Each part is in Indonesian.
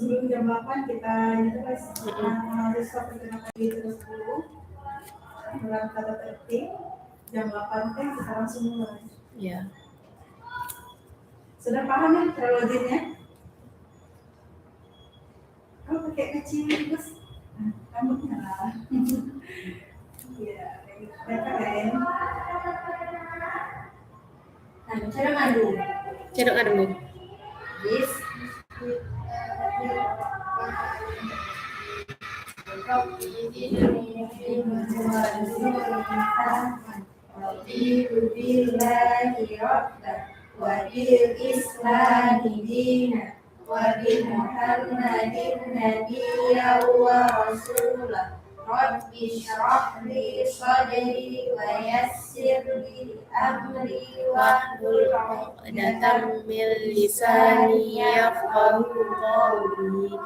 sebelum jam 8 kita itu guys harus perkenalkan diri terus dulu dalam kata tertib. Jam 8 kan kita langsung mulai. Ya. Sudah paham ya kronologinya? Oh pakai kecil terus rambutnya lah. Iya, mereka keren. Nah, cara ngadu. Cara ngadu. Yes. Raditu billahi rabban wa bil islami dinan wa bi Muhammadin nabiyyan wa rasulah. Rabbi shrah li sadri wa yassir li amri wahlul 'uqdatam min lisani yafqahu qawli.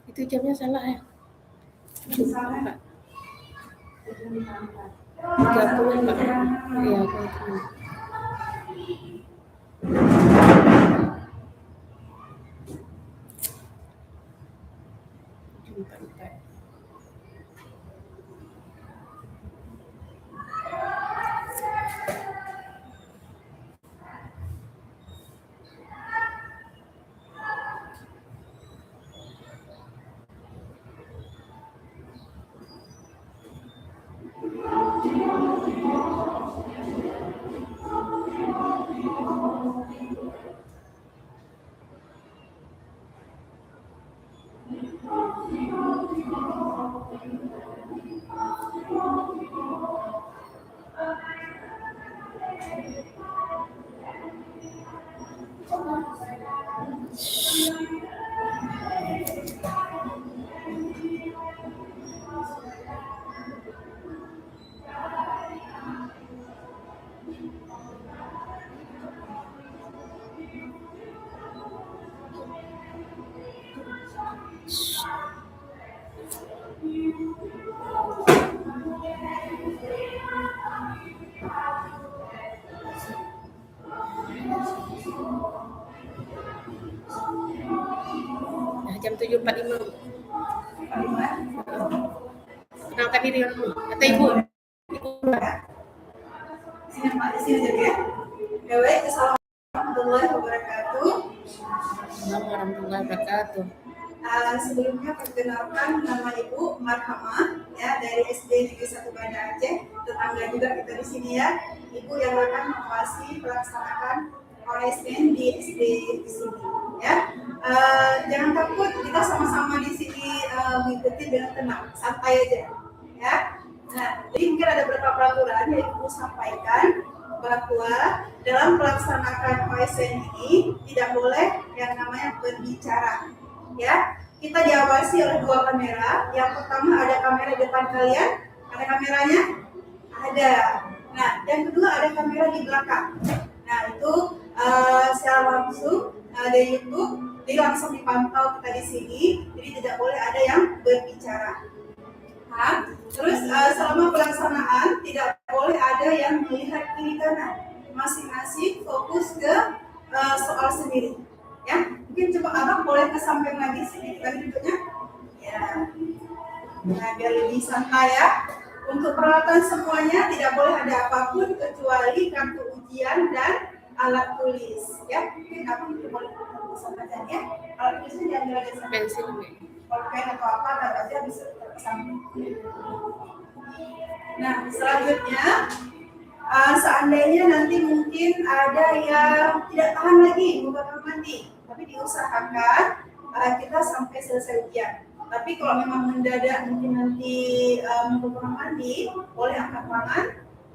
Itu jamnya salah ya? Salah. Pak. 30 Pak. Iya, aku. 745. 45. Kenalkan diri dulu. Kata ibu. Ibu. Sini Pak, di sini jadi ya. Ya baik, assalamualaikum warahmatullahi wabarakatuh. Assalamualaikum warahmatullahi wabarakatuh. Sebelumnya perkenalkan nama Ibu Marhamah ya dari SD Negeri 1 Banda Aceh, tetangga juga kita di sini ya. Ibu yang akan mengawasi pelaksanakan OSN di SD di sini ya. Jangan takut, kita sama-sama di sini mengikuti dengan tenang, santai aja ya. Nah, jadi mungkin ada beberapa peraturan yang Ibu sampaikan bahwa dalam pelaksanaan OSN ini tidak boleh yang namanya berbicara. Ya, kita diawasi oleh 2 kamera. Yang pertama ada kamera depan kalian, ada kameranya? Ada. Nah, yang kedua ada kamera di belakang. Nah, itu secara langsung ada YouTube, jadi langsung dipantau kita di sini. Jadi tidak boleh ada yang berbicara. Nah, terus selama pelaksanaan tidak boleh ada yang melihat kiri kanan. Masing-masing fokus ke soal sendiri. Ya, mungkin coba abang boleh ke samping lagi sedikit lagi duduknya. Ya, nah biar lebih santai ya. Untuk peralatan semuanya tidak boleh ada apapun kecuali kartu ujian dan alat tulis. Ya, mungkin abang boleh bersama aja ya. Alat tulisnya diambil aja sama Pensil. pulpen atau apa, taruh aja bisa tersamping. Nah, selanjutnya seandainya nanti mungkin ada yang tidak tahan lagi mau kamar mandi, tapi diusahakan kita sampai selesai ujian. Tapi kalau memang mendadak mungkin nanti mau kamar mandi, boleh angkat tangan,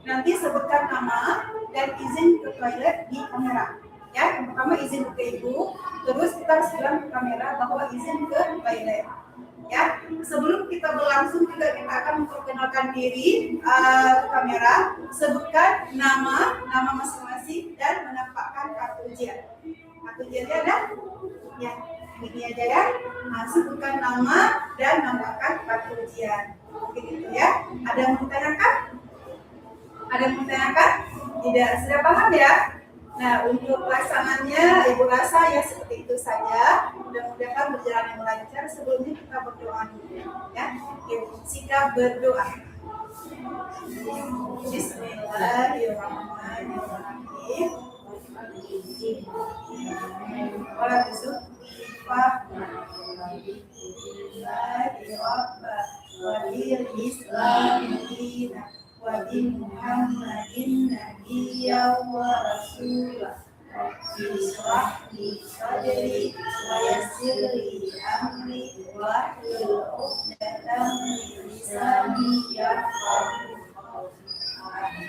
nanti sebutkan nama dan izin ke toilet di kamera. Ya, yang pertama izin ke ibu, terus kita harus bilang ke kamera bahwa izin ke toilet. Ya, sebelum kita berlangsung juga kita akan memperkenalkan diri ke kamera, sebutkan nama masing-masing dan menampakkan kartu ujian. Kartu ujiannya ada? Ya, ini aja ya. Nah, sebutkan nama dan nampakkan kartu ujian. Begitu ya. Ada yang mau ditanyakan? Ada yang mau ditanyakan? Tidak, sudah paham ya? Nah, untuk pelaksanaannya Ibu rasa ya seperti itu saja. Mudah-mudahan berjalan yang lancar. Sebelumnya kita berdoa dulu ya. Sikap berdoa. Bismillahirrahmanirrahim. Wala bisufifah wa bil islamina wa bi Muhammadin nabiyya wa rasulah. Bismillah sadri wa yassir li amri wa hlul 'uqdatam min lisani yafqahu qawli.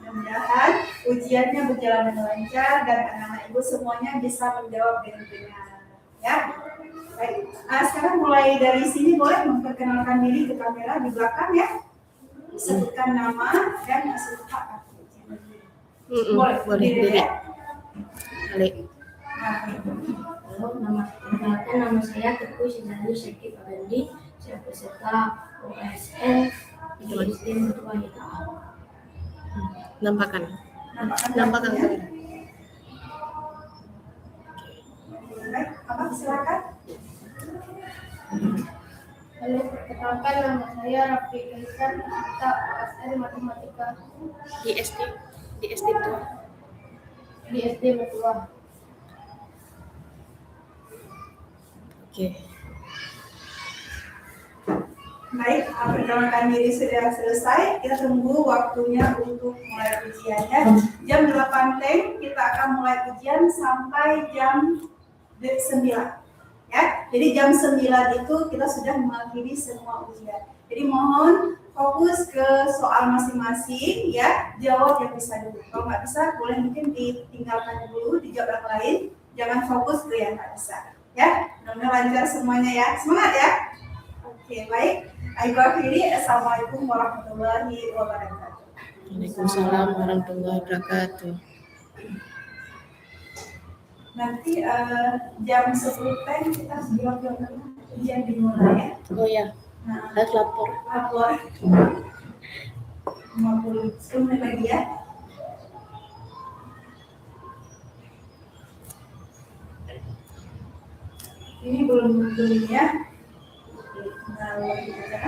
Mudah-mudahan ujiannya berjalan dengan lancar dan anak-anak ibu semuanya bisa menjawab dengan benar. Ya, baik. Sekarang mulai dari sini boleh memperkenalkan diri ke kamera di belakang ya. Sebutkan nama dan sebutkan kartu ujian. Boleh diri. Ya. Balik. Halo, nama saya Teguh Sinani Syakib Abandi. Saya peserta OSN di SD Mertua Hitaah. Nampakkan Nampakkan ya. Baik, Abang silakan. Halo, perkenalkan nama saya Raffi Ihsan, peserta OSN Matematika di SD tua. di SD Mertua. Oke. Baik, perkenalkan diri sudah selesai. Kita tunggu waktunya untuk mulai ujiannya. Jam 8 teng kita akan mulai ujian sampai jam 9. Ya, jadi jam 9 itu kita sudah mengakhiri semua ujian. Jadi mohon fokus ke soal masing-masing ya, jawab yang bisa dulu. Kalau nggak bisa, boleh mungkin ditinggalkan dulu, dijawab yang lain. Jangan fokus ke yang nggak bisa. Ya, mudah-mudahan lancar semuanya ya. Semangat ya. Oke, baik. Ibu akhiri, assalamualaikum warahmatullahi wabarakatuh. Waalaikumsalam warahmatullahi wabarakatuh. Nanti jam 10 teng kita harus jawab ujian dimulai ya. Oh ya, Nah, harus lapor. lapor 10 menit lagi ya. Ini belum ya. Nah, lagi aja.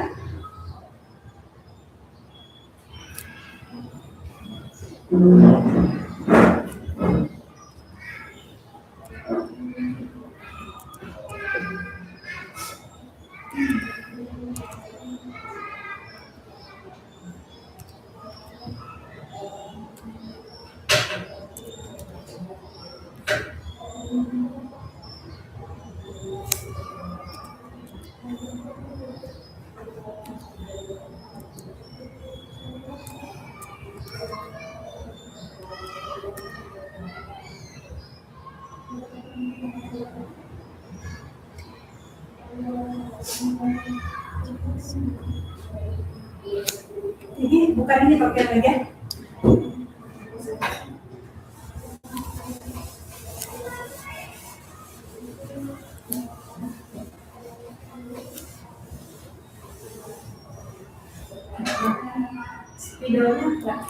Ini bukan ini pakai lagi ya. Spidolnya enggak.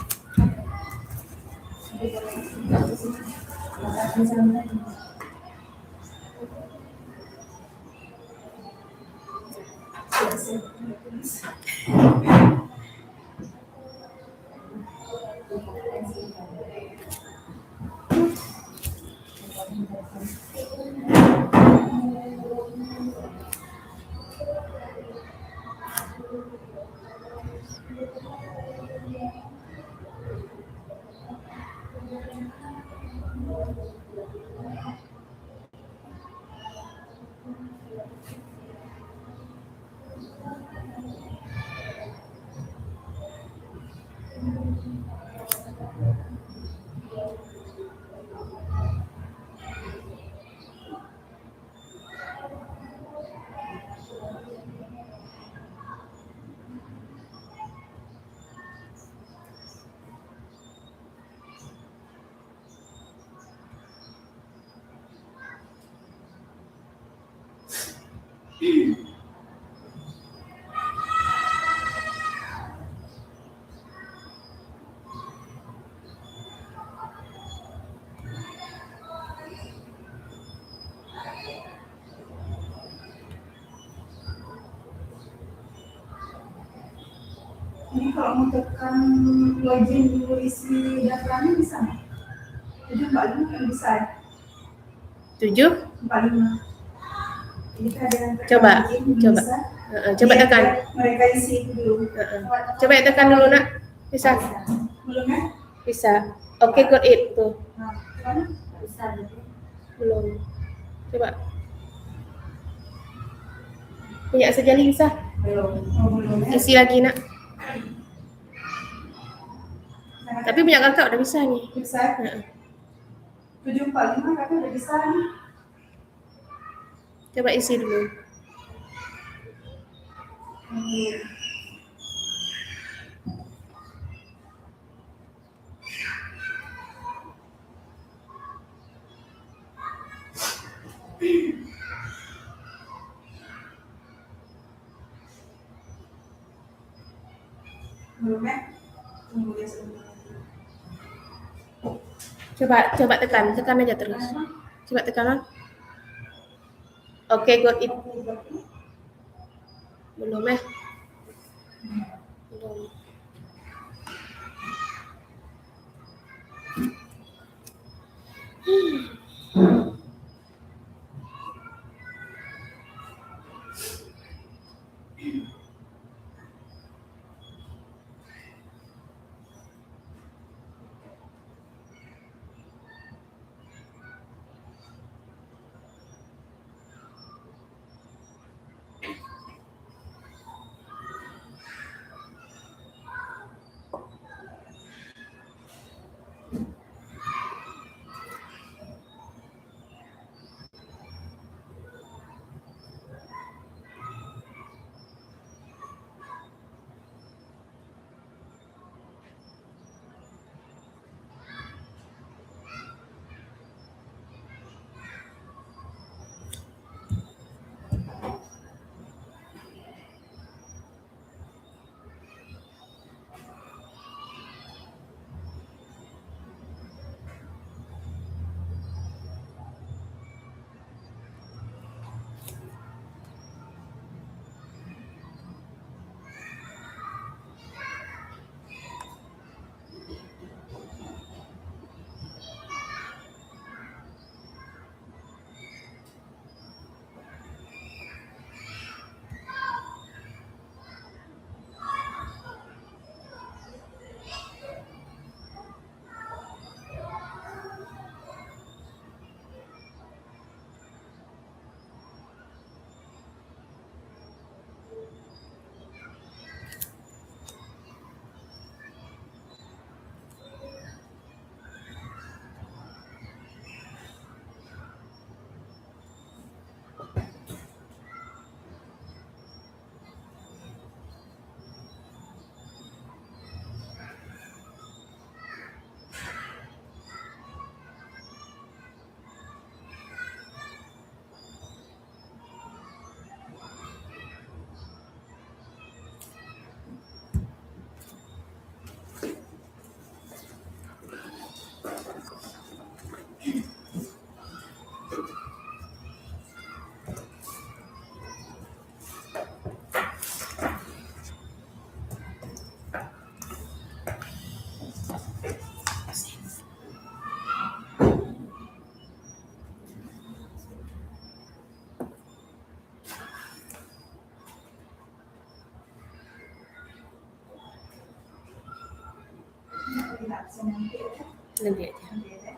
Ini kalau mau tekan login dulu isi datanya bisa nggak? 745 kan bisa ya? 7. 45. Jadi ada yang tekan Coba, login, coba. bisa. Coba Iya, tekan. Mereka isi itu dulu. Coba tekan dulu nak. Bisa? Belum ya? Bisa. Oke, got it tuh. Nah, gimana? Bisa gitu. Belum. Coba. Punya sejali bisa? Belum. Oh, belum ya? Isi lagi nak. Nah, Tapi punya kakak udah bisa nih. bisa. 745 kakak udah bisa nih. Coba isi dulu. Belum ya? Tunggu ya sebentar. Coba tekan aja terus. Coba tekan. Oke, got it. Belum ya? Belum. tidak nanti ya? Nanti aja. Nanti aja.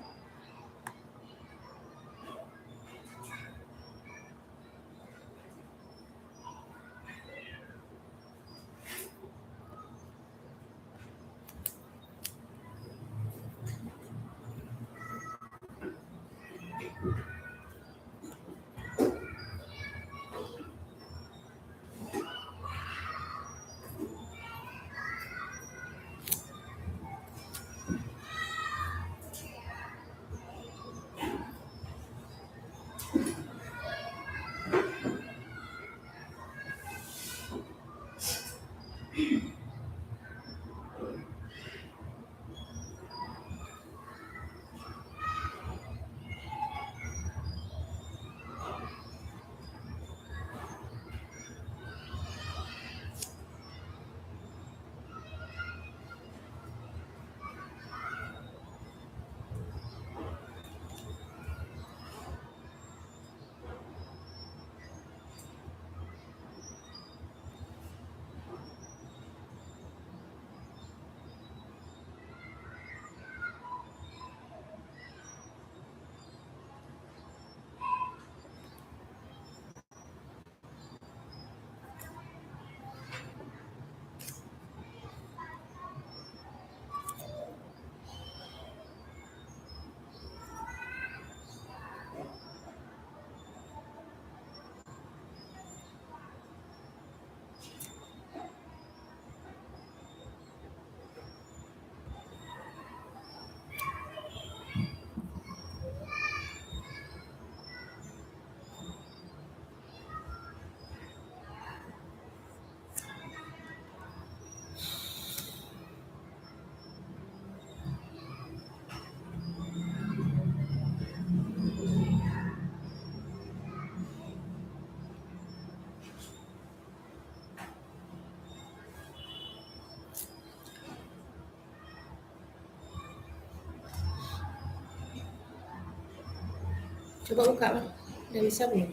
Coba buka, Bang. Udah bisa belum?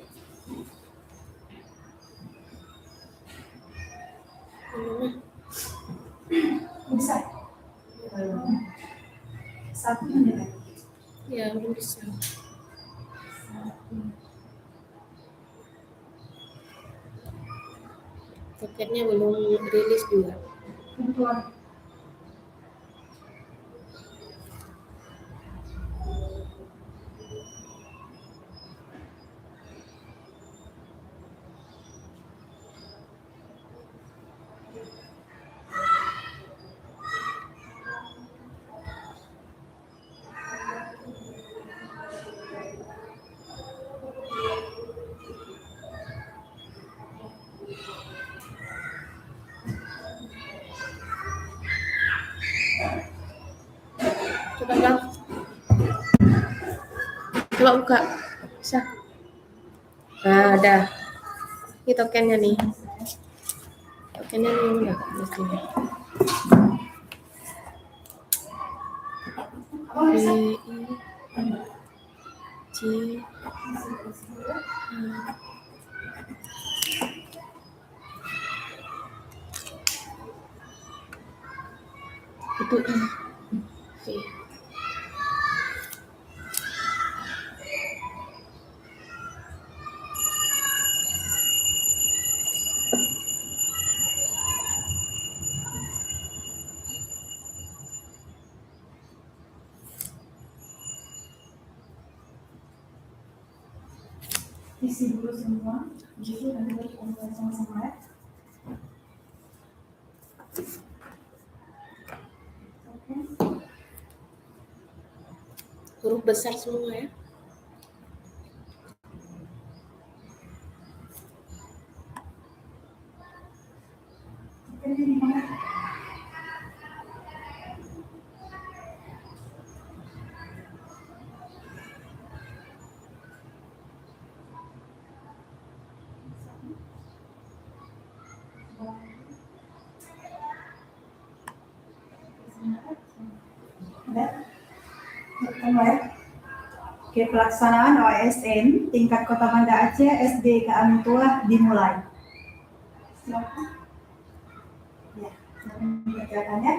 Belum. Bisa. Satu menit lagi. Ya, belum bisa. Toketnya belum rilis juga. Kebetulan. Coba, Bang. Coba buka. Bisa. Nah, ada. Ini tokennya nih. Tokennya nih udah di sini. Oh, bisa. C itu C. Isi dulu semua. Gitu nanti kita mulai sama-sama ya. Oke. Huruf besar semua ya. Oke, ini mana? Ada? Ketemu ya? Oke, pelaksanaan OSN tingkat Kota Banda Aceh SD Keamin Tua dimulai. Silakan. Ya, silakan dikerjakan ya.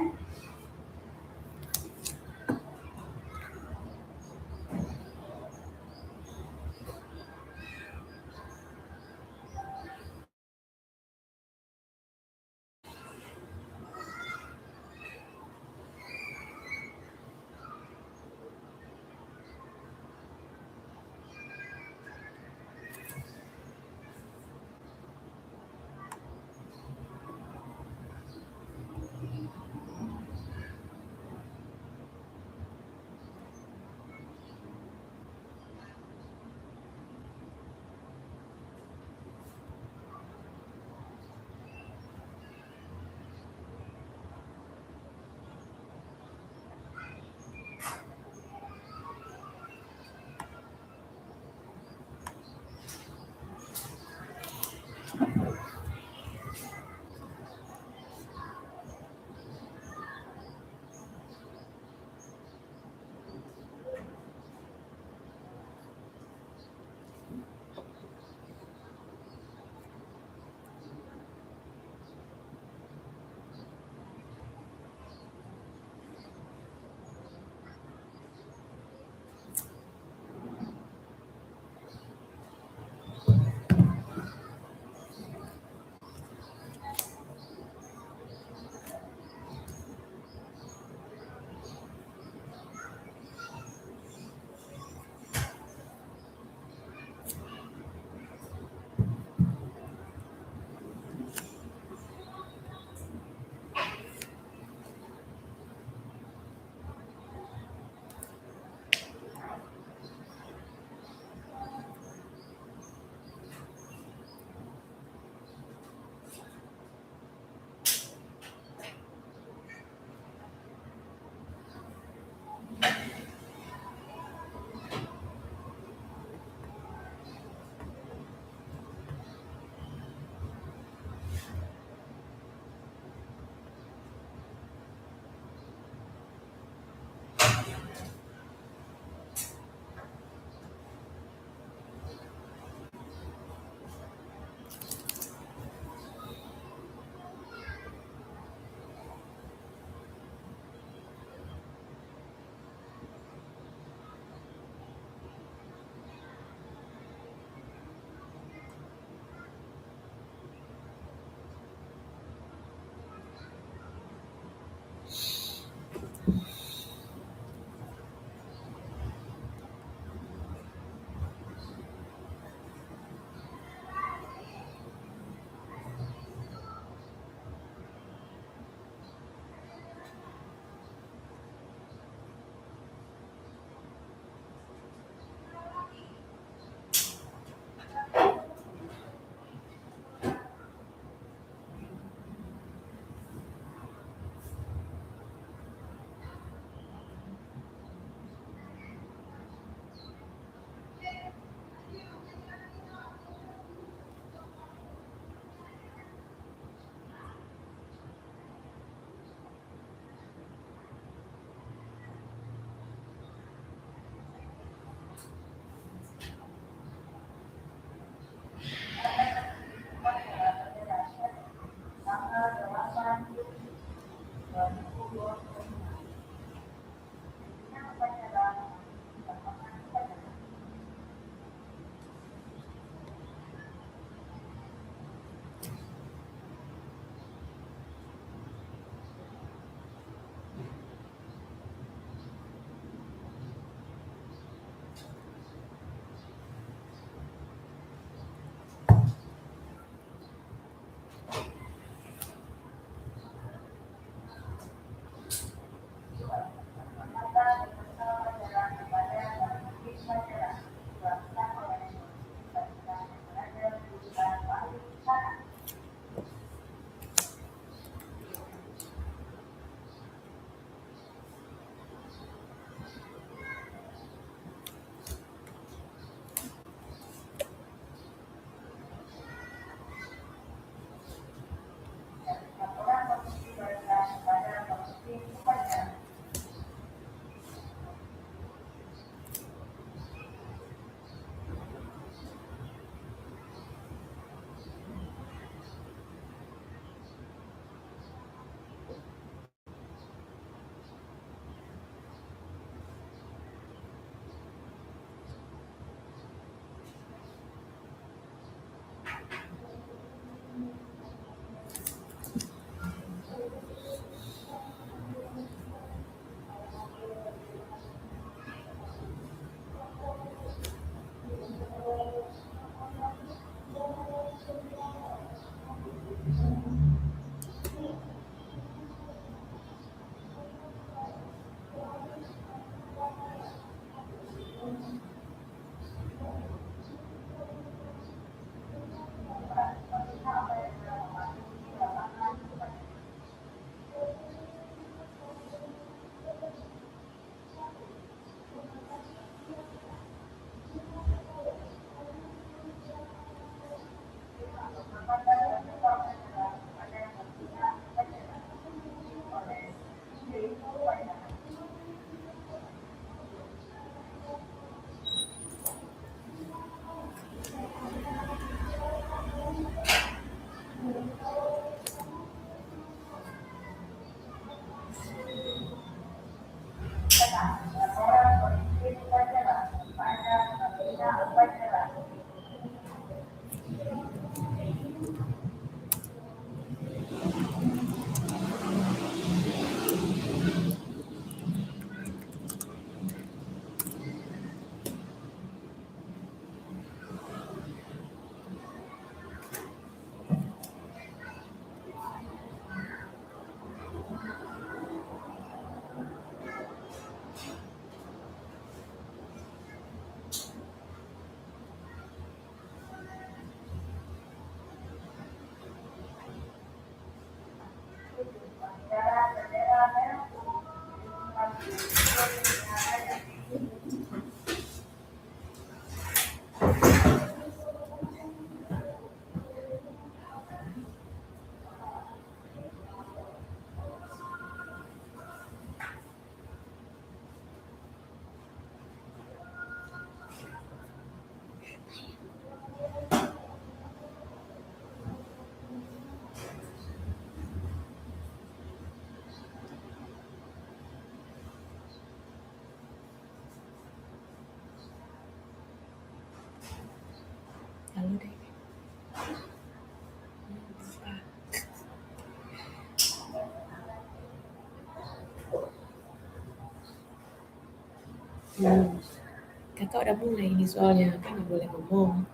Kakak udah mulai ini soalnya kan nggak boleh ngomong.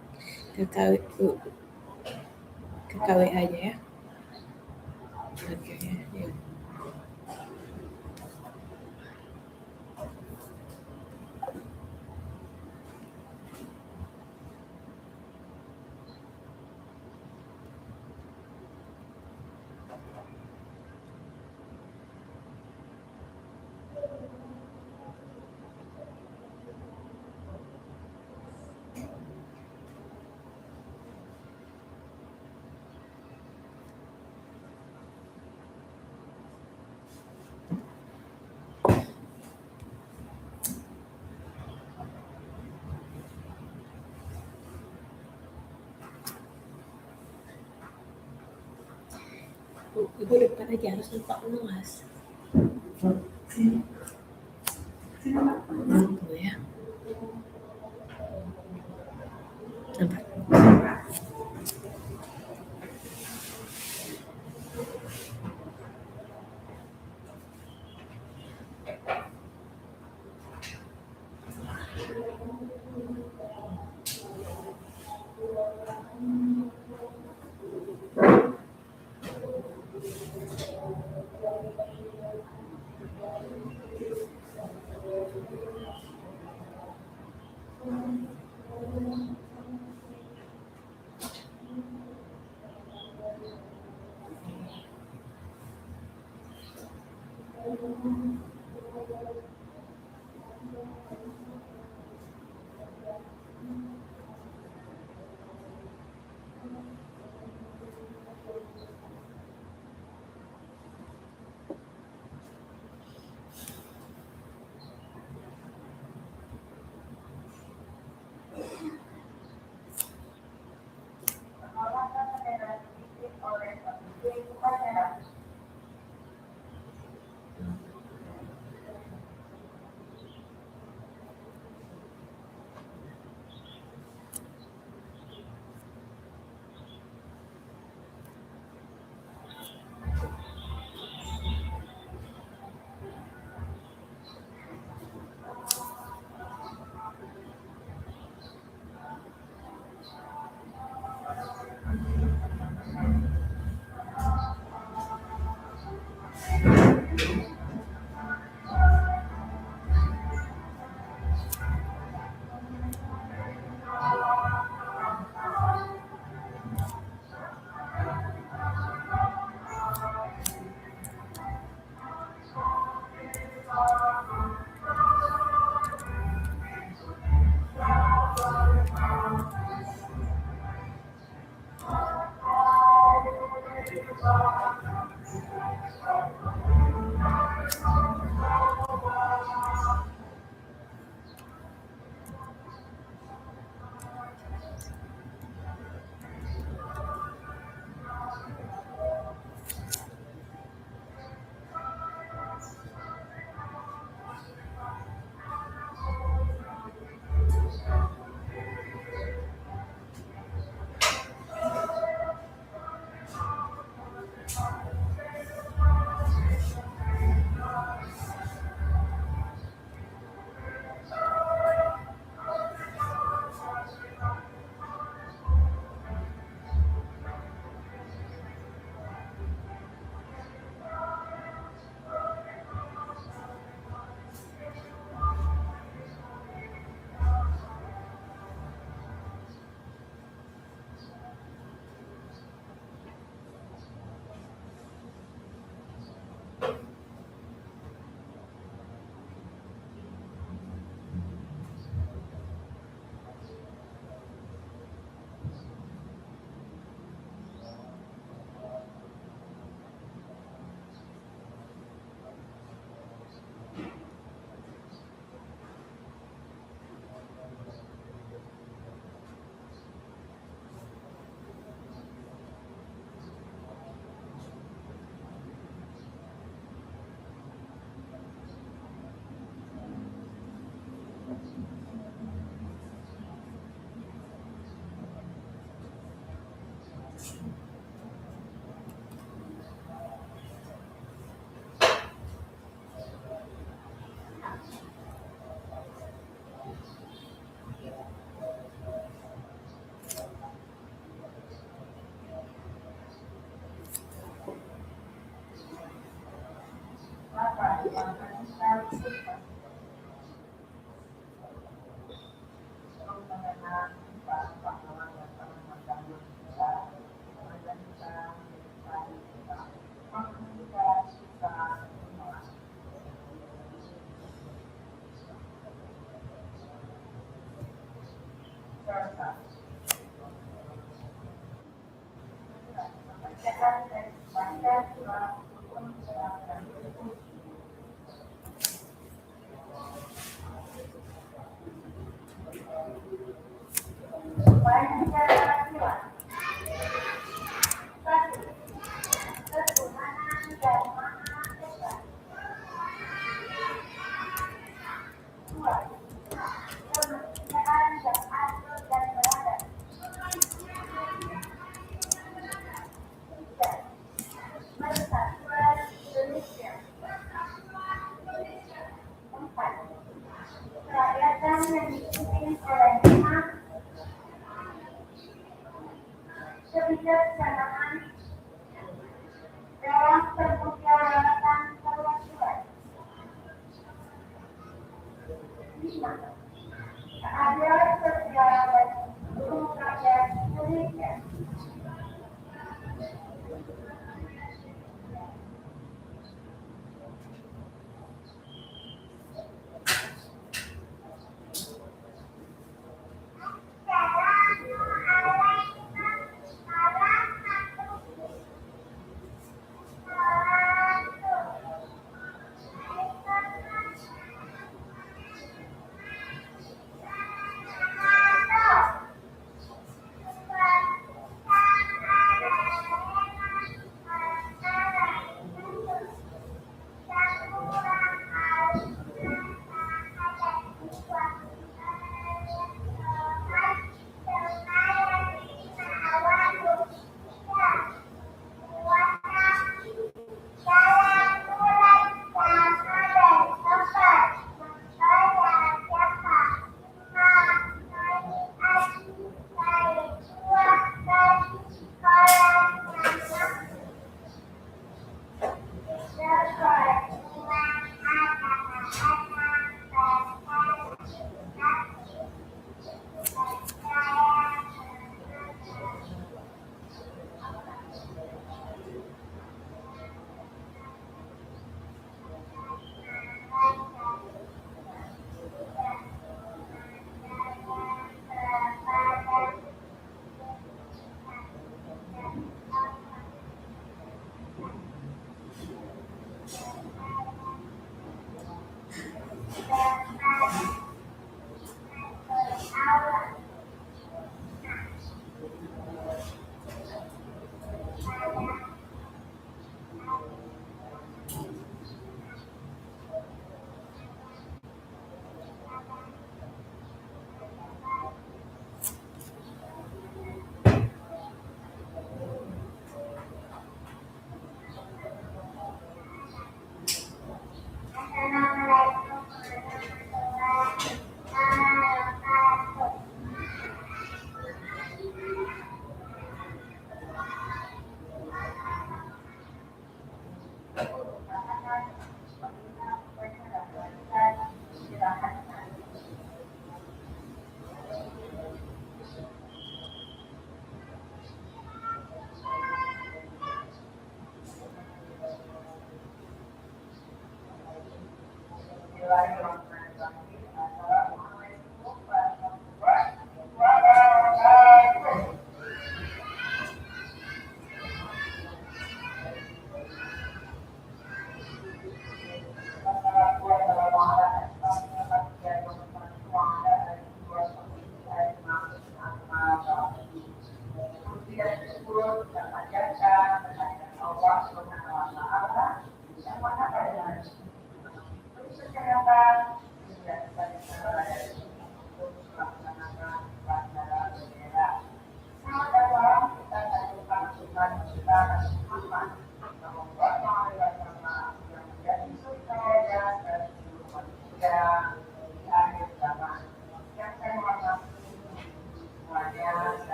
Kakak kakak WA aja ya. Oke ya. Ibu depan aja harus lupa menulis. Tunggu ya. Nampak.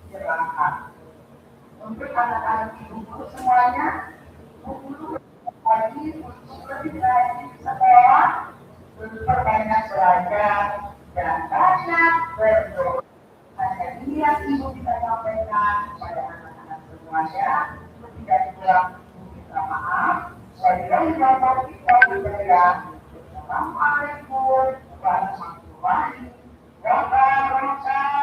Silahkan. Untuk anak-anak ibu semuanya, lagi untuk lebih rajin sekolah, perbanyak belajar dan banyak berdoa. Hanya ini yang ibu bisa sampaikan kepada anak-anak semuanya. Tidak kurang ibu minta maaf. Wabillahi Assalamualaikum warahmatullahi wabarakatuh.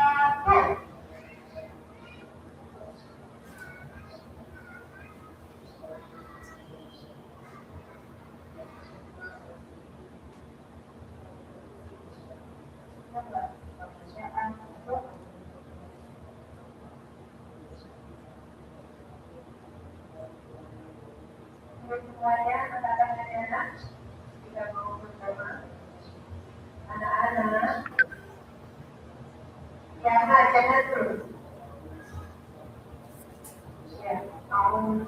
Semuanya anak-anak kita mau bersama anak-anak yang jangan terus ya mau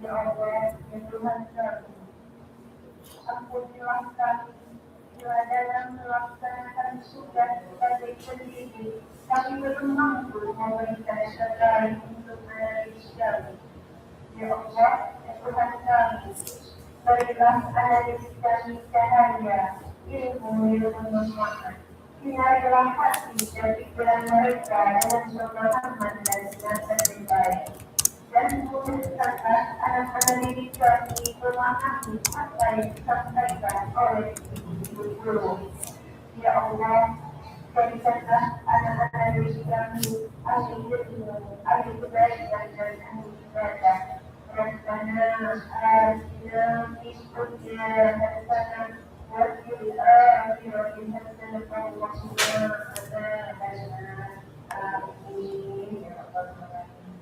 Ya Allah, ya Tuhan kami, ampunilah kami bila dalam melaksanakan tugas sebagai pendidik kami belum mampu memberikan terbaik untuk anak kami. Ya Allah, ya Tuhan kami, berilah anak kami cahaya, ilmu yang bermanfaat. Sinarilah hati dan pikiran mereka dengan pemahaman dan binasa terbaik. Dan memudahkan anak-anak didik kami memahami apa yang disampaikan oleh ibu guru. Ya Allah, jadikanlah anak-anak didik kami ahli ilmu, ahli kebaikan dan ahli ibadah. Rabbana atina fid dunya hasanah wa fil akhirati hasanah wa qina adzabannar. Amin ya rabbal alamin.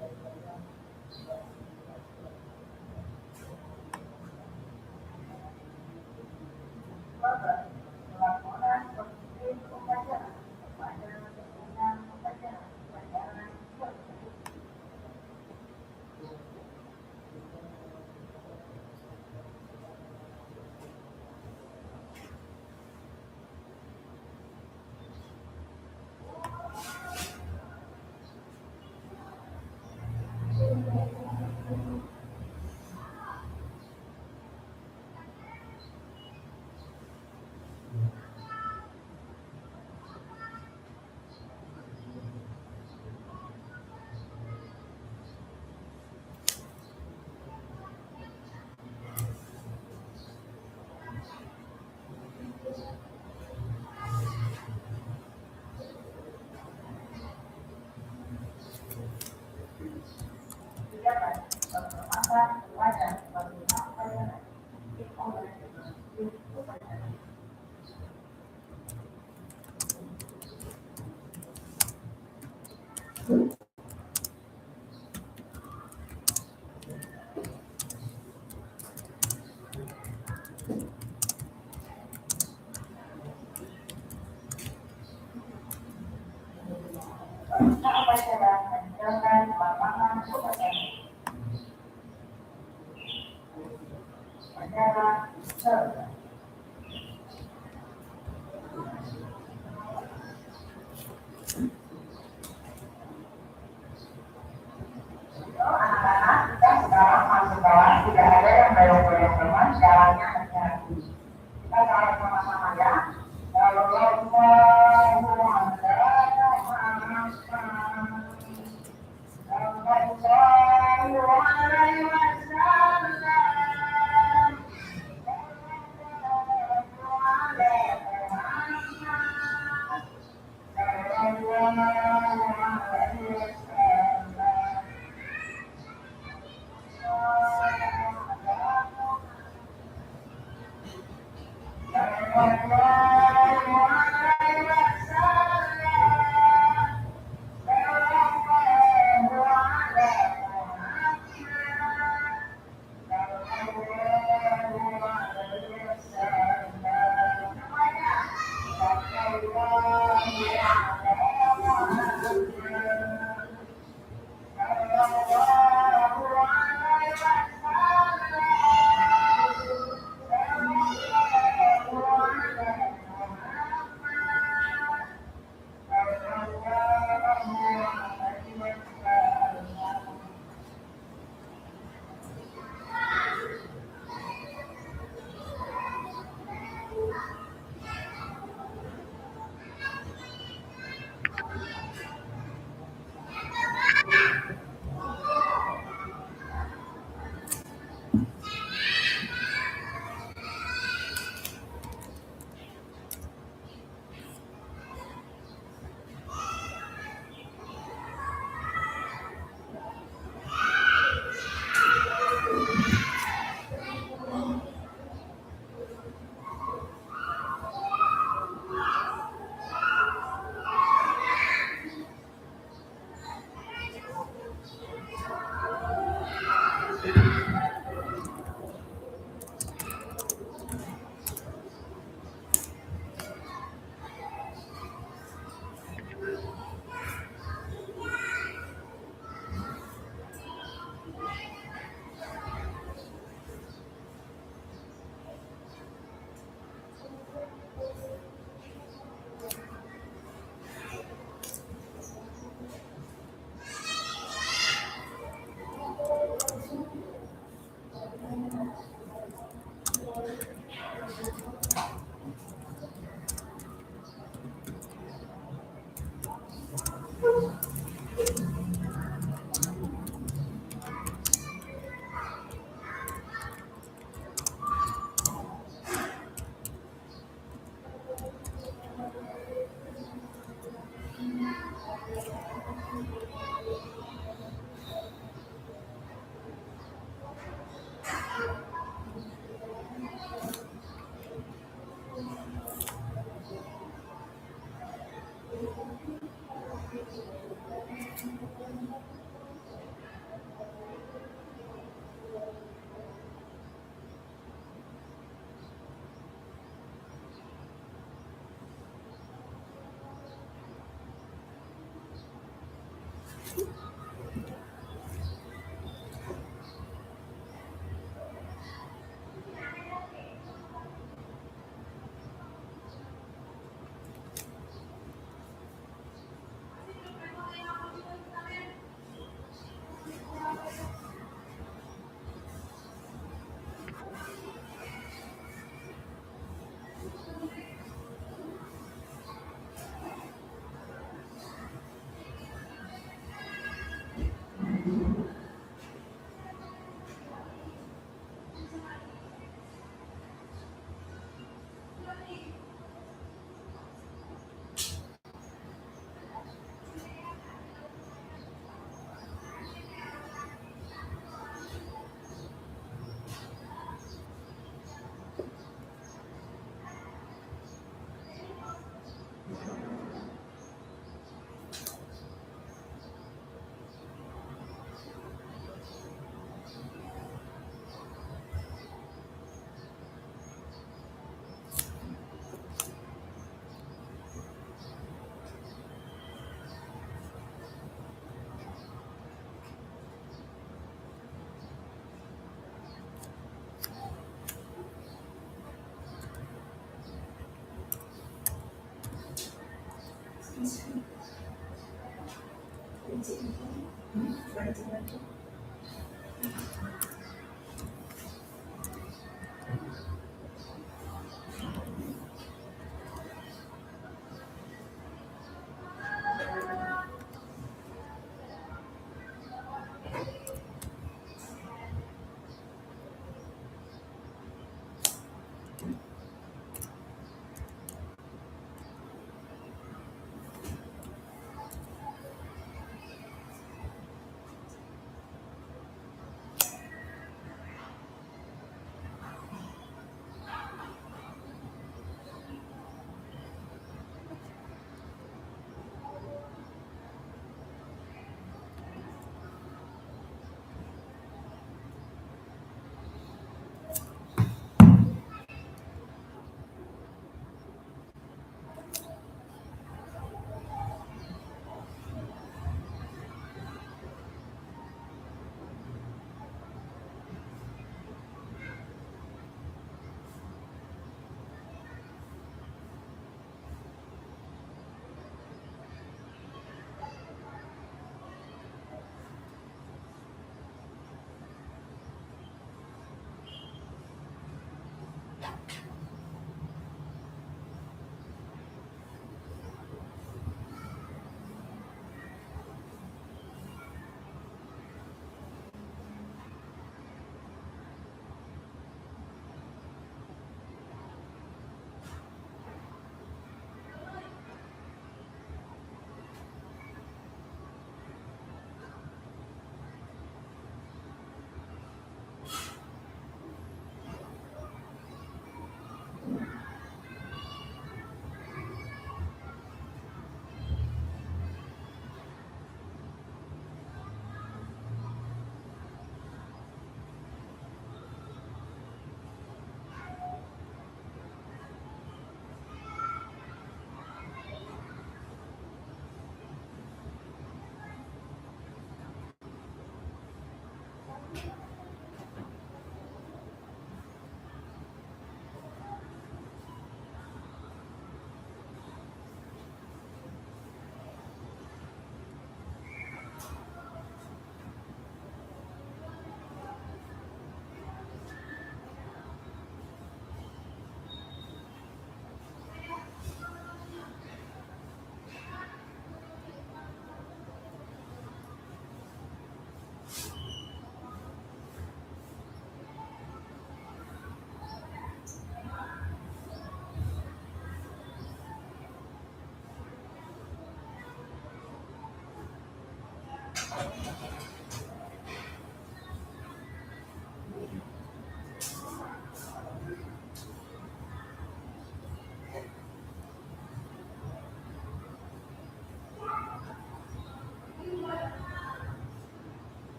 Anak-anak kita sekarang masuk kelas, tidak ada yang belok-belok teman, jalannya hati-hati. Kita jalan sama-sama ya.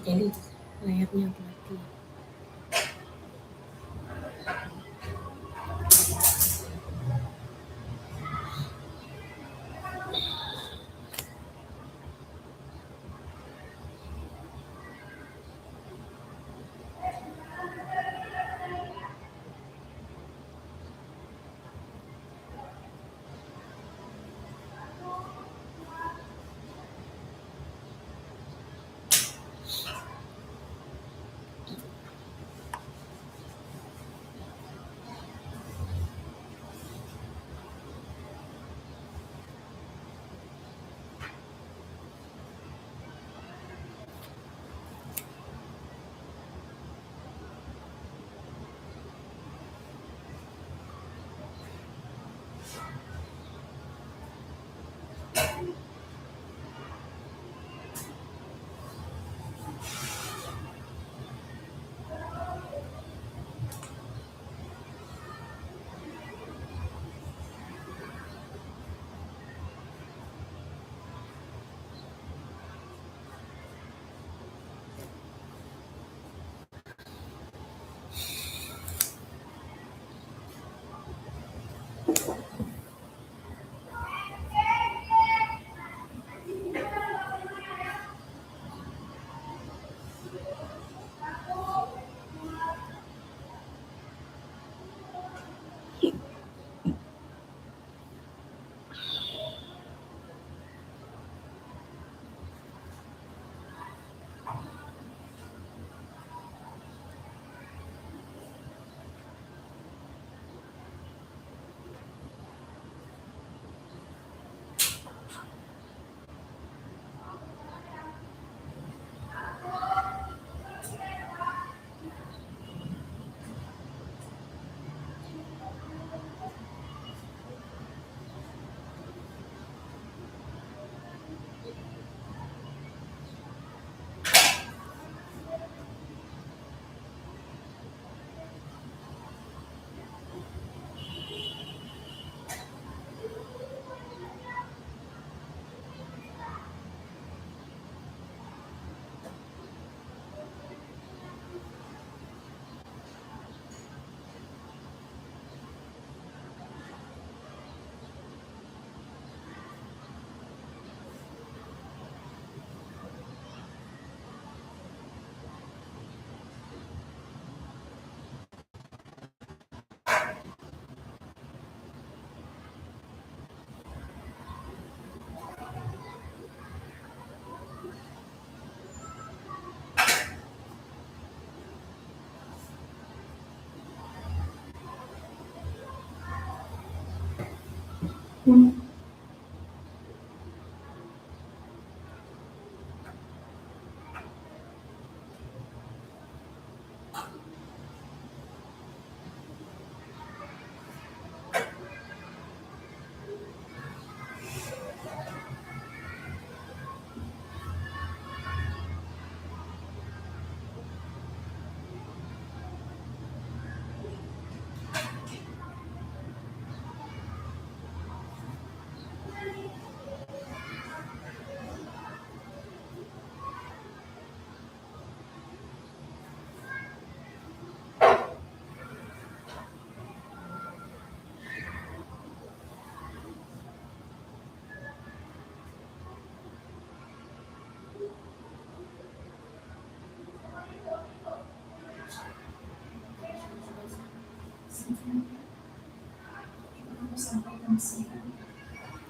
Jadi layarnya mati.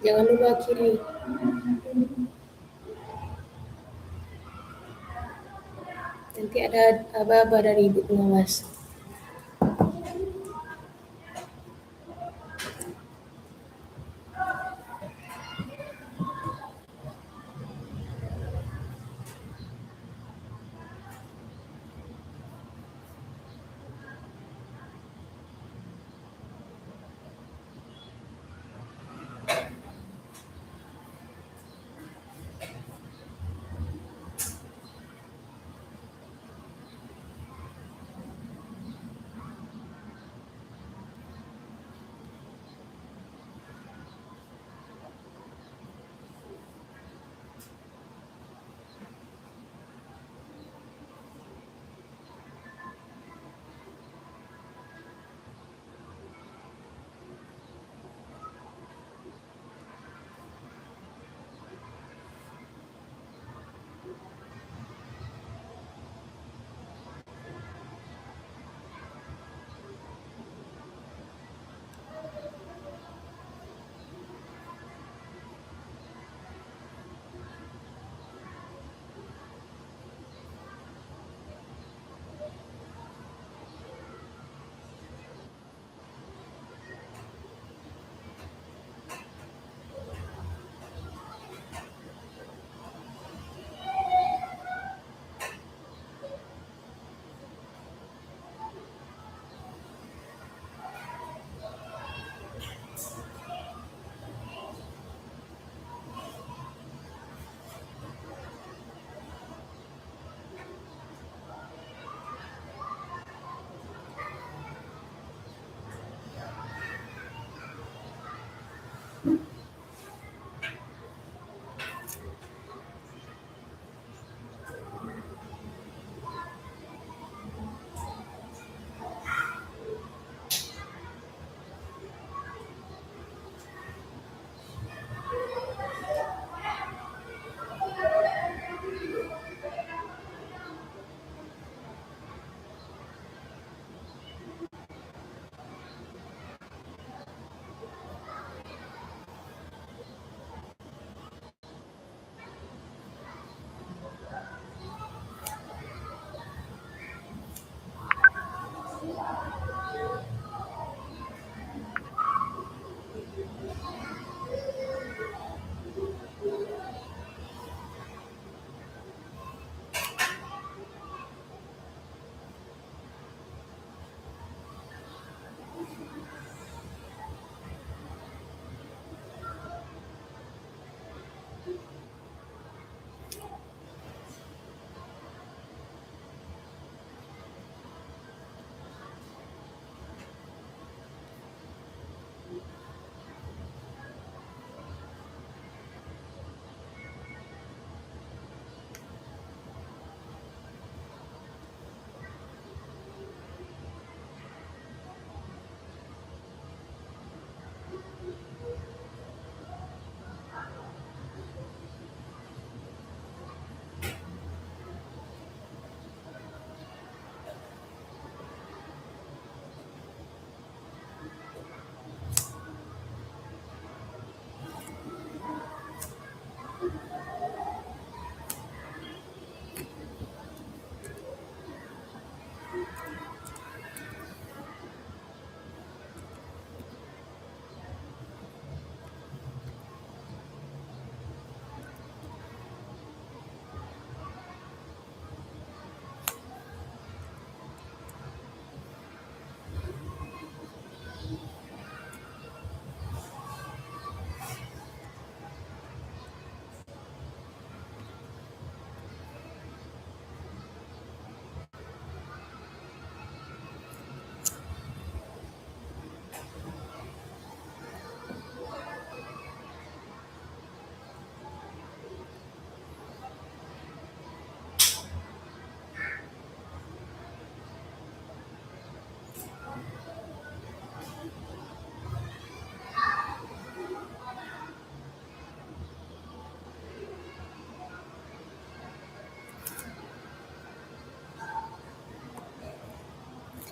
Jangan dulu akhiri. Nanti ada aba-aba dari ibu pengawas.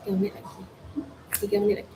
3 menit lagi. 3 menit lagi.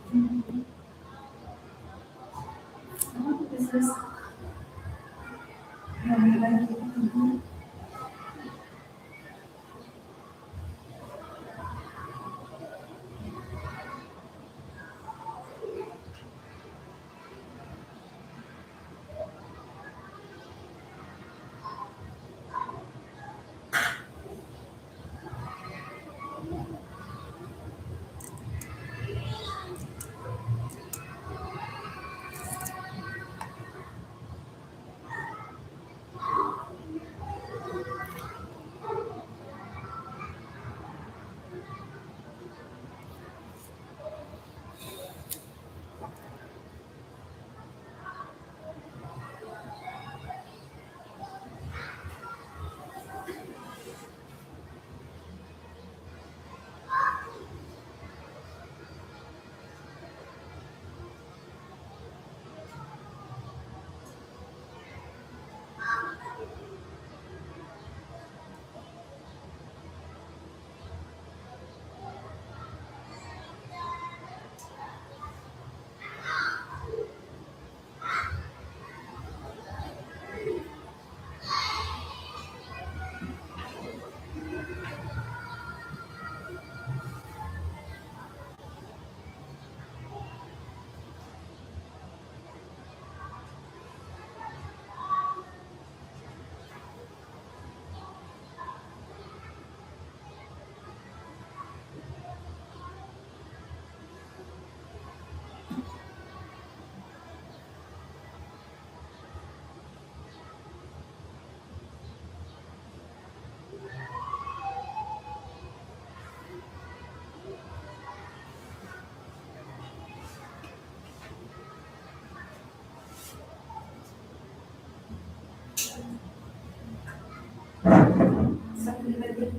Udah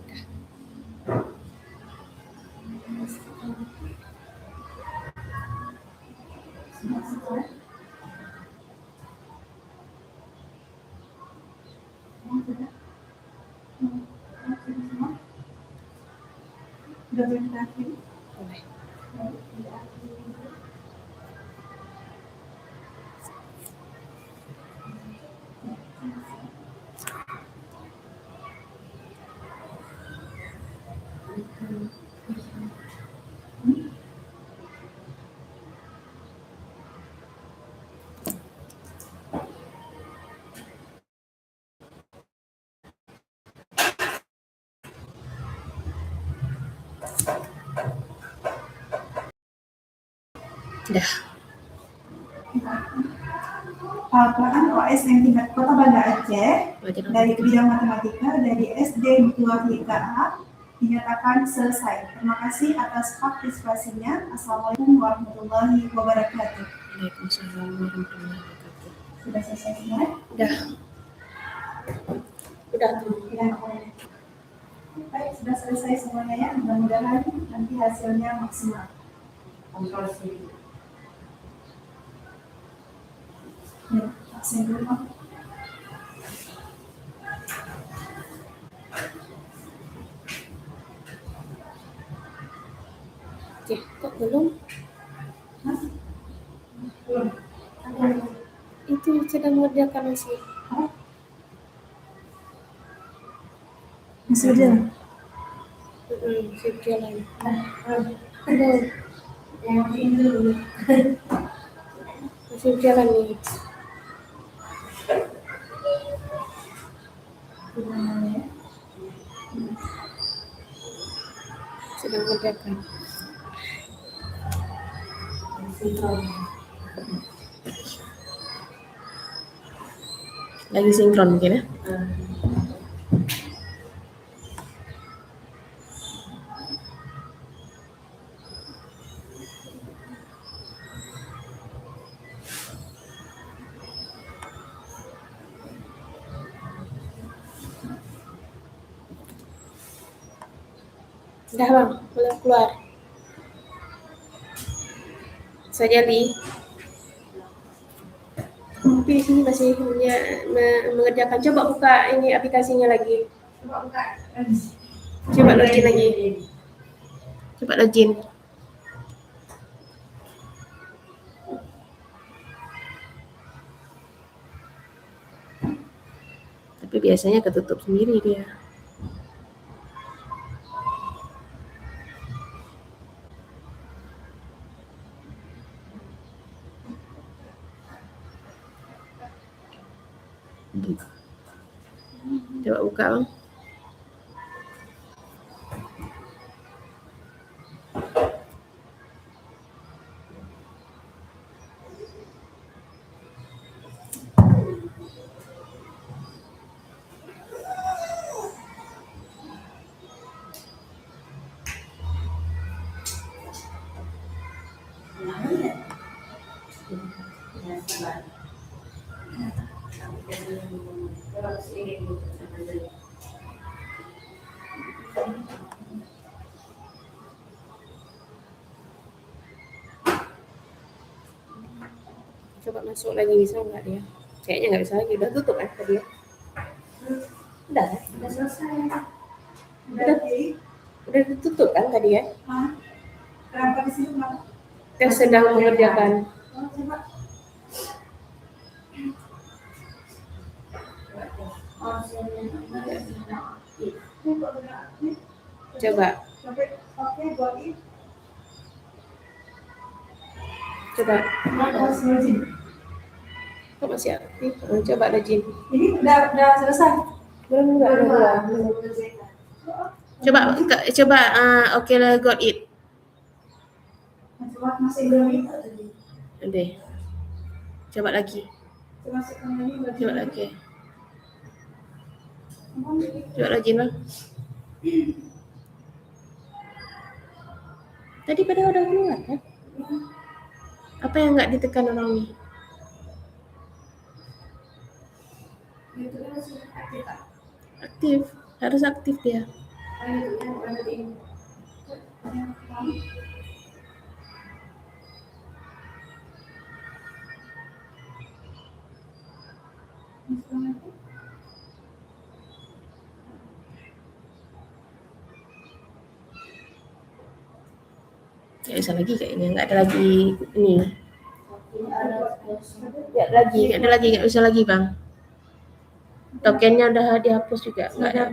berakhir. Boleh. Dah. Pelaksanaan OS yang tingkat Kota Banda Aceh Pelajaran dari matematika. bidang matematika dari SD Mutua YKA dinyatakan selesai. Terima kasih atas partisipasinya. Assalamualaikum warahmatullahi wabarakatuh. Waalaikumsalam warahmatullahi wabarakatuh. Sudah selesai semua? Udah. Udah tuh. Ya. Baik, sudah selesai semuanya ya. Mudah-mudahan nanti hasilnya maksimal. Ya, absen dulu, Pak. Oke, kok belum? Hah? Belum. Itu sedang mengerjakan masih. Apa? Masih jalan? Sip jalan. Belum. Yang ini dulu. Masih jalan nih. Gimana ya? Sedang mengerjakan. Lagi sinkron mungkin ya. Udah bang, boleh keluar. Saya Li. Tapi sini masih mengerjakan. Coba buka ini aplikasinya lagi. Coba buka. Coba login lagi. Coba login. Tapi biasanya ketutup sendiri dia. Coba buka bang. Coba masuk lagi, bisa nggak dia? Kayaknya nggak bisa lagi, udah tutup kan tadi ya? Udah, Sudah selesai. udah ditutup kan tadi ya? Hah? Kenapa di sini Pak? Kita sedang mengerjakan. Oh, coba. Coba, Oke, buat ini. coba. Harus login. Kok masih aktif? Coba login. Ini udah selesai. Belum enggak ada. Coba oke lah, got it. Coba masih belum itu tadi. Udah. Coba lagi. Coba masukkan lagi. Coba lagi. Coba login bang. Tadi pada udah keluar kan? Apa yang nggak ditekan orang nih? Itu kan sudah aktif, Pak. Aktif, harus aktif dia. Nggak bisa lagi kayaknya, nggak ada lagi ini. Nggak bisa lagi bang. Tokennya udah dihapus juga, nggak ada.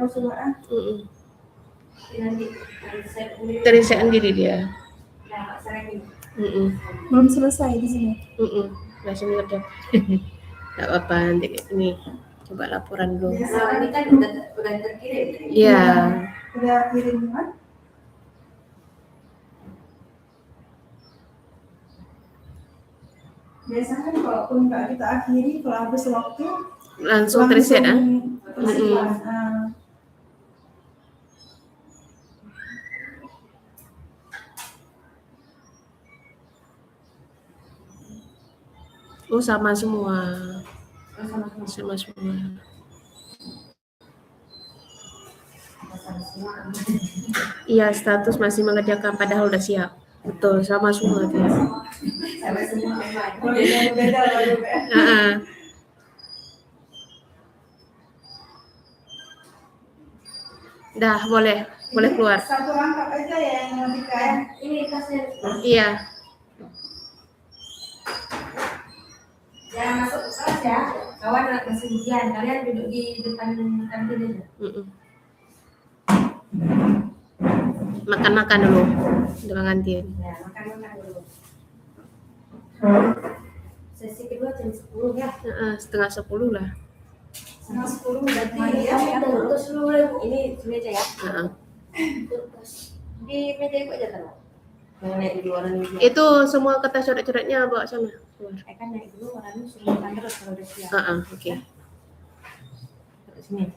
Terreset sendiri dia. Belum selesai di sini. Langsung ngerti. Nggak apa-apa, nanti ini coba laporan dulu. Biasa ini kan udah terkirim. Iya. udah kirim kan? Biasanya kan kalaupun nggak kita akhiri, kalau habis waktu Langsung terreset ah. tersimpan. Oh sama semua. Sama semua. Iya, status masih mengerjakan padahal udah siap. Betul, sama semua dia. Beda. Dah, boleh keluar. Satu rangkap aja ya yang logika ya. Ini tasnya. Iya. Jangan masuk kelas ya. Kawan anak masih ujian. Kalian duduk di depan kantin aja. Makan dulu di kantin. Ya, makan dulu. Sesi kedua jam 10 ya. 9:30 lah. 10 berarti Ya, ya. terus dulu ini meja ya. Di meja itu aja taruh. Yang naik dulu orang ini. Itu semua kertas coret-coretnya bawa sana. Keluar. Kan naik dulu orangnya suruh makan terus kalau udah siap. Oke. Taruh sini.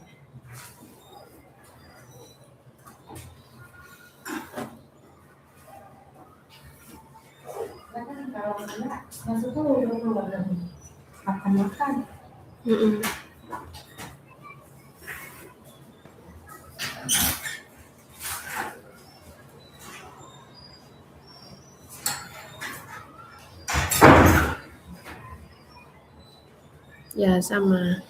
Bahkan kalau enggak masuk tuh udah keluar lagi. Makan. Ya sama.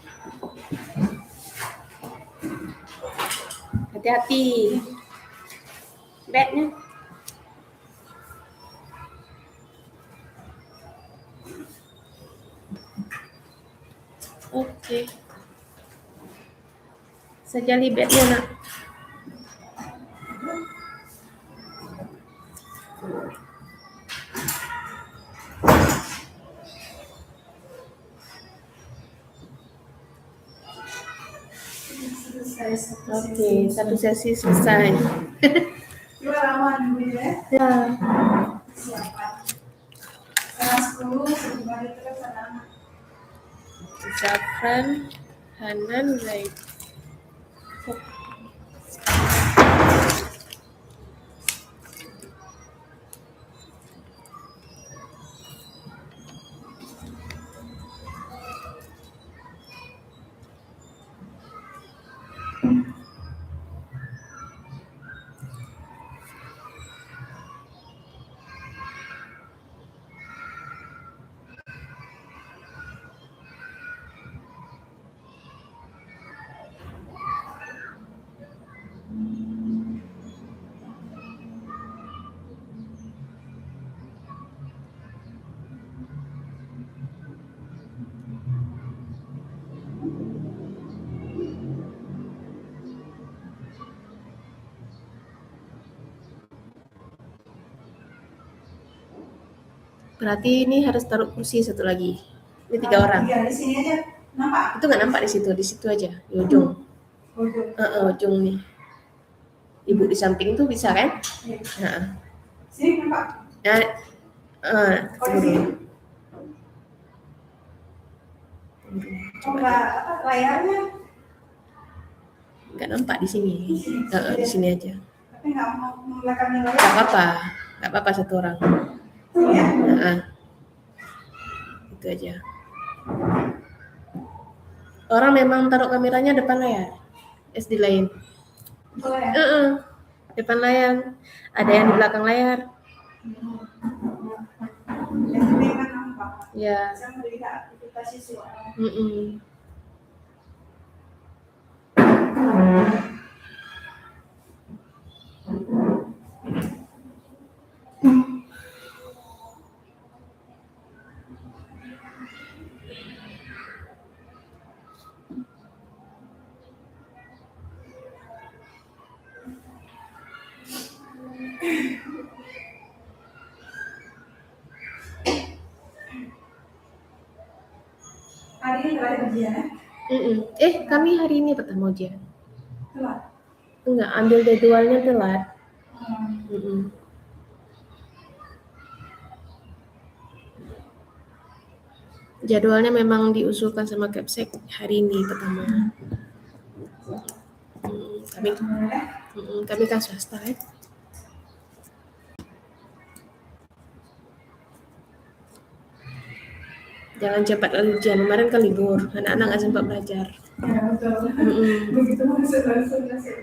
Hati-hati. Bednya. Oke. Sejali bednya nak. Oke, satu sesi selesai. Dua lama dulu ya. Ya. Siapa? 10 kembali terus anak. Zafran, Hanan, Zaid. Berarti ini harus taruh kursi satu lagi. Ini 3 orang. Di sini aja. Nampak? Itu nggak nampak di situ aja, di ujung. Ujung nih. Ibu di samping tuh bisa kan? Iya. Sini nampak? Tunggu dulu. Coba layarnya. Nggak nampak di sini. Di sini aja. Tapi nggak mau membelakangnya layar. Nggak apa-apa satu orang. Ya. Itu aja. Orang memang taruh kameranya depan layar. SD lain. Oh ya. Depan layar. Ada yang di belakang layar. Jadi memang nampak. Ya. Bisa melihat aktivitas siswa. Hari ini terakhir ujian ya? Kami hari ini pertama ujian. Telat. Enggak, ambil jadwalnya telat. Jadwalnya memang diusulkan sama Kepsek hari ini pertama. Kami kan swasta ya. Jangan cepat ujian, kemarin kan libur, anak-anak nggak sempat belajar. Ya betul. Begitu masuk langsung ujian.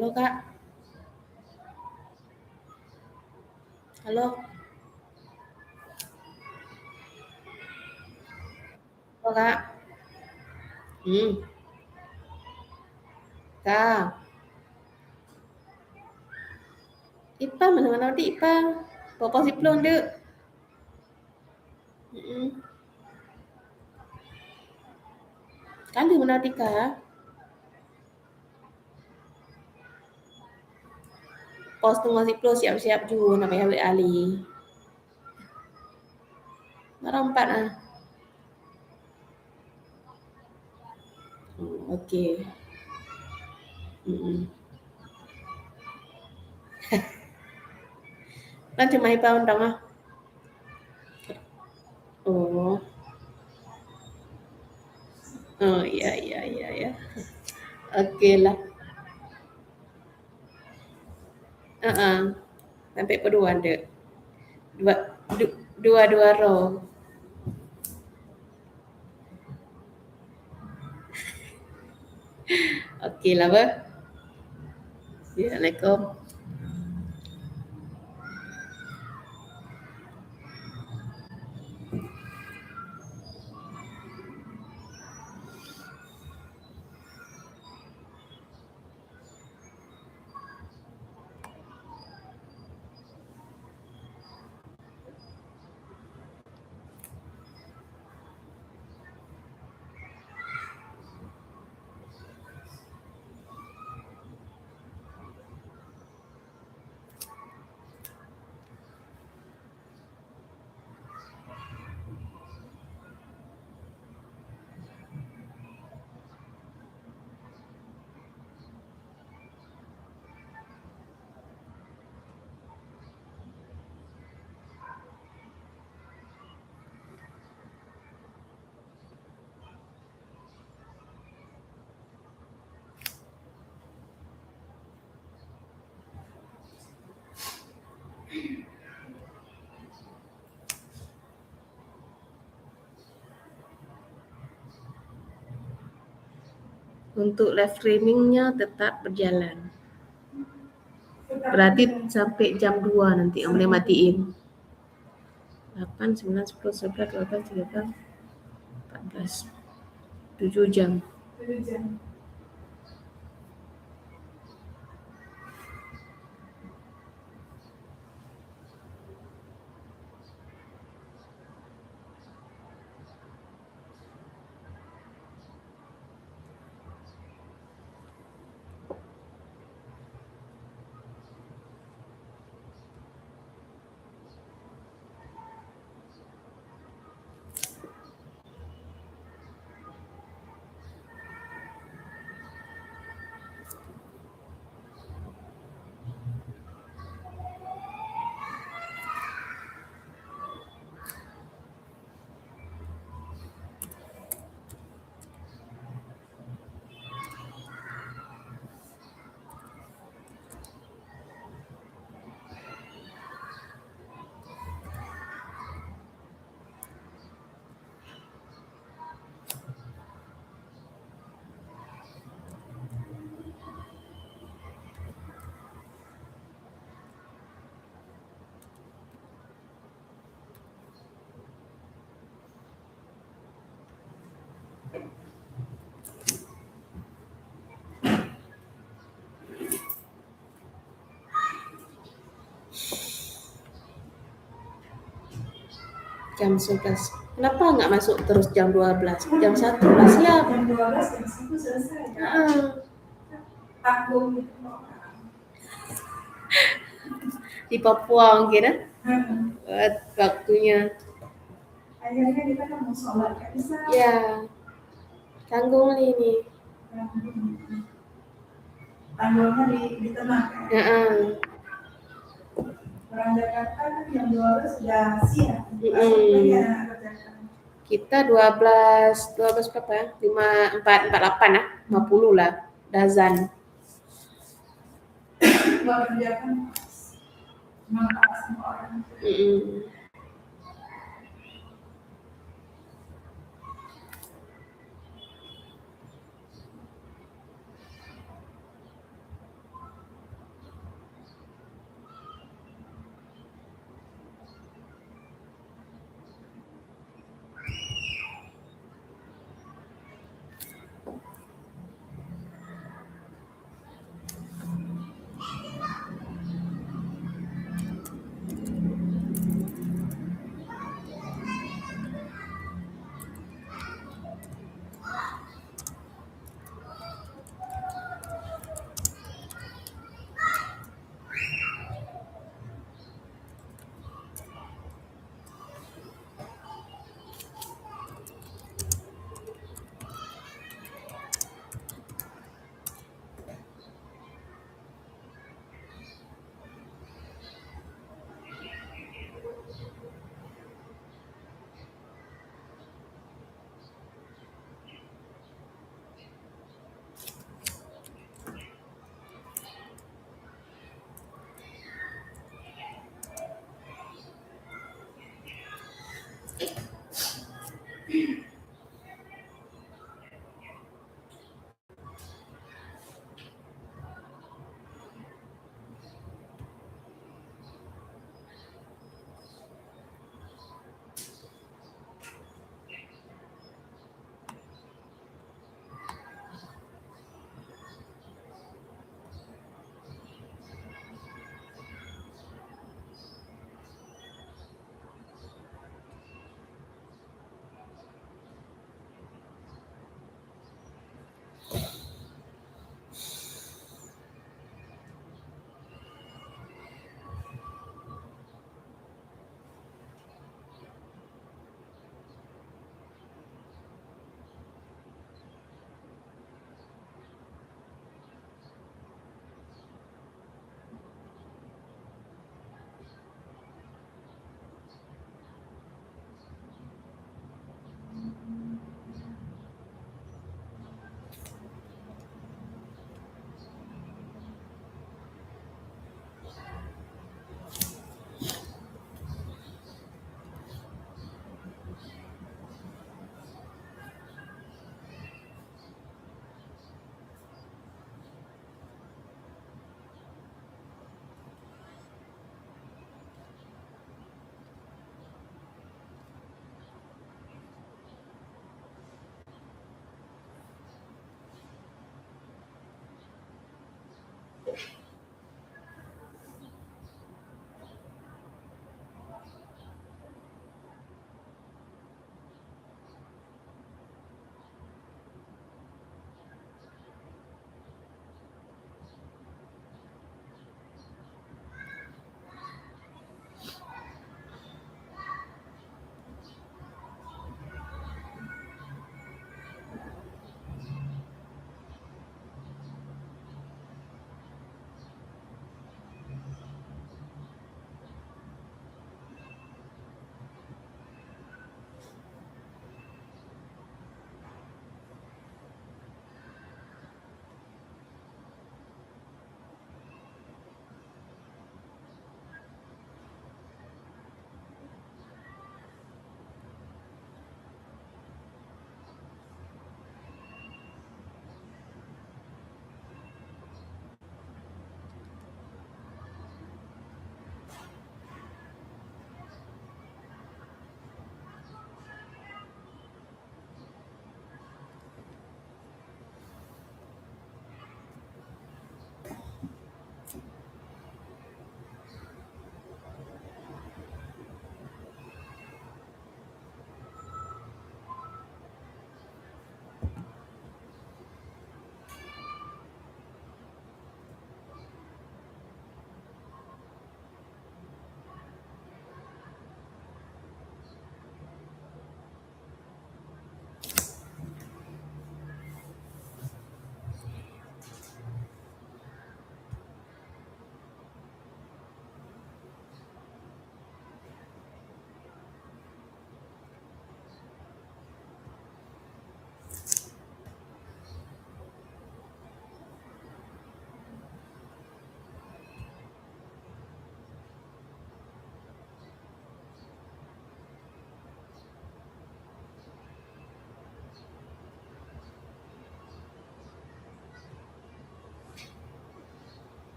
Halo Kak. Halo. Halo Kak. Kak. Ipa mana-mana di Ipa. Papa si belum dek. Kan di mana di Kak? Pos tunggu si Plo siap-siap juga namanya Wek Ali. Marah 4 ah. Okey. Nanti mai pa undang ah. Oh. Oh, ya. Okey lah. Sampai kedua dek. Dua row. Okey lah ber. Assalamualaikum. Untuk live streamingnya tetap berjalan. Berarti sampai jam 2 nanti boleh matiin. 8, 9, 10, 11, 12, 13, 14. 7 jam. 7 jam. Jam 11. Kenapa nggak masuk terus jam 12? Jam 1 lah siap. Jam 12 jam 1 selesai. Tanggung gitu. Di Papua mungkin ah. Waktunya. Akhirnya kita kan mau sholat nggak bisa. Ya. Tanggung ini. Tanggungnya di tengah kan. Orang Jakarta kan jam 12 sudah siang. Kita 12 berapa ya? 48 ah, 50 lah. Dazan. Kalau kerja kan semangat semua orang.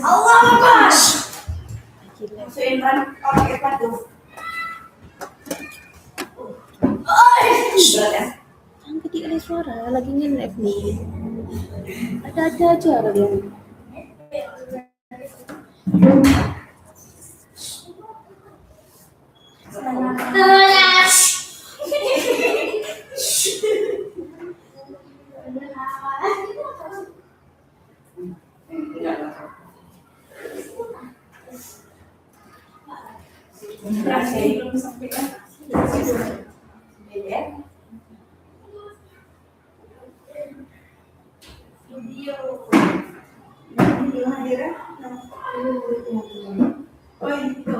Allah Akbar. Gila. Masukin orang hebat tuh. Berat ya. Jangan tadi ada suara, lagi nge-live nih. Ada-ada aja kalian. Belum sampai kan? Beda. Video hadirnya. Oh itu.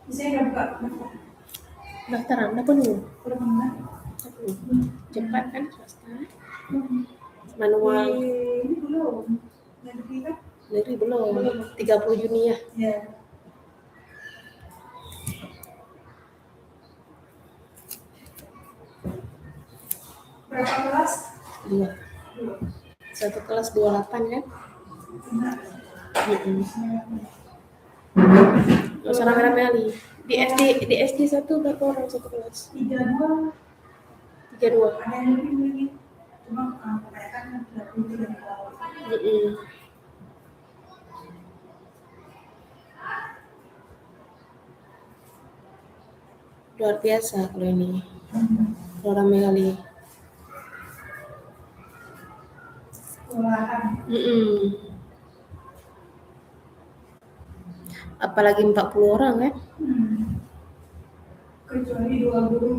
Bisa nggak buka? Daftaran apa penuh? Udah mana? Cepat kan swasta. Manual Ini belum. Negeri kan? negeri belum. 30 Juni ya. Ya. Berapa kelas? 2. Satu kelas 28 kan? Gak usah rame-rame kali. Di SD 1 berapa orang satu kelas? 32. 32. Ada yang lebih mungkin. Cuma kebanyakan 30 dari bawah. Luar biasa kalau ini. Kalau rame kali. Olahan. Apalagi 40 orang kan? Kecuali 2 guru.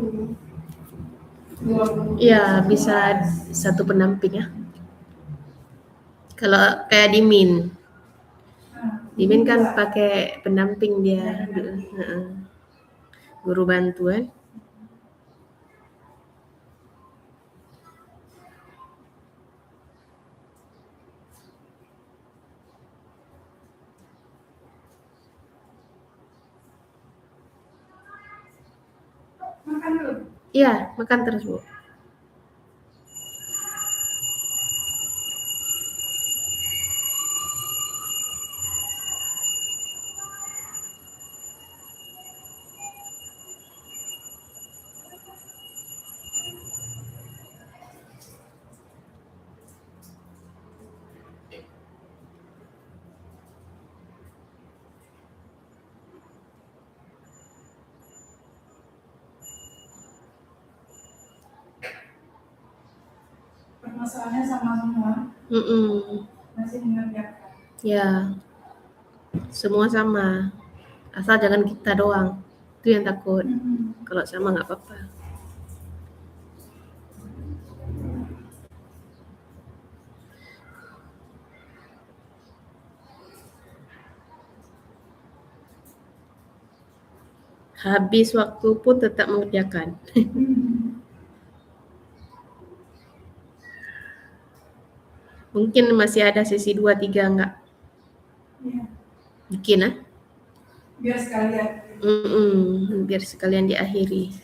2 guru. Iya, bisa satu pendamping ya. Kalau kayak di Min kan pakai pendamping dia. Guru bantuan. Makan dulu. Iya, makan terus, Bu. Permasalahannya sama semua. Masih mengerjakan. Ya, semua sama. Asal jangan kita doang. Itu yang takut. Kalau sama nggak apa-apa. Habis waktu pun tetap mengerjakan. Mungkin masih ada sesi 2, 3 enggak? Iya. Mungkin ah. Biar sekalian. Biar sekalian diakhiri.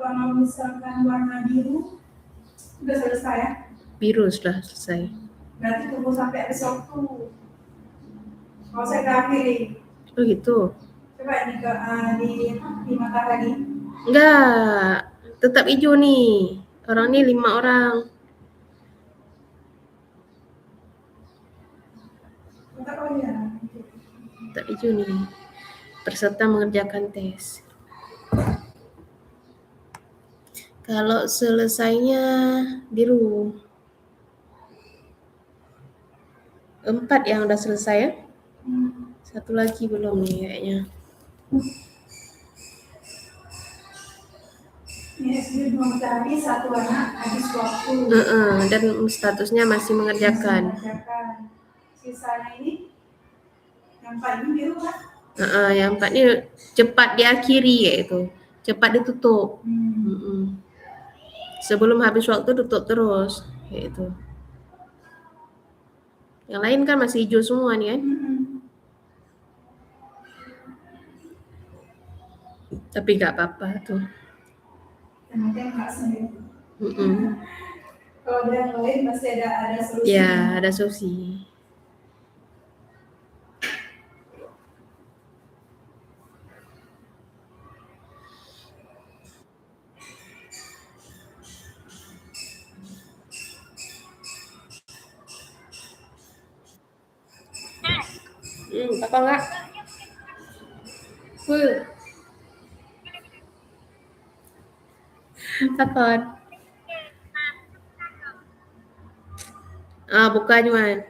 kalau misalkan warna biru udah selesai ya. Biru sudah selesai. Berarti tunggu sampai besok tuh. Kalau saya ke akhiri. Oh gitu. Coba di matahari. Enggak, tetap hijau nih. Orang nih 5 orang. Oh ya. Tetap hijau nih. Peserta mengerjakan tes. Kalau selesainya biru. 4 yang udah selesai ya. Satu lagi belum nih kayaknya. Ini SD 2 matahari, satu anak habis waktu. Dan statusnya masih mengerjakan. Sisanya ini yang paling biru kan? Yang 4 ini cepat diakhiri yaitu. Cepat ditutup. Sebelum habis waktu tutup terus yaitu. Yang lain kan masih hijau semua nih kan. Tapi nggak apa-apa tuh. Nanti nggak sendiri. Kalau ada yang lain masih ada solusi. Ya, ada solusi. Apa enggak? Takut. Buka cuman.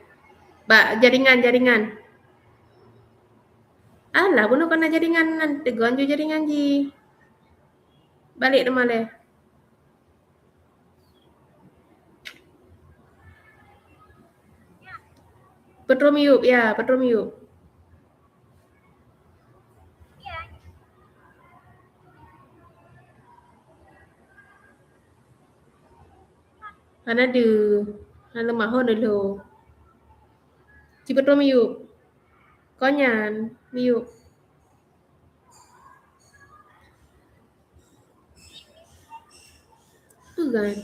Jaringan. Alah, bunuh kena jaringan nanti ganju jaringan ji. Balik rumah le. Petrom yuk, ya, petrom yuk. Ana mahon dulu. Ci petrom yuk. Konyan, yuk. Tuh kan.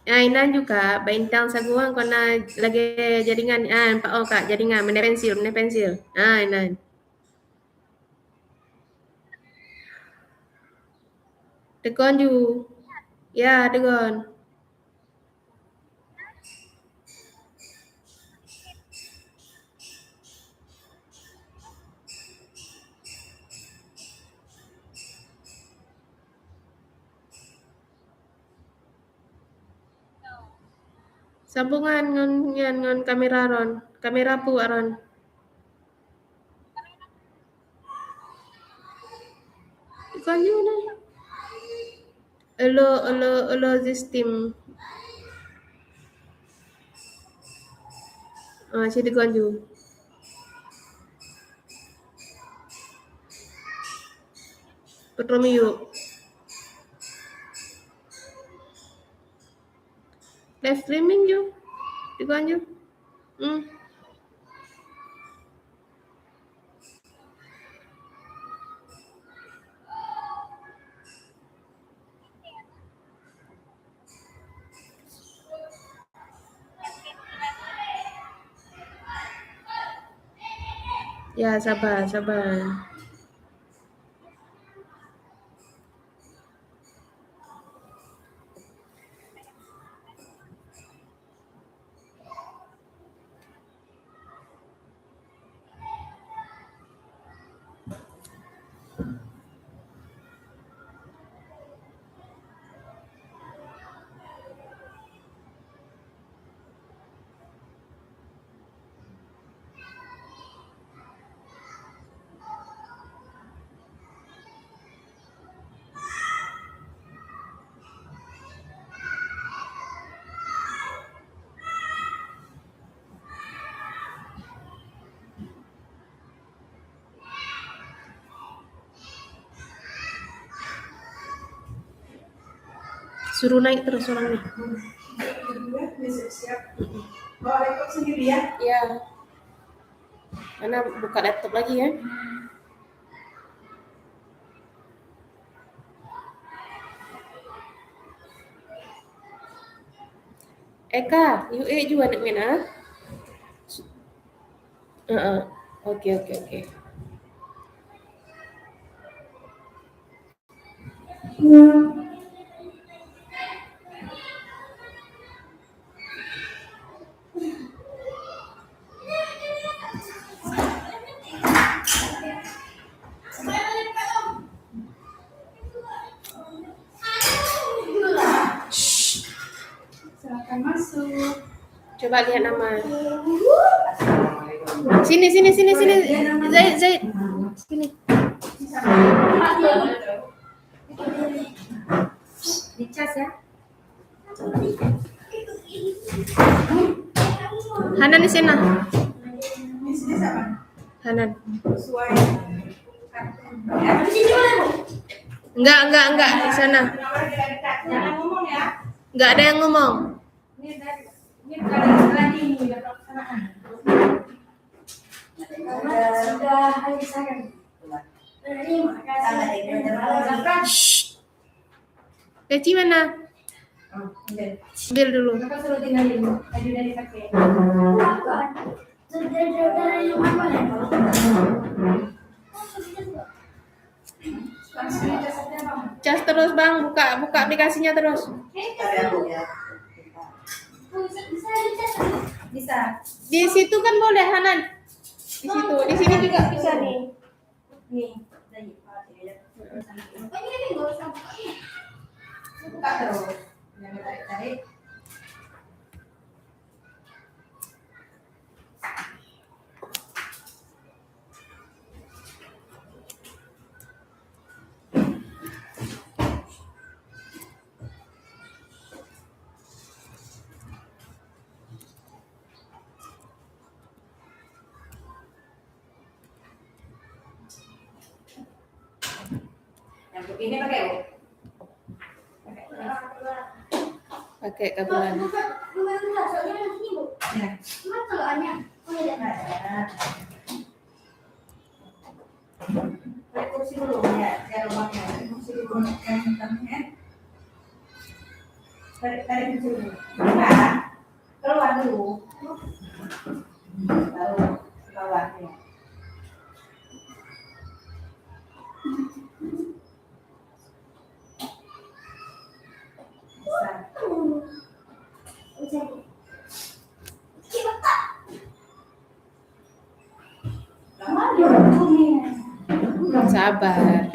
Inan juga bintang saguang kena lagi jaringan Pak Kak jaringan mana pensil. Inan. Tegon ju. Ya, tegon. Sambungan ngan kamera ron. Kamera pu aron. Tegon ju na. Elo sistem. Si tegon ju. Petrom yuk. Live streaming ju. Tegon ju. Ya, sabar. Suruh naik terus orangnya. Siap. Bawa laptop sendiri ya? Ya. Karena buka laptop lagi ya. Eka, UE juga nak main ah? Oke. Silakan masuk. Coba lihat nama. Sini. Zaid. Sini. Dicas ya. Hanan di sana. Di sini siapa? Hanan. Sesuai kartu. Ya. Enggak di sana. Jangan ngomong ya. Enggak ada yang ngomong. Ini lagi ini udah pelaksanaan. Sudah habis saya. Terima kasih. Peci mana? Ambil dulu. Kakak suruh tinggalin baju dari pakai. Cas terus Bang, buka aplikasinya terus. Bisa. Di situ kan boleh Hanan. Di situ, di sini juga bisa nih. Nih. Buka terus. Jangan tarik-tarik. Yang begini pakai Bu? Pakai kabelan. Ya. Tarik kursi dulu ya, saya rumahnya. Kursi dulu yang hitamnya. Tarik kursi dulu. Nah, keluar dulu. Baru bawahnya. Sabar.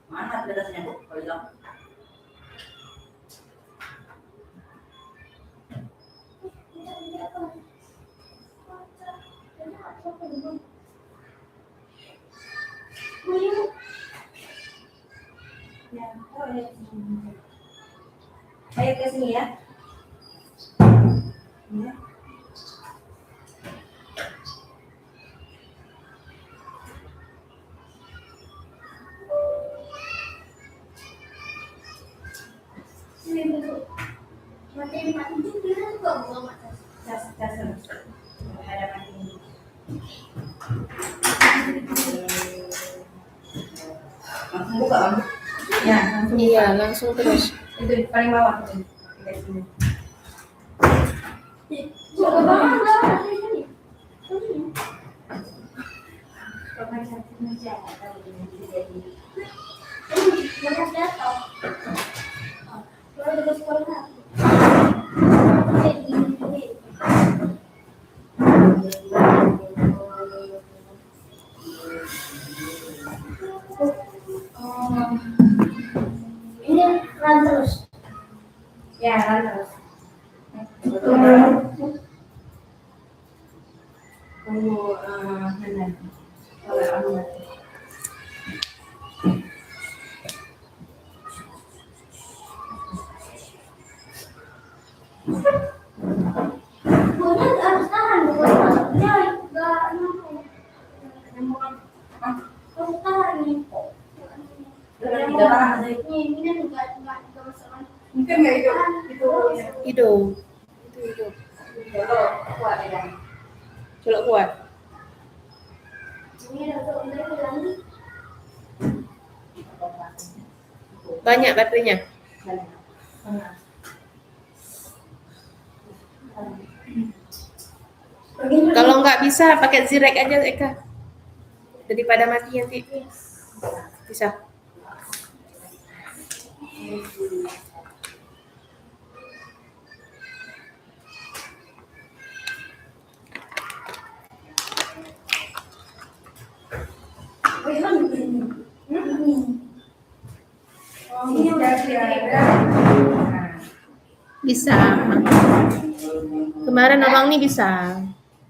Mana belasnya Bu? Kalau bilang. Ayo ke sini ya. Ya. Sini dulu. Mati juga buang mata. Cas terus. Hadapan ini. Langsung buka Bang. Ya, langsung. Iya, langsung terus. Itu di paling bawah tuh. Kita sini. Coba banget di sini. Coba cantik aja kalau ini jadi. Banyak jatuh. Kalau dekat sekolah. Ini run terus. Ya, run terus. Tunggu Hanan. Kalau Ahmad. Bukan harus tahan, bukan. Ya, enggak harus tahan nih. Tidak paham. Ini enggak masalah. Mungkin nggak hidup. Itu ya. Hidup. Itu hidup. Kalau kuat ya. Celok kuat. Ini ada untuk udah bilang nih. Banyak baterainya. Kalau nggak bisa pakai Zirek aja Eka. Daripada mati nanti. Bisa. Bisa. Kemarin abang nih bisa.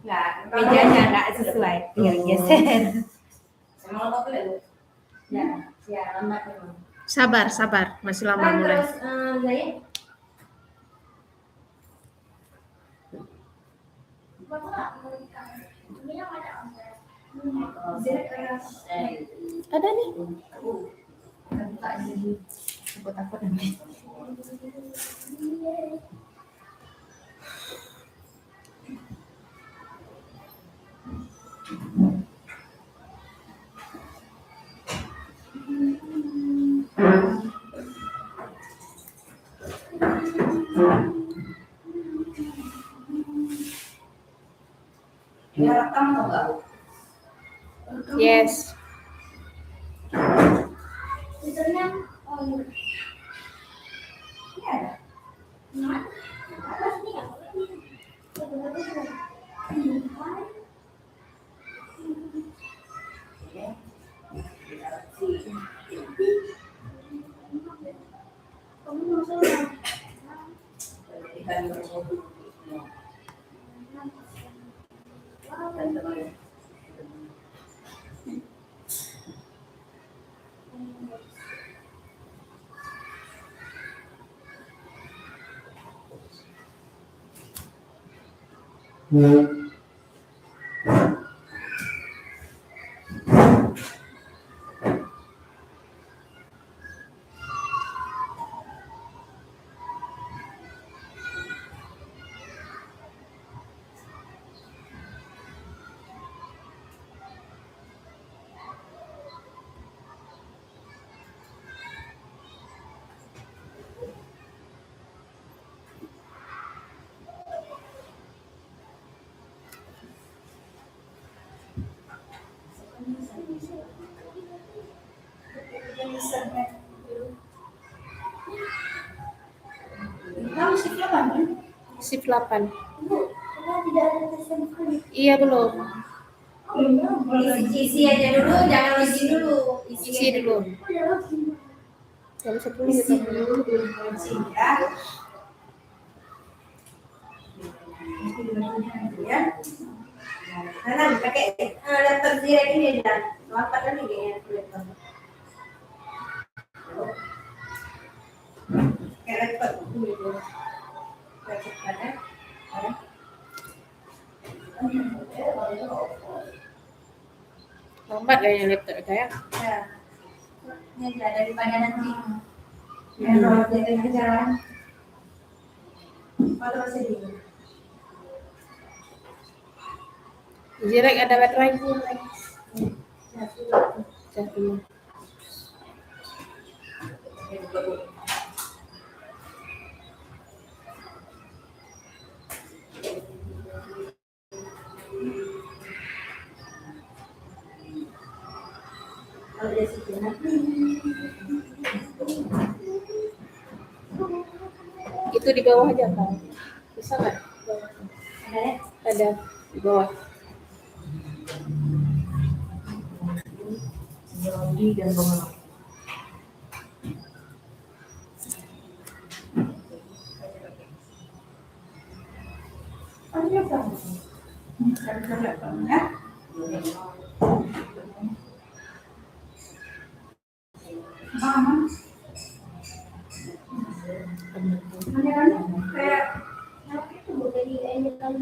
Nggak, mejanya nggak sesuai, tinggal geser. Ya, lambat memang. Sabar, masih lama Kan mulai. terus Zahid. Ada nih. Takut nanti. Ya, rekam atau enggak? Yes. Fiturnya oh iya. Ini ada. Kamu shift 8 kan? Shift 8. Karena tidak ada tes yang kali. Iya belum. Isi aja dulu, jangan login dulu. Isi dulu. Jam 10 Isi gitu. dulu belum kunci ya. Isi dulu ya. Karena pakai laptop Zirek ini dan lambat lagi kayaknya laptop. Kayak repot dulu. Cepat ya. Lambat kayaknya laptop saya. Ya. Ini aja daripada nanti. Ya, kalau di tengah jalan. Kalau masih di. Zirek ada baterai. Satu. Kalau dari situ nanti. Itu di bawah aja kan? Bisa nggak? Ada ya? Ada di bawah. Yogi dan Bongol. Oh, iya, Bang. Kan kelihatan ya. Paham? Kayak Itu bukan di ini kan.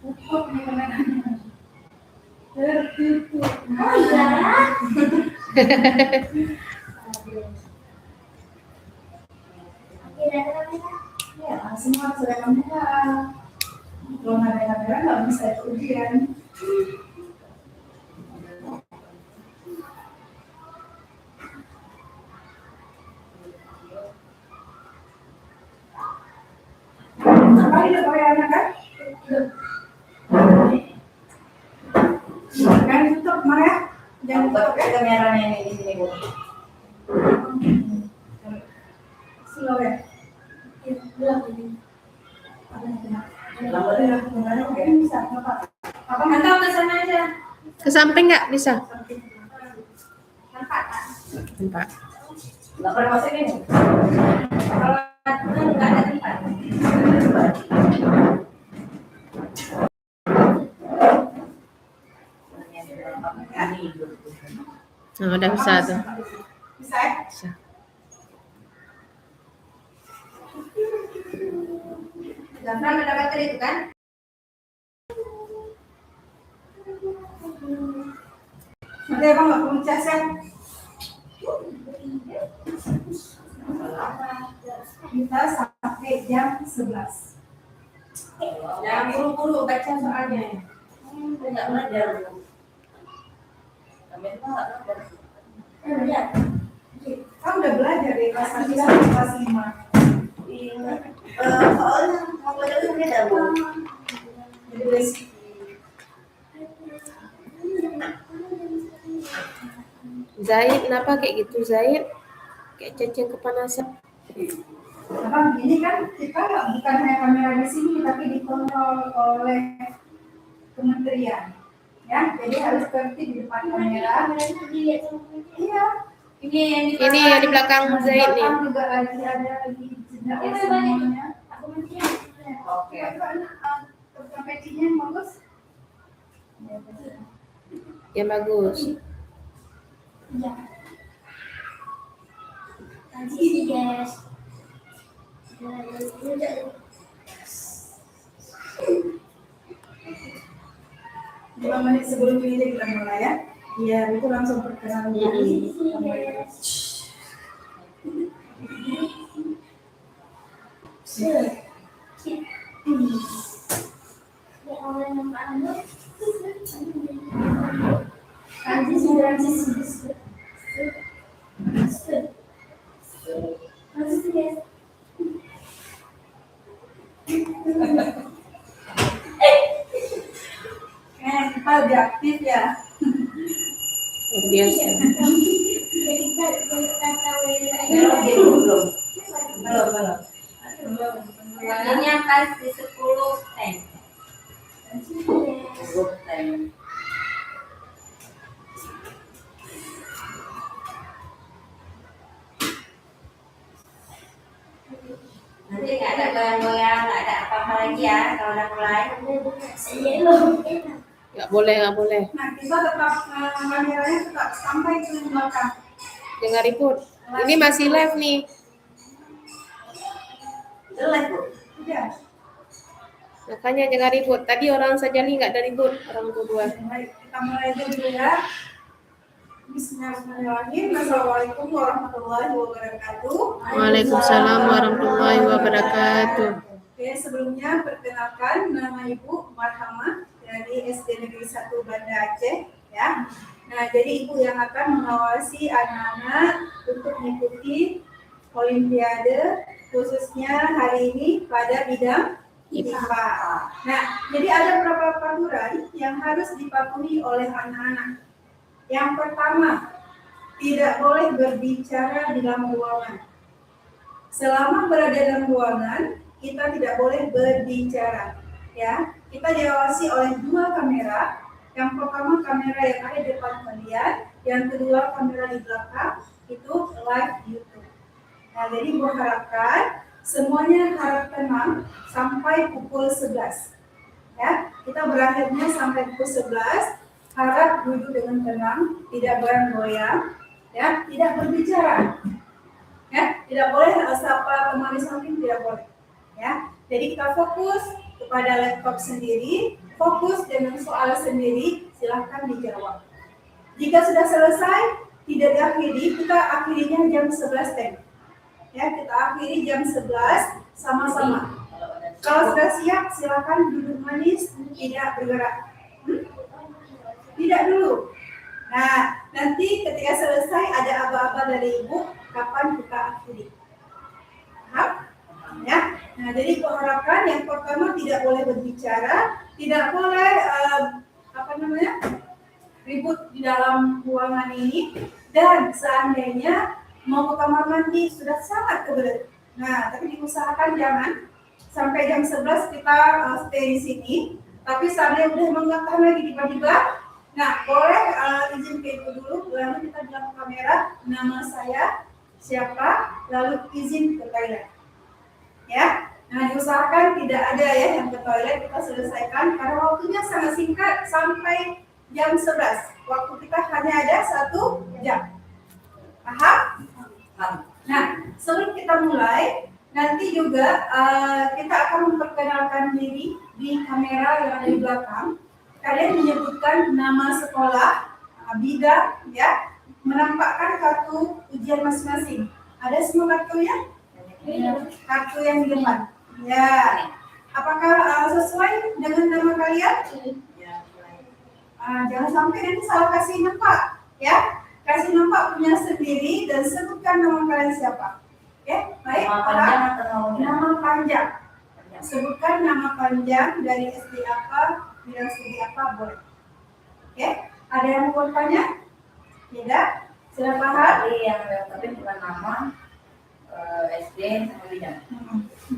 kok nih kemana? Oh iya. Akhirnya ada. Ya, semua sudah kamera. Kalau nggak ada kamera nggak bisa ikut ujian. Mar ya. Jangan Buat lupa ya. kameranya ini di sini Bu. Slow ya. Bisa, nggak apa-apa. Apa Atau ke sana aja. Ke samping nggak bisa? Nampak kan? Nampak. Nggak pernah masuk ini. Kalau nggak ada tempat. Nah, udah bisa tuh. Bisa ya? Bisa. Zafran ada baterai itu kan? Nanti abang nggak perlu cas ya. Kita sampai jam 11. Jangan buru-buru baca soalnya. Nggak belajar belum. Kami itu nggak belajar. Lihat. Kan udah belajar dari kelas 1 sampai kelas 5. Soalnya mau belajar itu beda Bu. Jadi basic. Zaid, kenapa kayak gitu Zaid? Kayak cacing kepanasan. Abang, ini kan kita bukan hanya kamera di sini, tapi dikontrol oleh kementerian. Ya, jadi harus tertib di depan kamera. Iya. Ini yang di Ini yang di belakang Zaid nih. Belakang juga lagi ada lagi jeda semuanya. Oke. Pecinya yang bagus. Yang bagus. Nanti guys. 5 menit sebelum ini kita mulai ya. Iya, itu langsung perkenalan diri. Kita lebih aktif ya. Luar biasa. Belum. Ini akan di 10 tank. Nanti nggak ada goyang-goyang, nggak ada apa-apa lagi ya kalau udah mulai. Nggak boleh. Nah, kita tetap kameranya tetap sampai ke belakang. Jangan ribut. Ini masih live nih. Jelek Bu. Udah. Makanya jangan ribut. Tadi orang Sajali nggak ada ribut. Orang berdua. Baik, kita mulai aja dulu ya. Bismillahirrahmanirrahim. Assalamualaikum warahmatullahi wabarakatuh. Waalaikumsalam warahmatullahi wabarakatuh. Oke, sebelumnya perkenalkan nama Ibu Marhamah dari SD Negeri 1 Banda Aceh ya. Nah, jadi Ibu yang akan mengawasi anak-anak untuk mengikuti Olimpiade khususnya hari ini pada bidang IPA. Nah, jadi ada beberapa peraturan yang harus dipatuhi oleh anak-anak. Yang pertama, tidak boleh berbicara di dalam ruangan. Selama berada dalam ruangan, kita tidak boleh berbicara. Ya, kita diawasi oleh 2 kamera. Yang pertama kamera yang ada di depan kalian, yang kedua kamera di belakang, itu live YouTube. Nah, jadi gue harapkan semuanya harap tenang sampai pukul 11. Ya, kita berakhirnya sampai pukul 11. Harap duduk dengan tenang, tidak goyang-goyang, ya, tidak berbicara. Ya, tidak boleh sapa teman di samping, tidak boleh. Ya, jadi kita fokus kepada laptop sendiri, fokus dengan soal sendiri, silahkan dijawab. Jika sudah selesai, tidak diakhiri, kita akhirinya jam 11 teh. Ya, kita akhiri jam 11 sama-sama. Kalau sudah siap, silahkan duduk manis, tidak bergerak. Tidak dulu. Nah, nanti ketika selesai ada aba-aba dari Ibu, kapan kita akhiri. Paham? Ya. Nah, jadi Ibu harapkan yang pertama tidak boleh berbicara, tidak boleh ribut di dalam ruangan ini dan seandainya mau ke kamar mandi sudah sangat kebelet. Nah, tapi diusahakan jangan sampai jam 11 kita stay di sini. Tapi seandainya udah mengatakan lagi tiba-tiba, nah boleh izin ke ibu dulu, lalu kita bilang ke kamera, nama saya siapa, lalu izin ke toilet. Ya, nah diusahakan tidak ada ya yang ke toilet, kita selesaikan karena waktunya sangat singkat sampai jam 11. Waktu kita hanya ada 1 jam. Paham? Nah, sebelum kita mulai, nanti juga kita akan memperkenalkan diri di kamera yang ada di belakang. Kalian menyebutkan nama sekolah, bidang, ya, menampakkan kartu ujian masing-masing. Ada semua kartunya? Kartu yang di depan. Ya. Apakah sesuai dengan nama kalian? Jangan sampai nanti salah kasih nampak, ya. Kasih nampak punya sendiri dan sebutkan nama kalian siapa. Ya, baik. Nama panjang atau nama panjang. Sebutkan nama panjang dari SD apa, bidang studi apa, boleh. Oke, ada yang mau bertanya? Tidak? Silakan. yang tapi bukan nama SD sama bidang.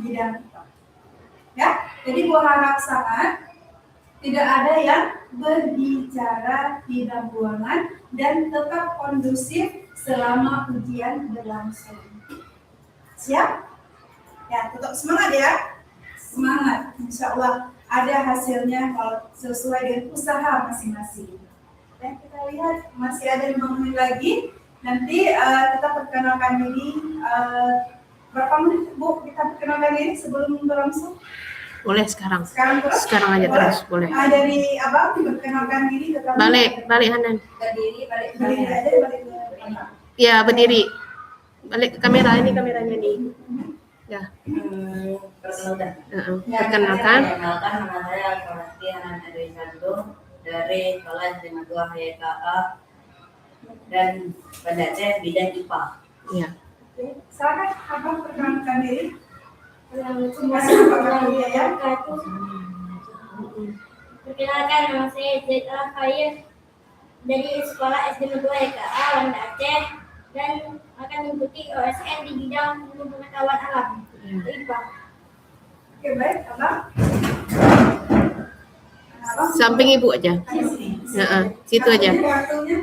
Bidang. Ya, jadi gua harap sangat tidak ada yang berbicara di dalam ruangan dan tetap kondusif selama ujian berlangsung. Siap? Ya, tetap semangat ya. Semangat, insya Allah ada hasilnya kalau sesuai dengan usaha masing-masing. Dan kita lihat masih ada 5 menit lagi. Nanti kita perkenalkan diri. Berapa menit Bu kita perkenalkan diri sebelum berlangsung? Boleh sekarang. Sekarang terus? Sekarang aja terus, boleh. Dari Abang perkenalkan diri ke kami. Balik Hanan. Berdiri, balik ke Berdiri kamera. aja, balik ke kamera. Ya, berdiri. Balik ke kamera, ini kameranya nih. Ya. Perkenalkan. Perkenalkan. Perkenalkan, nama saya Al-Farasti Hanan Adwi Sardo dari kelas 52 HYKA dan pada Aceh bidang IPA. Ya. Oke, silakan Abang perkenalkan diri. Perkenalkan, nama saya Z.A. Khair dari sekolah SD Negeri HYKA Banda Aceh dan akan mengikuti OSN di bidang ilmu pengetahuan alam. IPA. Oke, baik, Abang. Abang. Samping ibu aja. Di sini. Situ aja.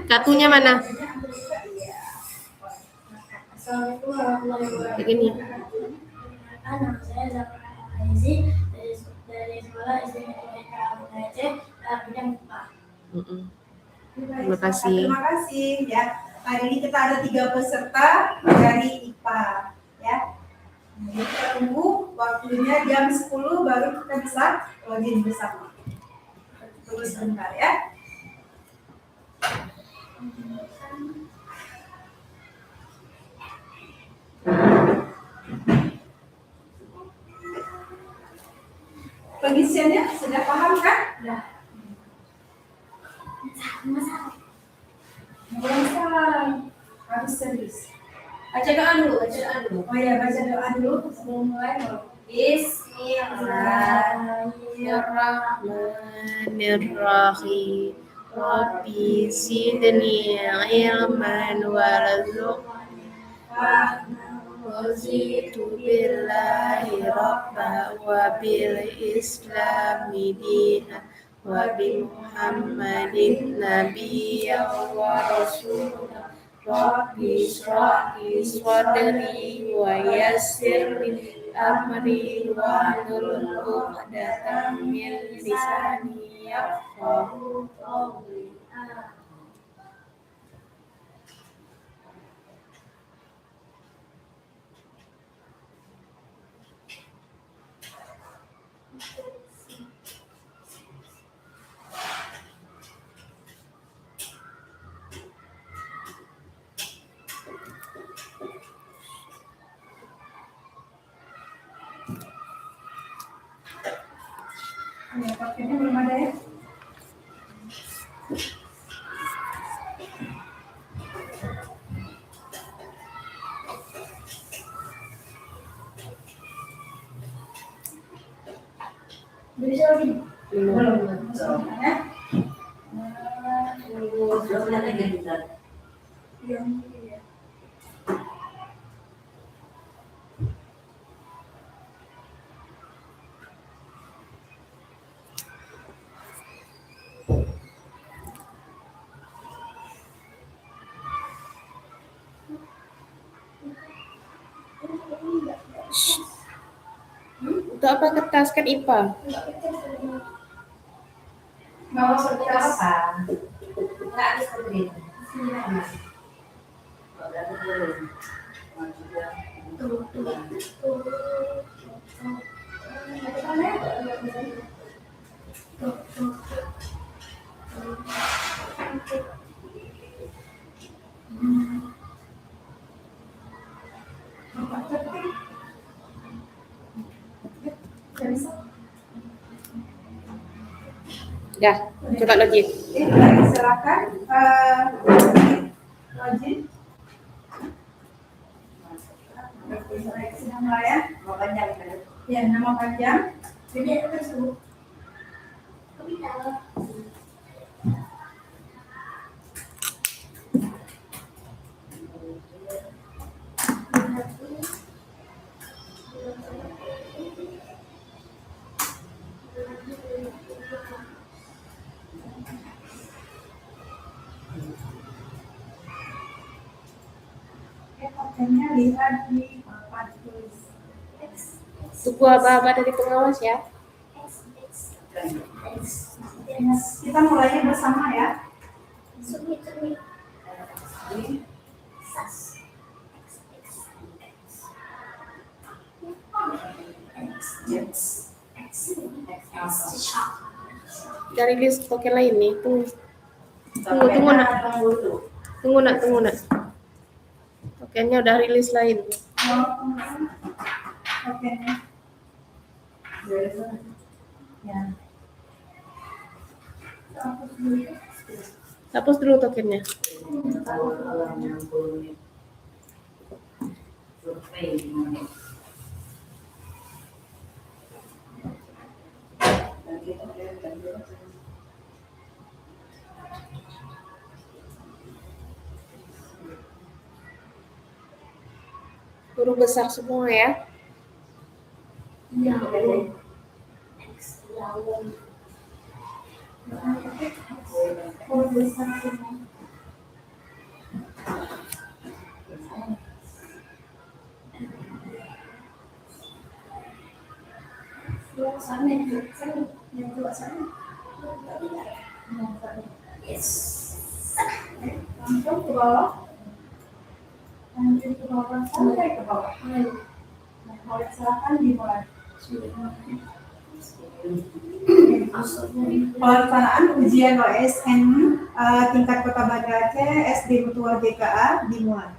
Kartunya mana? Assalamualaikum warahmatullahi wabarakatuh. Begini. Nama saya Zafar Alizi dari sekolah SD Negeri HYKA Banda Aceh bidang IPA. Terima kasih. Terima kasih ya. Hari ini kita ada 3 peserta dari IPA ya. Jadi kita tunggu waktunya jam 10 baru kita bisa login bersama. Tunggu sebentar ya. Pengisiannya sudah paham kan? Sudah. Masalah harus serius. Baca doa dulu, baca doa dulu. Oh ya, baca doa dulu sebelum mulai. Bismillahirrahmanirrahim. Rabbi zidni ilman warzuqni Wazitu billahi rabba wa bil islami dina wa bi muhammadin nabiyya wa rasulah. Rabbi shrahli sadri wa yassirli amri wa hlul 'uqdatam min lisani yafqahu qawli. Ya, pakainya belum ada ya. Bisa lagi. Belum. Ya. lagi bisa. Iya, mungkin ya. Untuk apa kertas kan IPA? Bawa Tidak kertas. apa-apa. Enggak bisa beri. Berarti belum. Juga. Ya, coba login. Baik, silakan. Login. Baik, sudah mulai ya. Mau panjang kan? Ya, nama panjang. Jadi apa sih? Tapi kalau Kontennya lihat di papan tulis. Tunggu apa-apa dari pengawas ya. Kita mulainya bersama ya. submit Dari list token lain nih. Tunggu nak. Tunggu nak. Tokennya udah rilis lain. Oke. Ya. Hapus dulu tokennya. Kalau 60 menit. Survei gimana? Dan kita Huruf besar semua ya. Langsung ke bawah. Lanjut ke bawah sampai ke bawah. Nah, boleh silakan dimulai. Pelaksanaan ujian OSN tingkat Kota Banda Aceh SD Mutua JKA dimulai.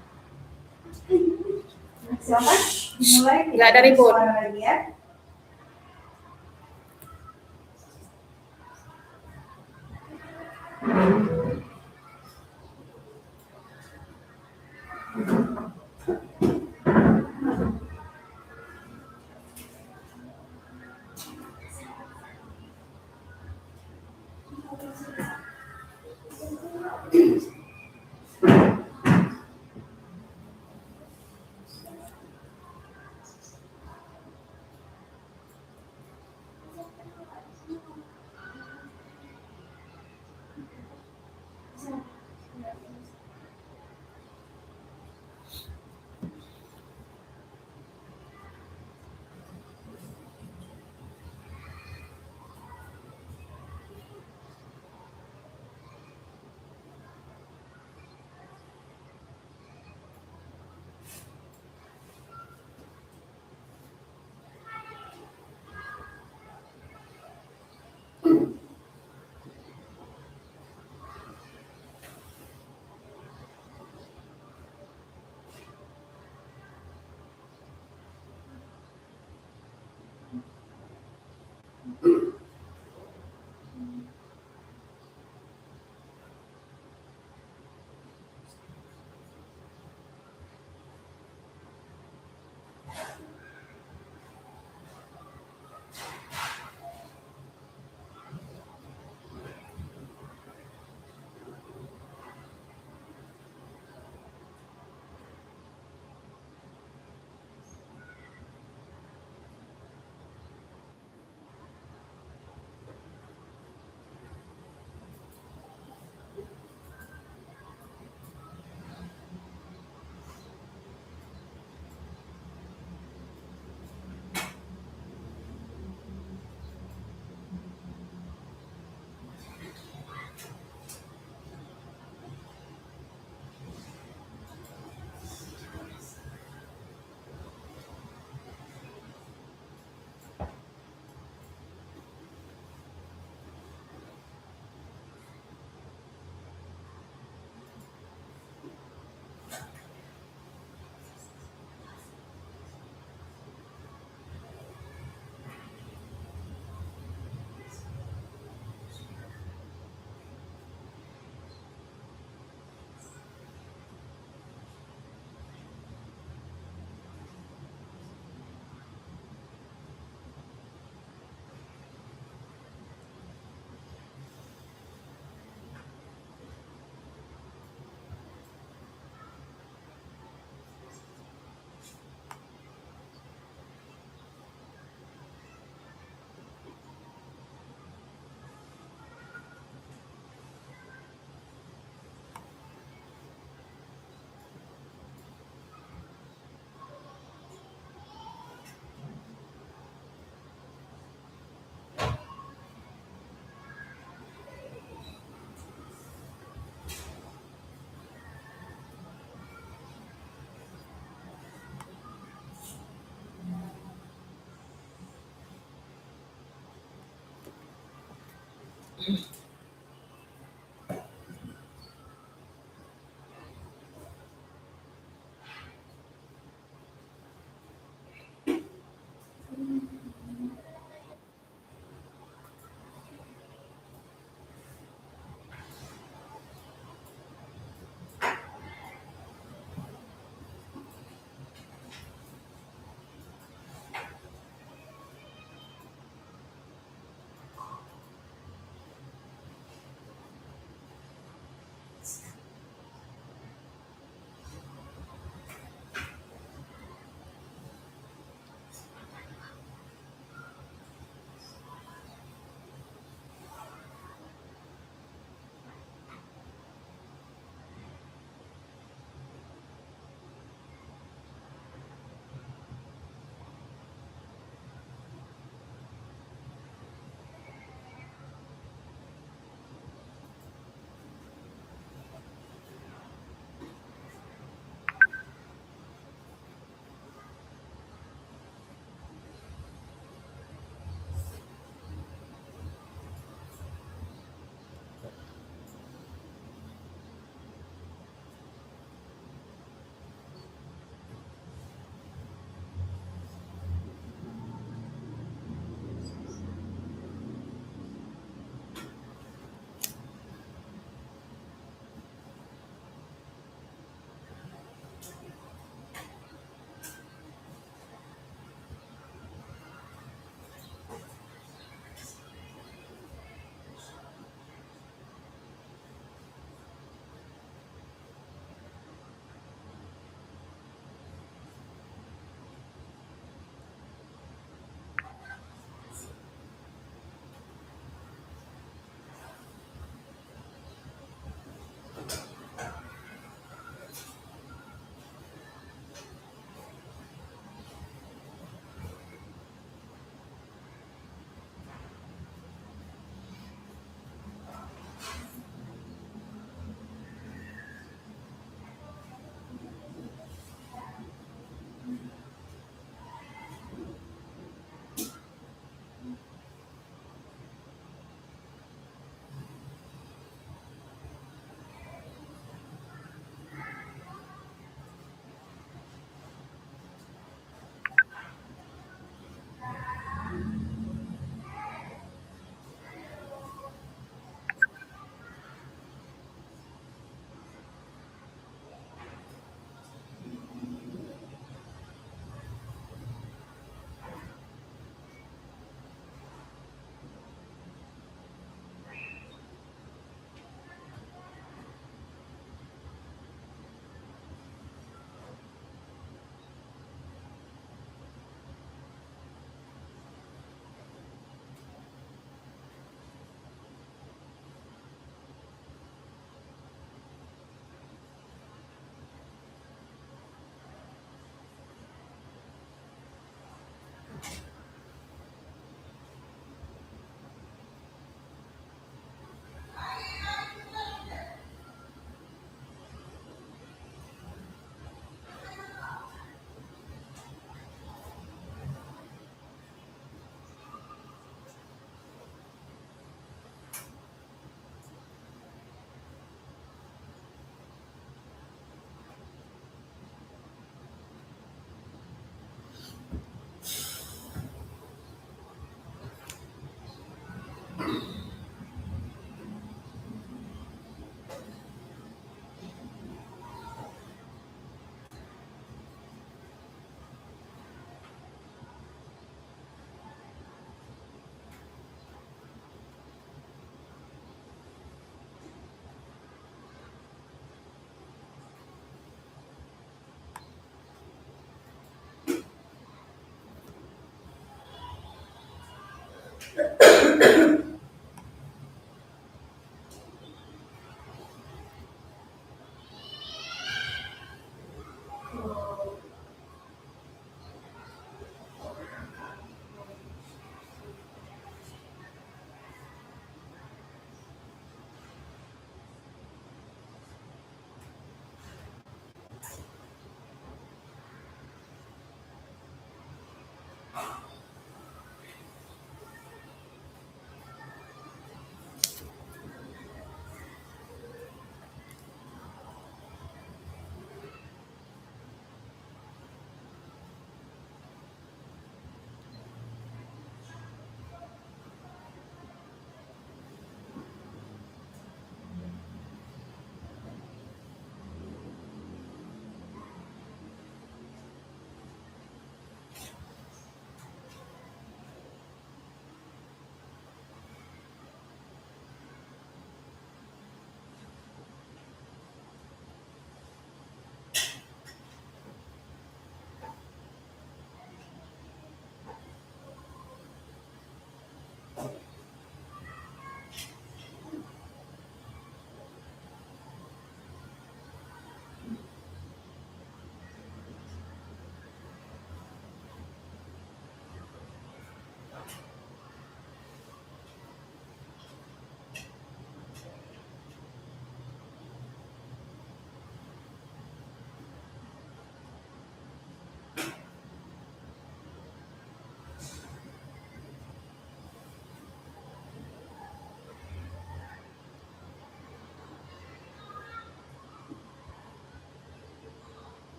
Silakan dimulai. Nggak ada ribut. Suara lagi ya.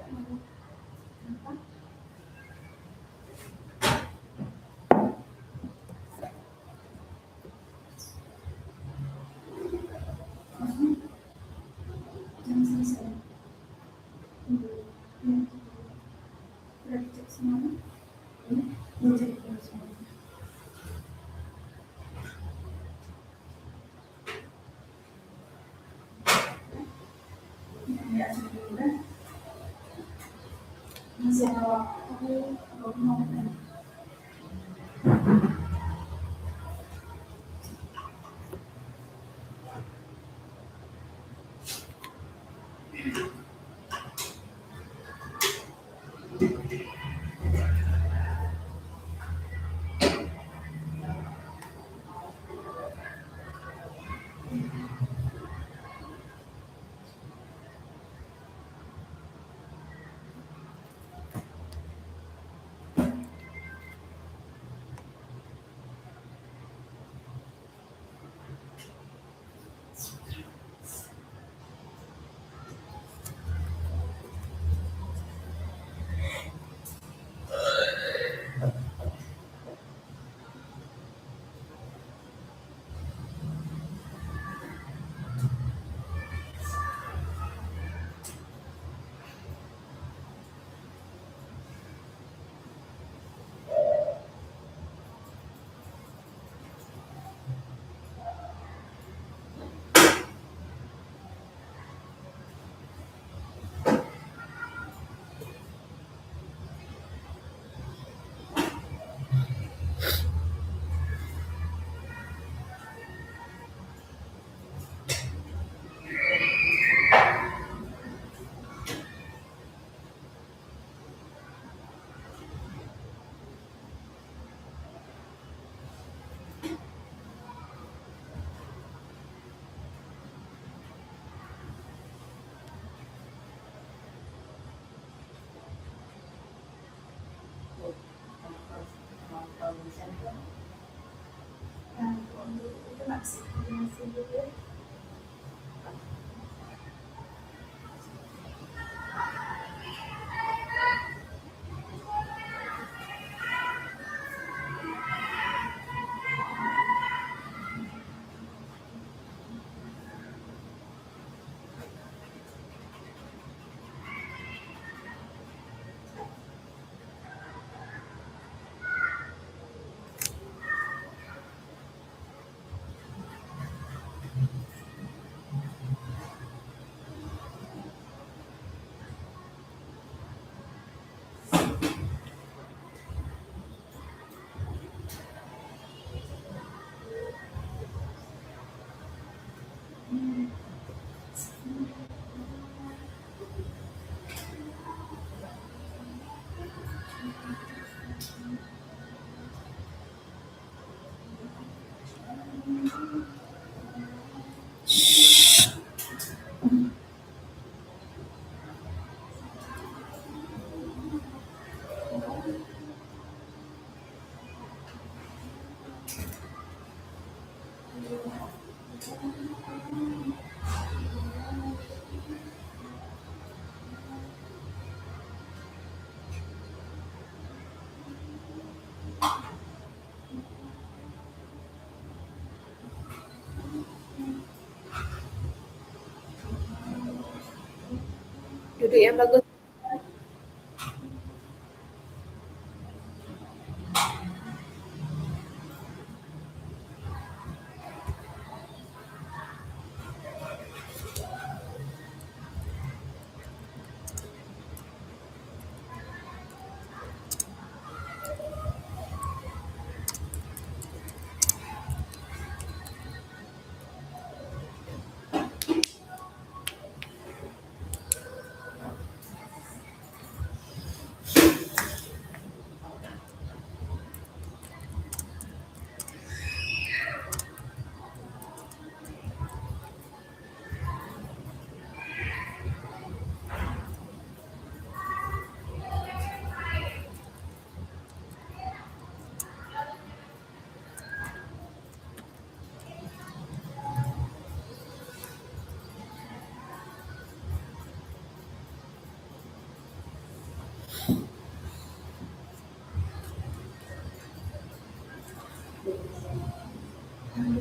Jangan selesai. Udah dicek semuanya? Dicek dulu semuanya. Ya, sudah. Masih ada waktu 20 menit. Itu masih dulu. Duduk yang bagus.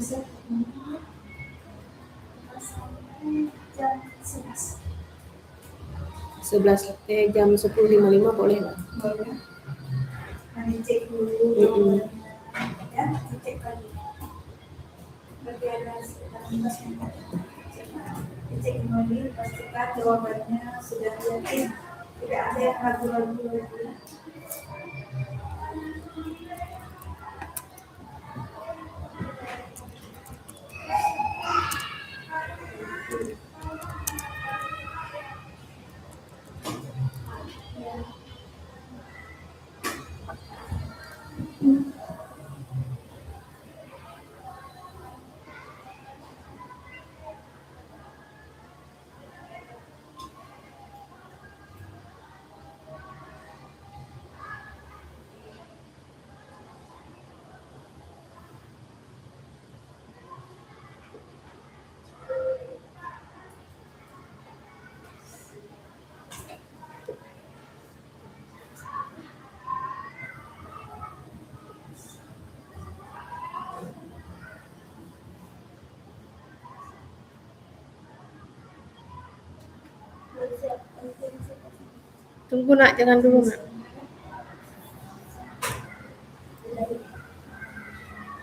bisa sampai jam 11. 11 jam 10.55 boleh nggak? Boleh. Nanti cek dulu Mm-mm. ya, cek lagi. Berarti ada sekitar 15 menit. Cek kembali, pastikan jawabannya sudah yakin, tidak ada yang ragu-ragu lagi. Tunggu nak, jangan dulu nak.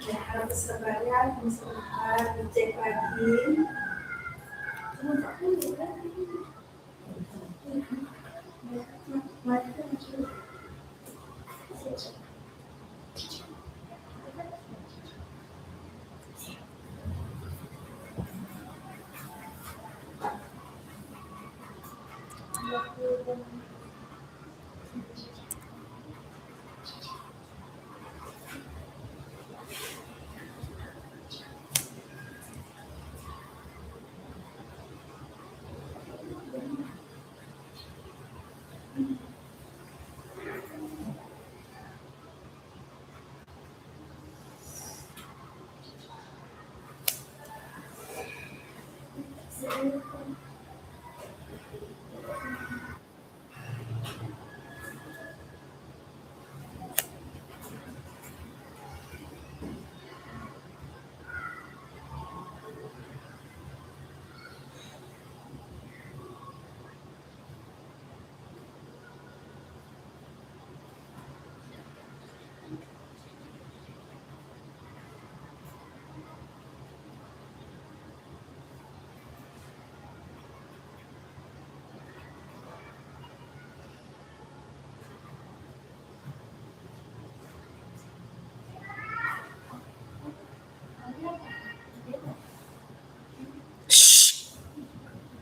Ya, harap kesabaran, sebentar dicek lagi.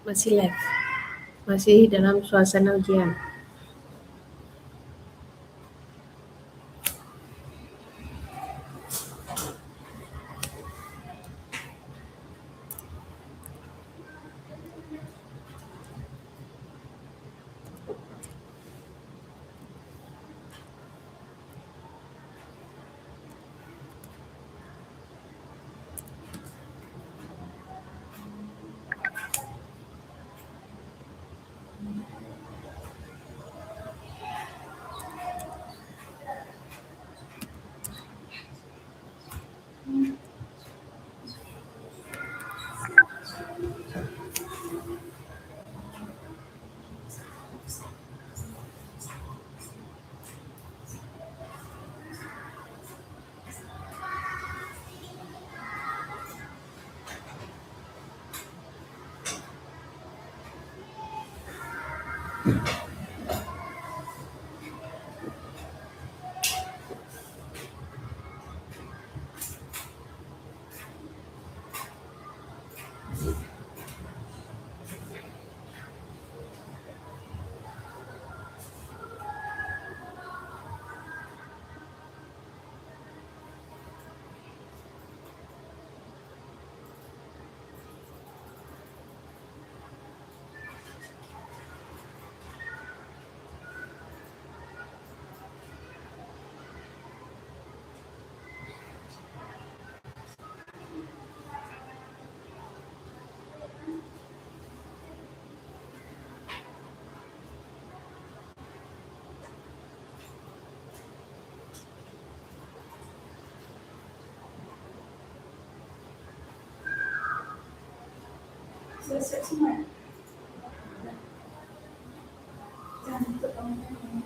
Masih live, masih dalam suasana ujian. Sudah siap semua? Jangan tutup kameranya.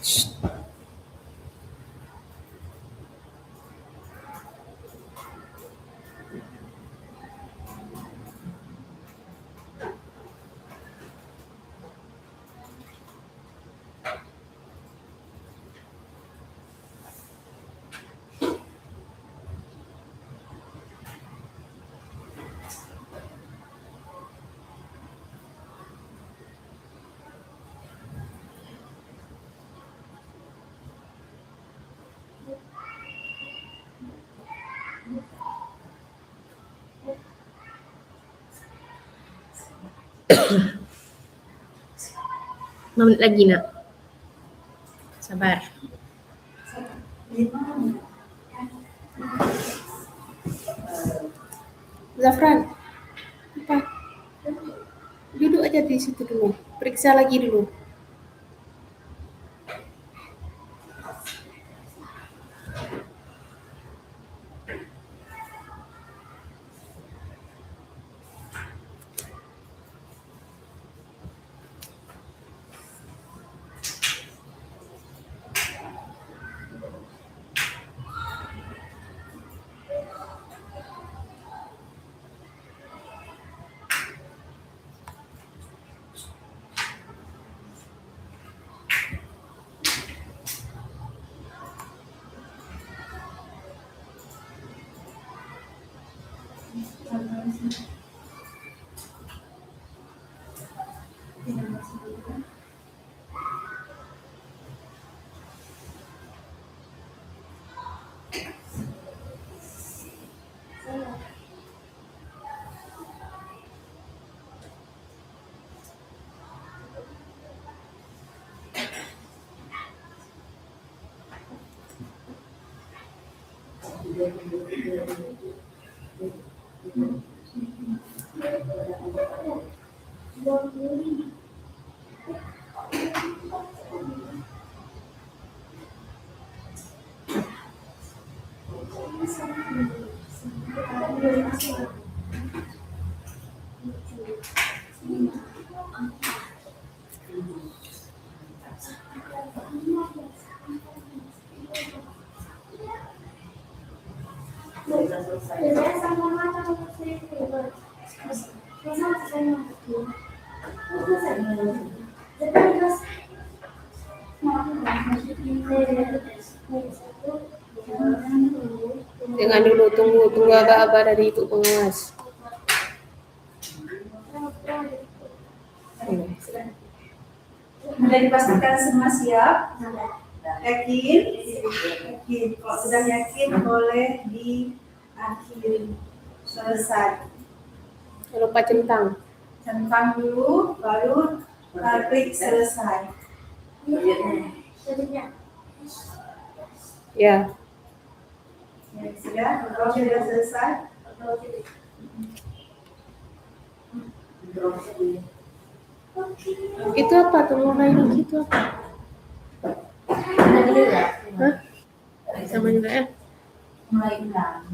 5 menit lagi nak. Sabar. Zafran, apa? Duduk aja di situ dulu. Periksa lagi dulu. Jangan dulu, tunggu aba-aba dari itu pengawas. Sudah dipastikan semua siap? Yakin? Yakin. Kalau sudah yakin boleh diakhiri. Selesai. Lupa centang. Centang dulu, baru klik selesai. Ya. Ya, sudah? Kalau sudah selesai? Itu apa tuh mulai lagi itu apa? Hah? Sama juga ya? Mulai ulang.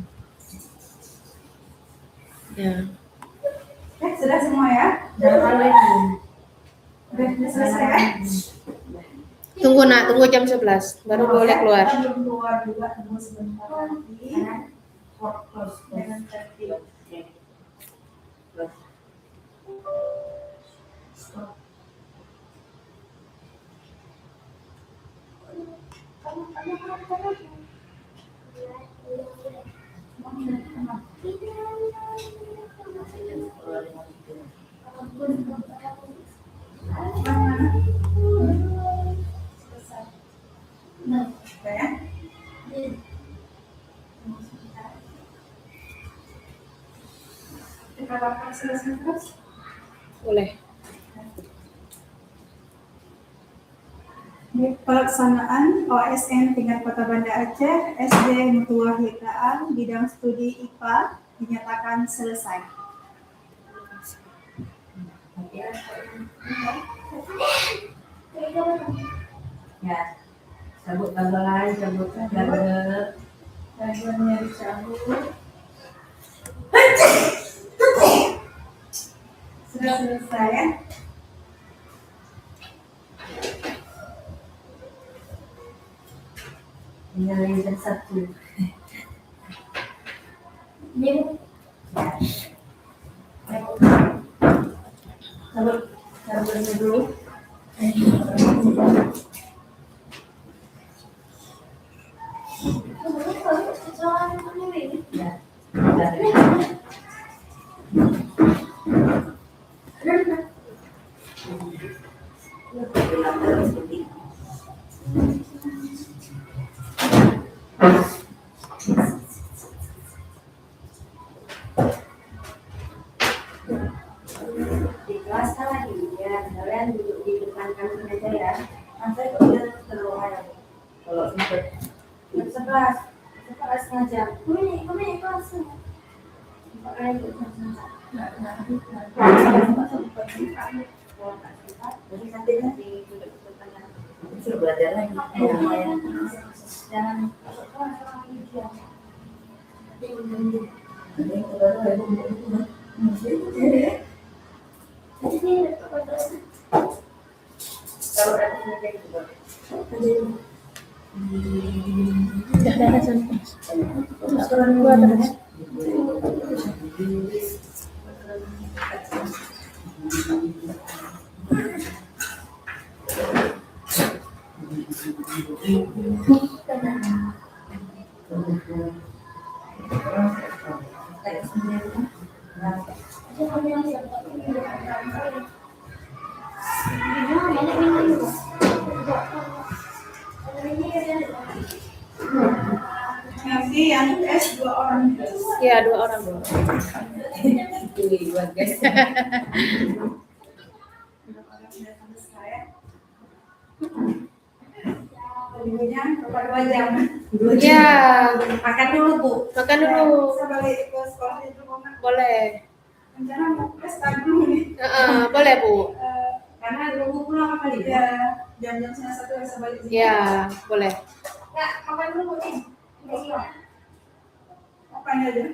Ya. Sudah semua ya? Sudah selesai ya? Tunggu nak, tunggu jam 11 baru boleh keluar. Kita belum keluar juga, tunggu sebentar lagi. Dengan tertib. Kita bakal selesai terus. Boleh. Pelaksanaan OSN tingkat Kota Banda Aceh SD Mutua Hitaan bidang studi IPA dinyatakan selesai. Ya, cabut kabel, cabut kabel. Kabelnya dicabut. Sudah selesai ya? Nilai satu. Ini Sabar dulu. Ya. Di kelas lagi ya, kalian duduk di depan kami meja ya. Nanti kalian keluar. Kalau sempat jam 11, 11 jam. kami kelas. Makanya itu jadi nanti duduk di depan suruh belajar lagi. Jangan masuk kelas lagi dia. Kalau ada meja itu Dah sampai. Terus turun gua terus. Nanti yang S 2 orang. Ya, 2 orang dong. guys. Minggunya berapa 2 jam? Ya, Makan dulu Bu. makan dulu. Saya balik ke sekolah itu Mama. Boleh. Rencana mau pesta dulu nih. Boleh, Bu. Karena nunggu pulang kali ya. Ya, jam-jam setengah 1 bisa balik sini. Ya, boleh. Nggak, makan dulu nih. Apanya aja?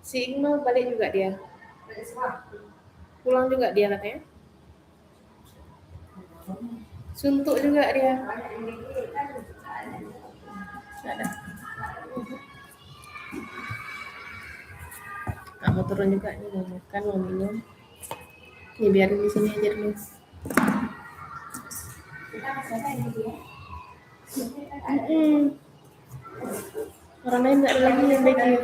Si Iqmal balik juga dia. Pulang juga dia katanya. Suntuk juga dia. Ada. Nggak mau turun juga nih, mau makan, mau minum. Ya biarin di sini aja dulu. Orang lain nggak ada lagi yang bagi.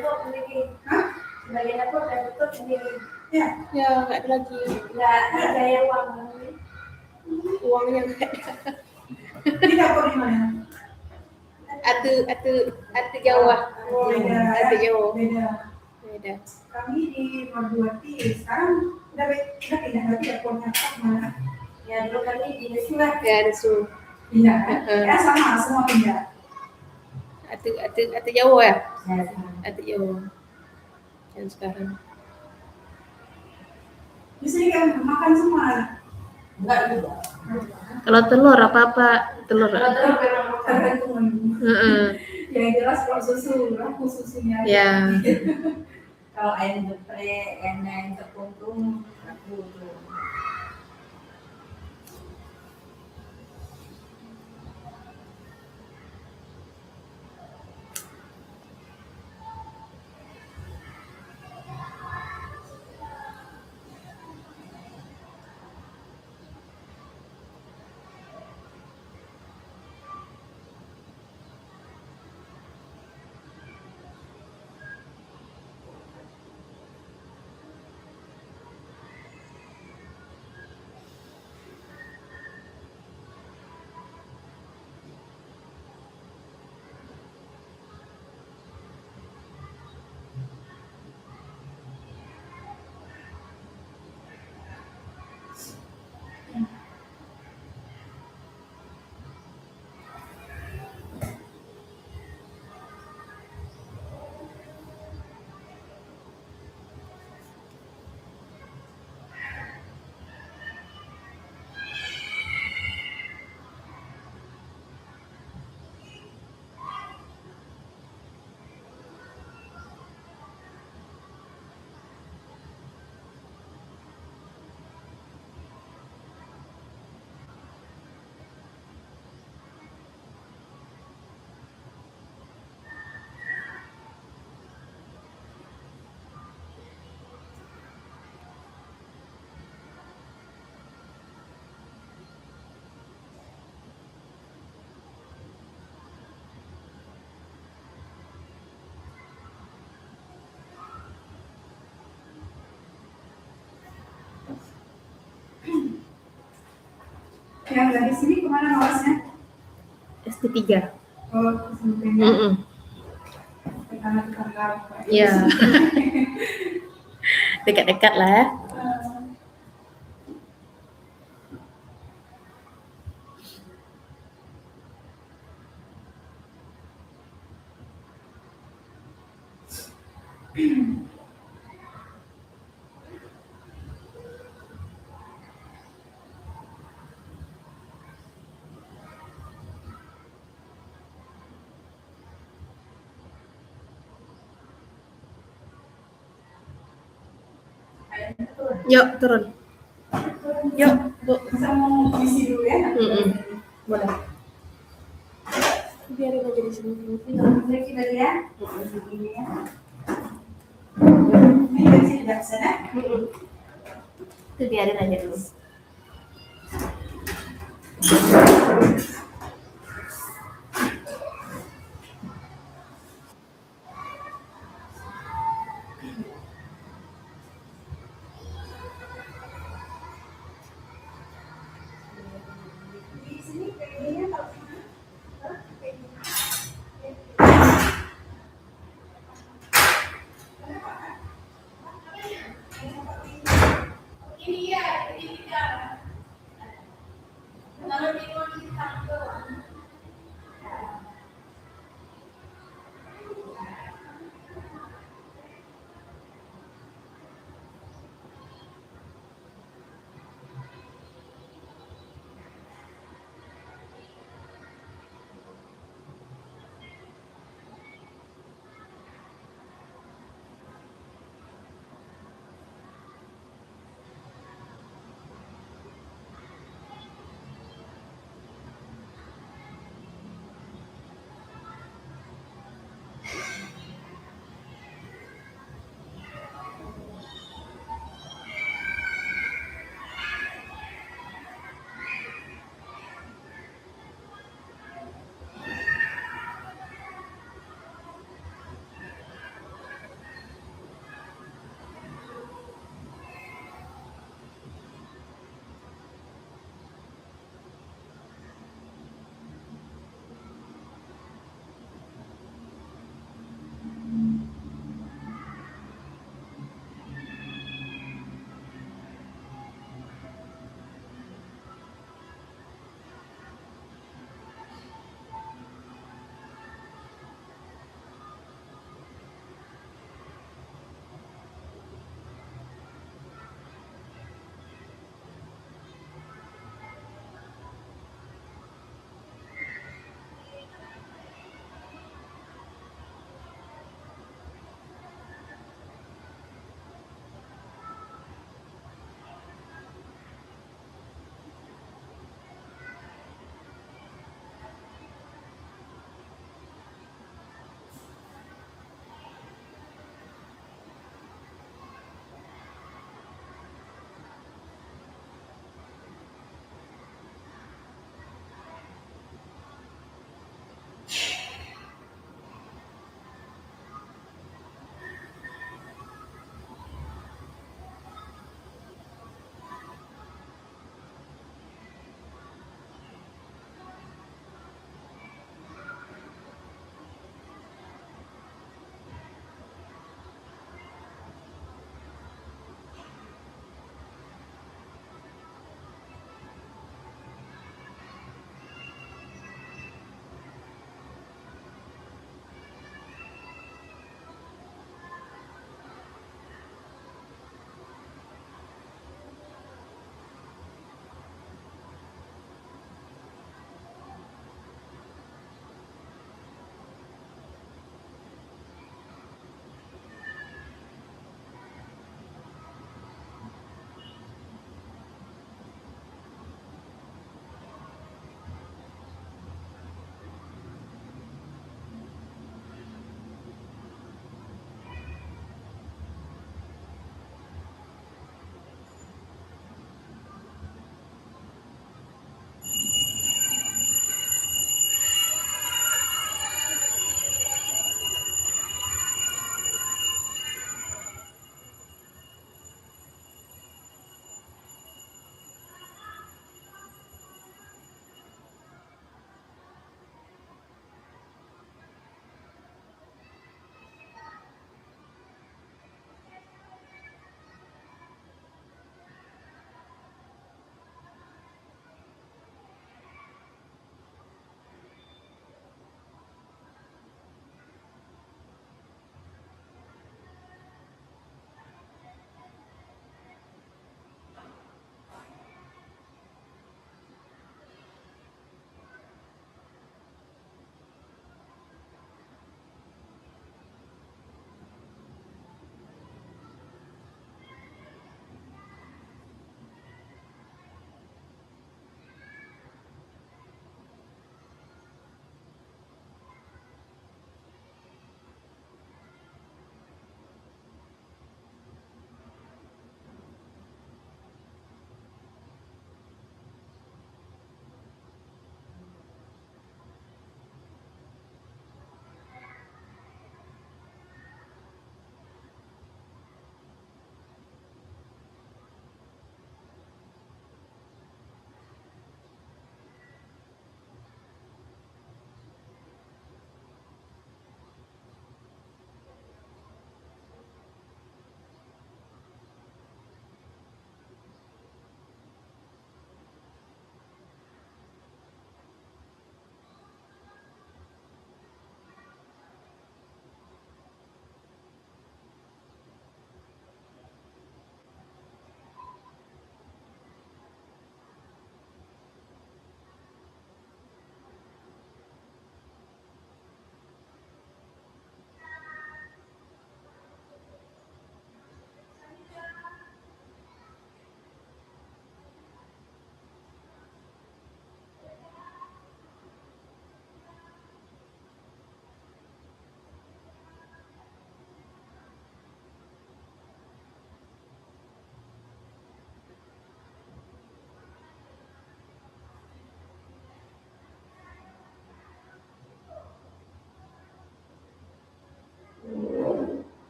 Bagian aku udah tutup sendiri. Ya, Ya nggak ada lagi. Nggak ada yang uang. Uangnya nggak ada. ini dapur di mana? Atu Jawa. Oh, beda. Atu Jawa. Beda. Beda. Kami di Marduati sekarang udah pindah lagi dapurnya mana? Ya dulu kami di Nesma. Ya ada su. Pindah kan? Ya sama, semua pindah. Atu Jawa ya. Atu Jawa. Yang sekarang. Di sini kan makan semua. Enggak juga. Kalau telur apa telur. Tergantung. Heeh. Yang jelas kalau susu, aku susunya. Ya. Kalau ayam geprek, ayam terpuntung, aku tuh. Yang dari sini kemana mawasnya? SD 3. Oh, sebenarnya Mm-mm. tetangga-tetangga. Iya. Dekat-dekat lah ya. Yuk turun. Yuk, Bu. Bisa mau isi dulu ya? Mm-mm. Boleh. Biarin aja di sini. Lagi lagi ya? Mm-mm. Ini ya. Ini dari sini dari sana. Mm-mm. Itu biarin aja dulu. Di sini kayaknya kalau ini, Kalau di luar kita doang.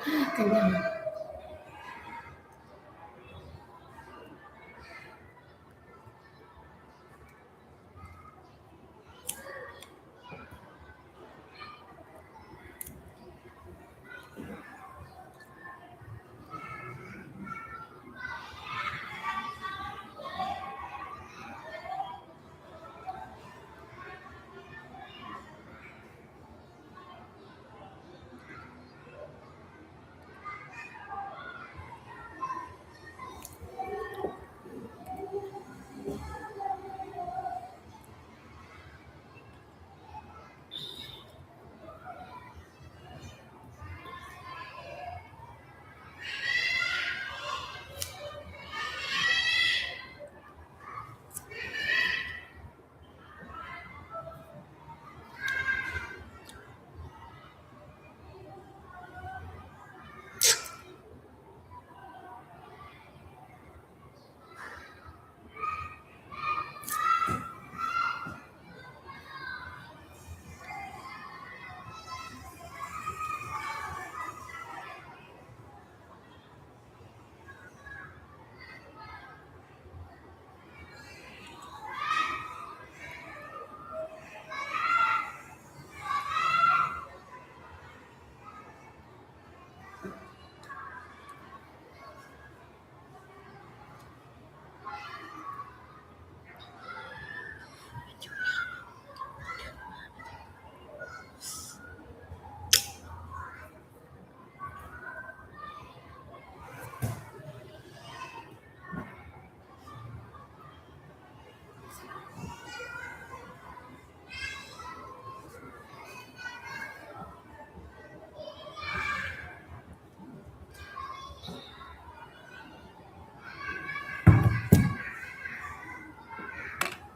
Kenyang.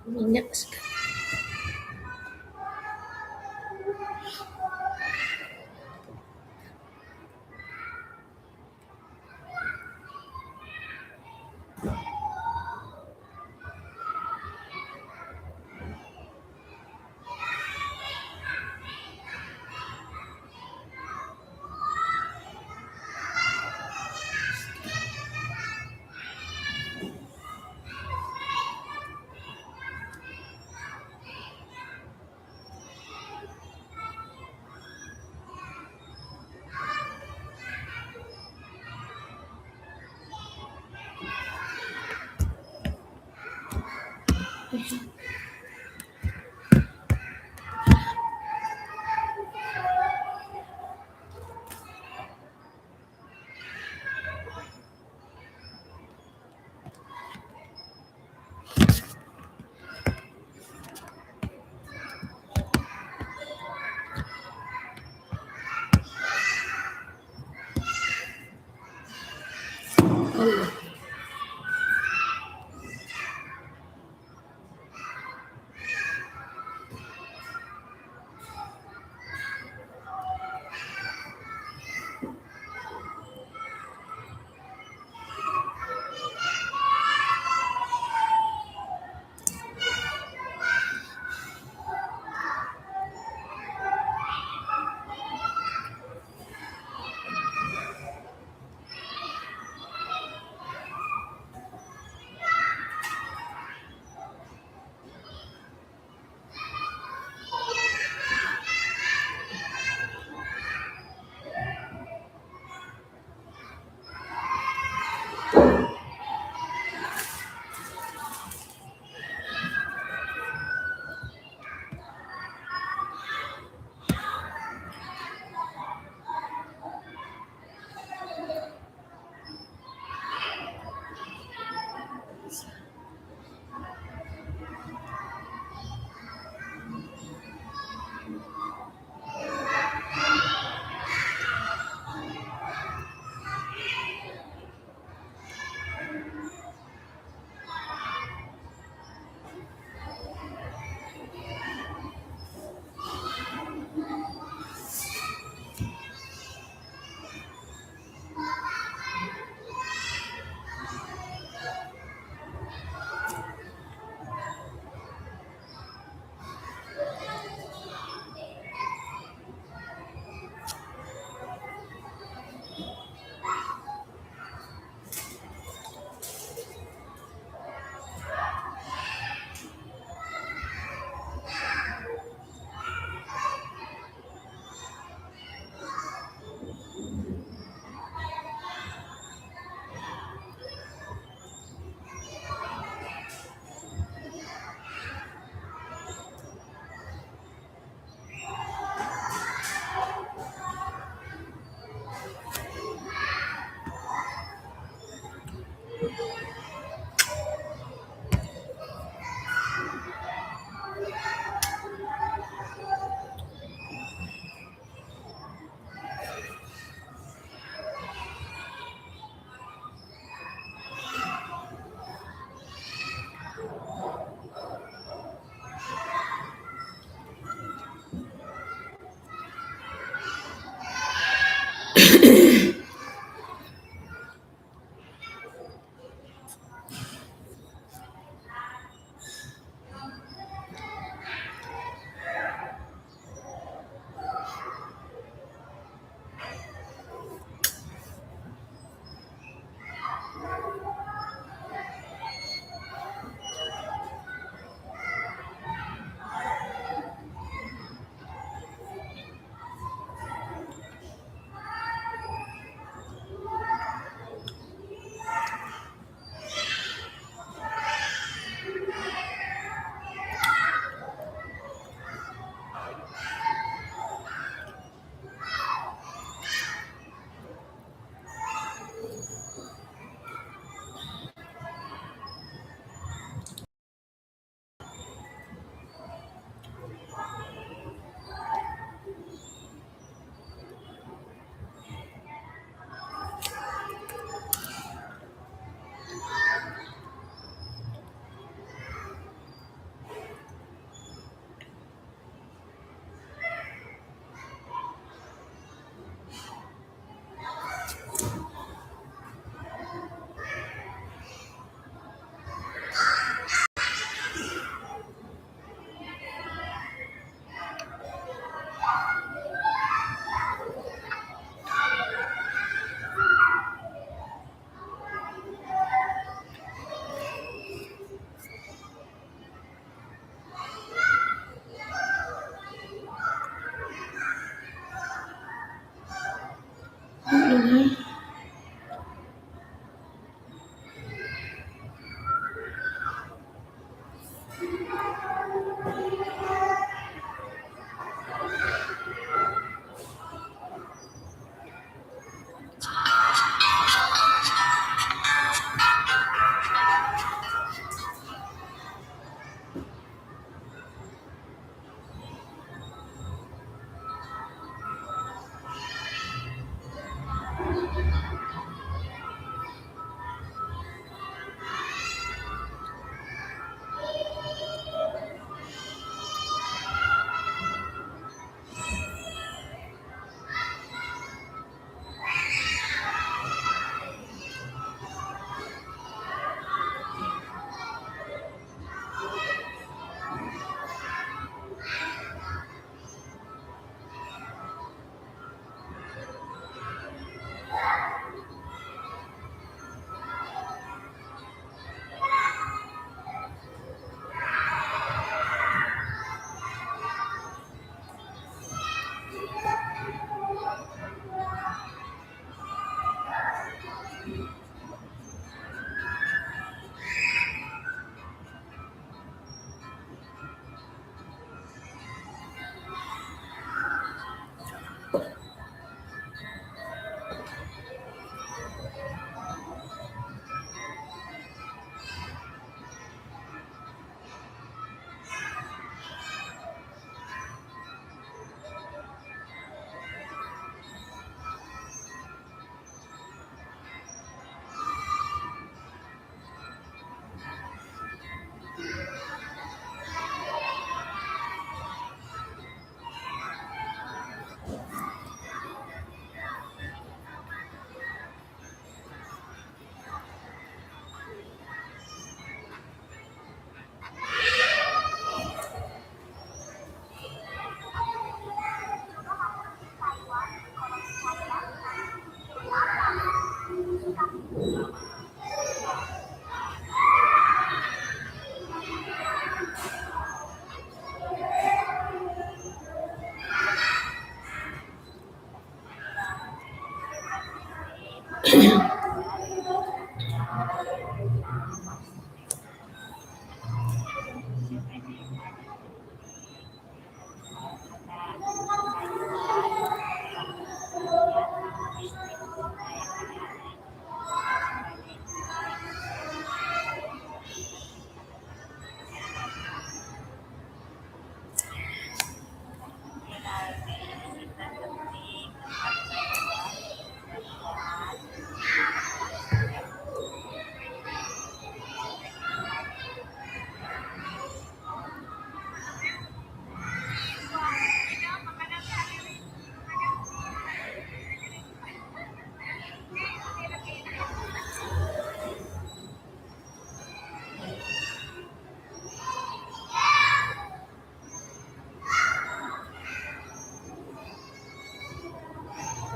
Minyak sekali.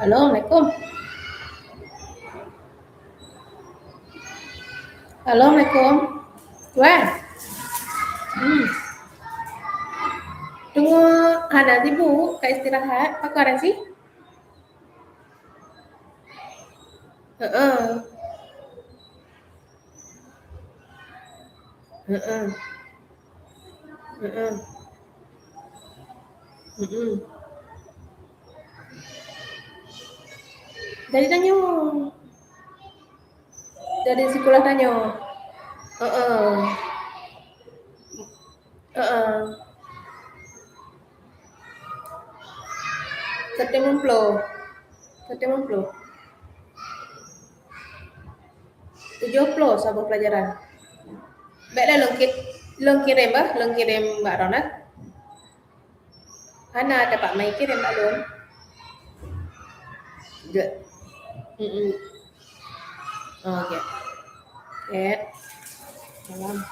Assalamualaikum. Assalamualaikum. Tuan. Tunggu ada ibu ke istirahat. Apa kabar sih? Heeh. Heeh. Heeh. Heeh. Dari tanya. Dari sekolah tanya. Heeh. Heeh. September 70 sabuk pelajaran. Baiklah long kirim Mbak Ronat. Hana ada Pak Mai kirim Mbak Long. Good. Oh, okay. Okay. Salam.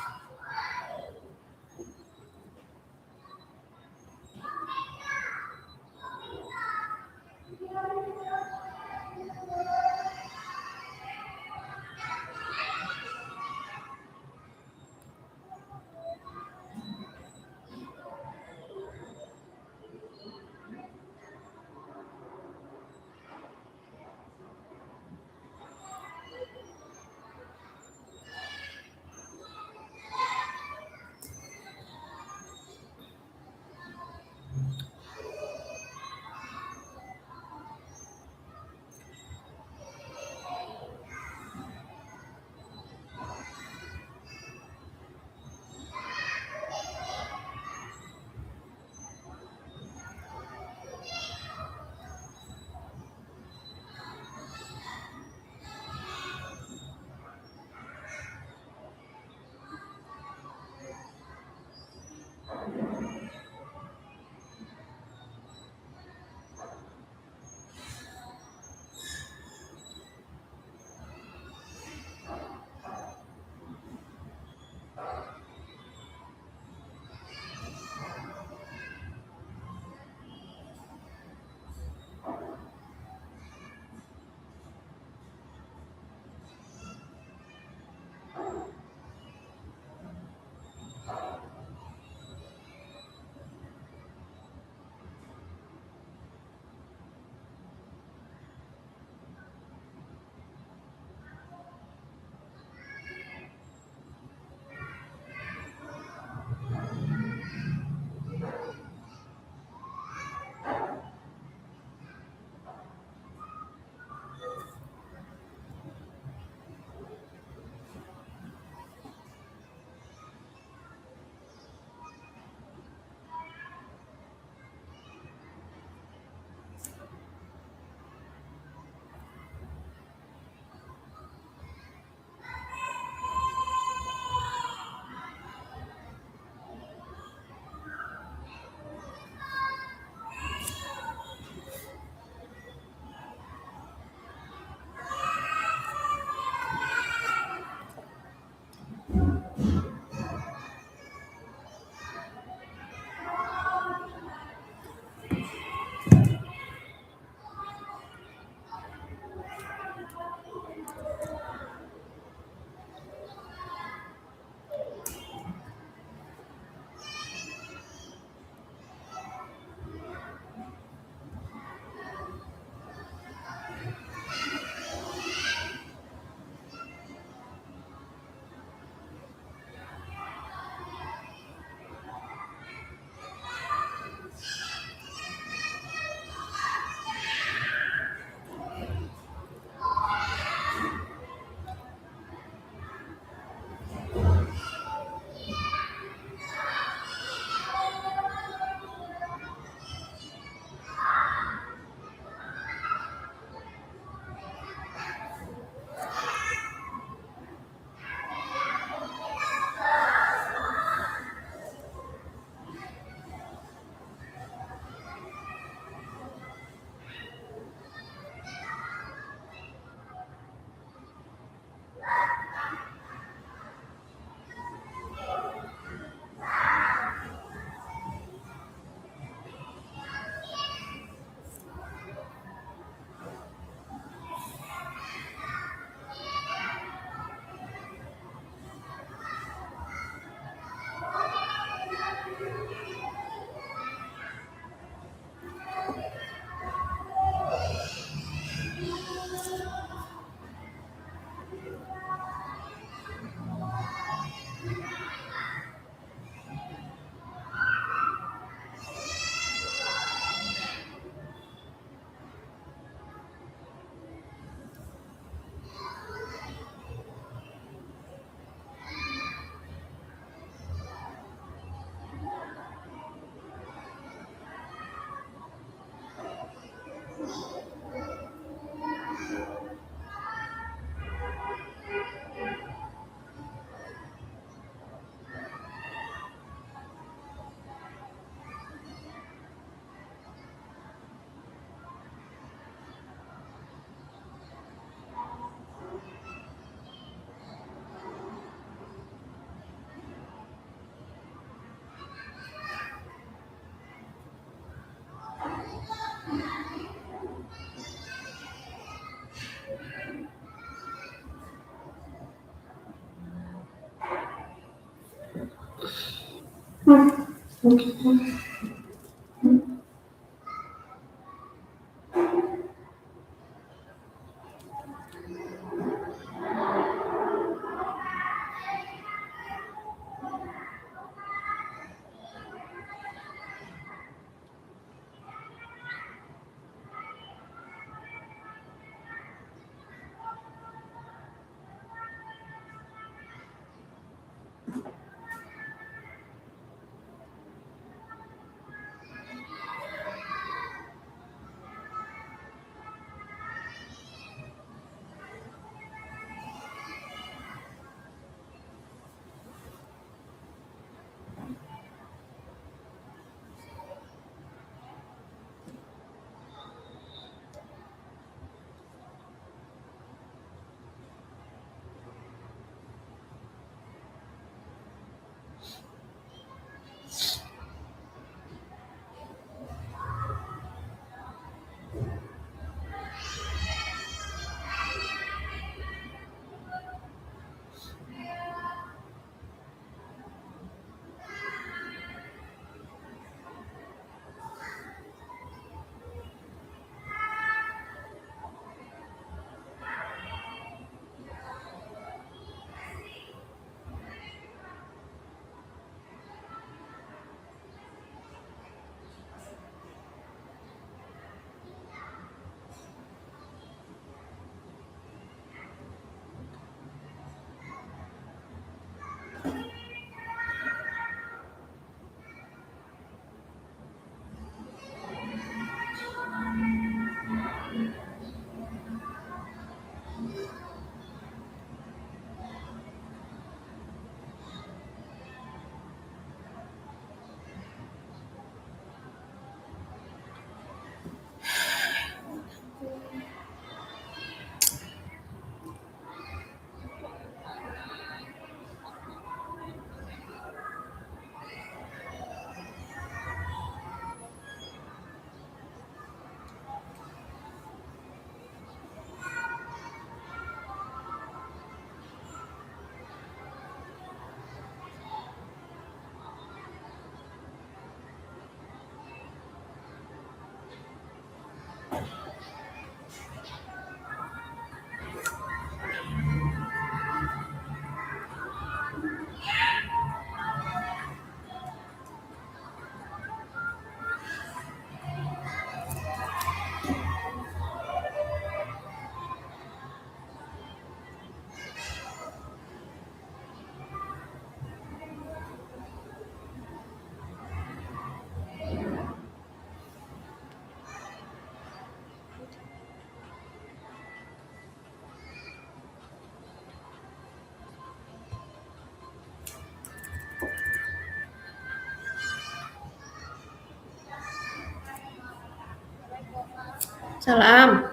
Salam.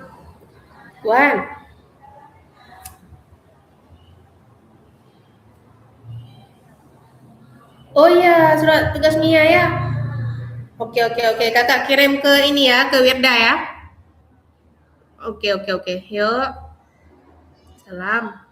Wan. Oh iya, surat tugas Mia ya. Oke, oke, oke. Kakak kirim ke ini ya, ke Wirda ya. Oke, oke, oke. Yuk. Salam.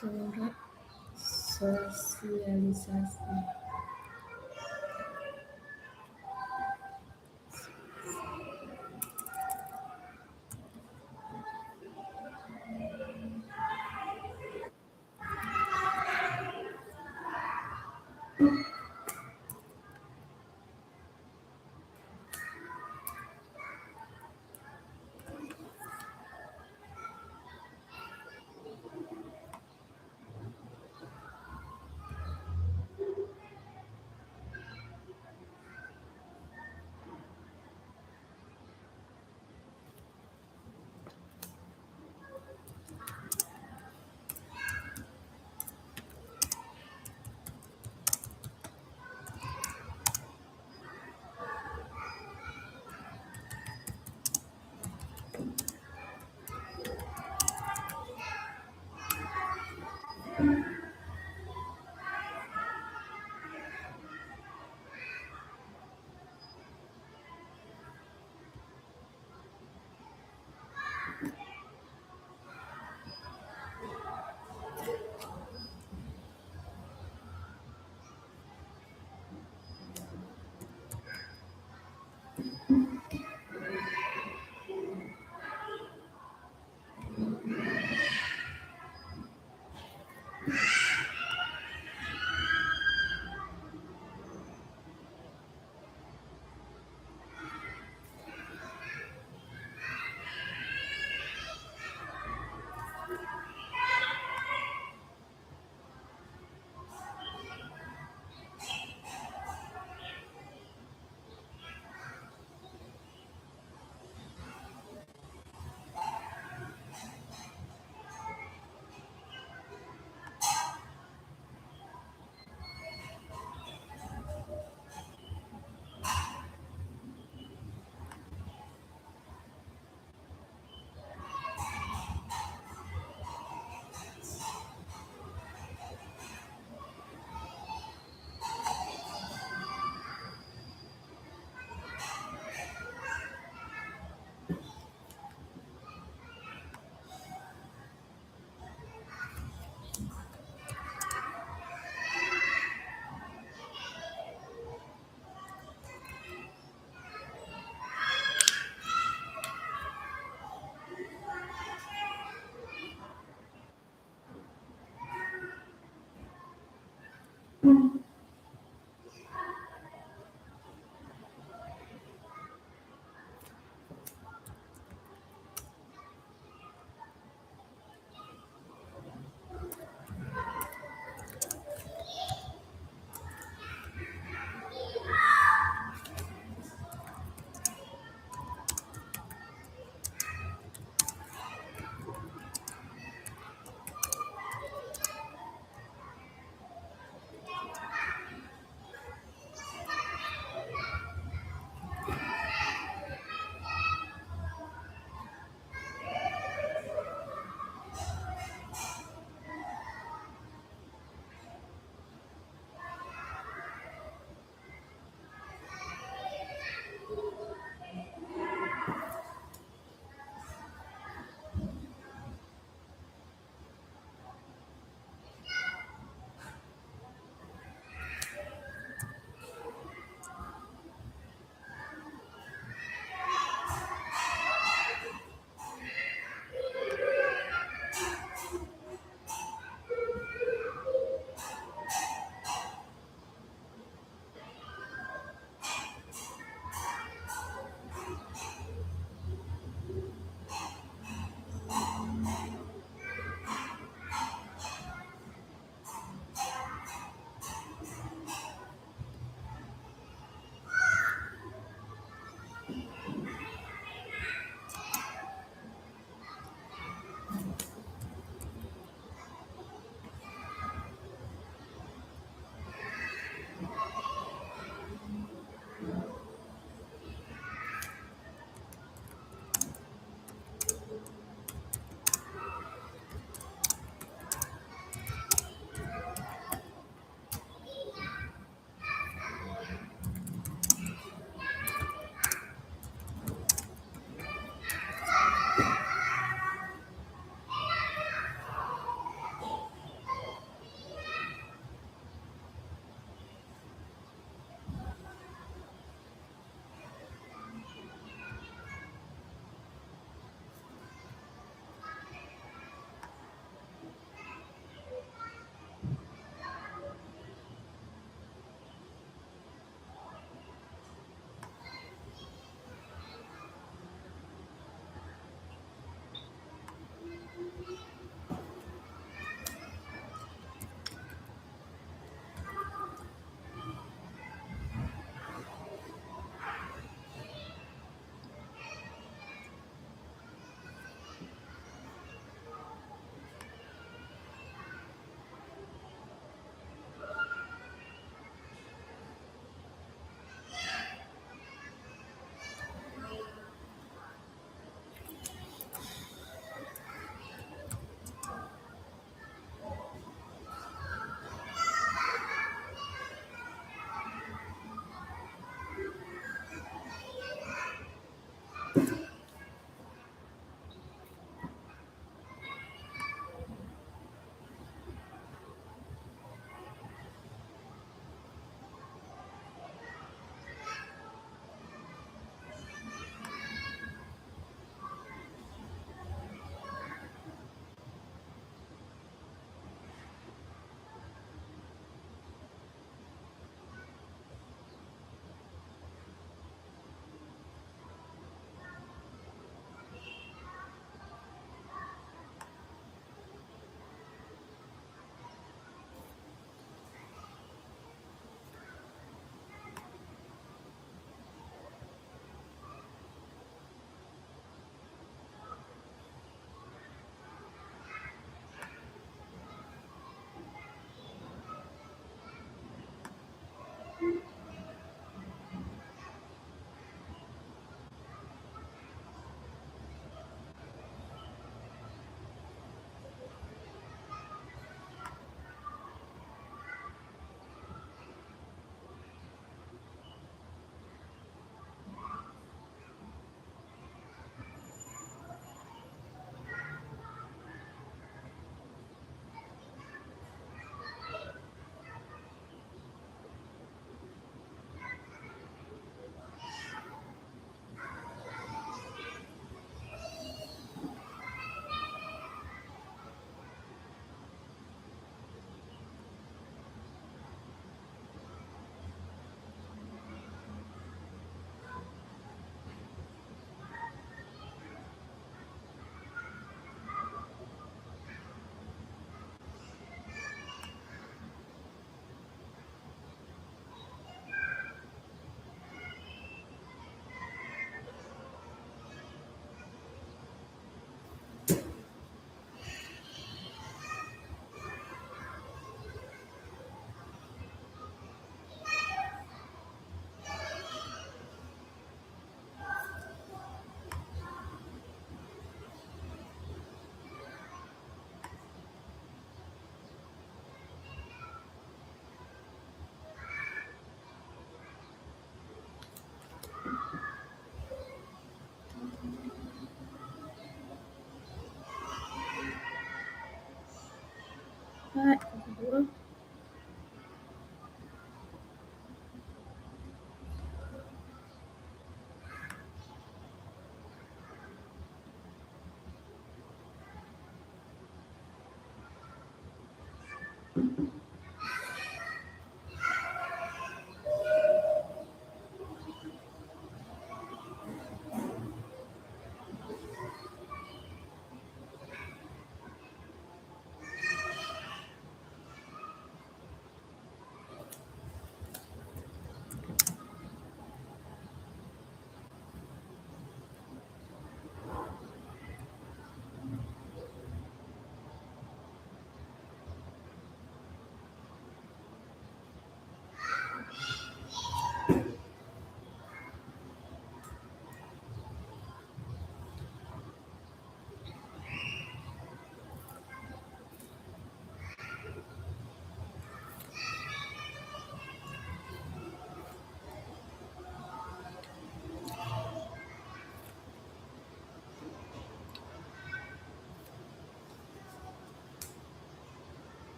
Surat sosialisasi.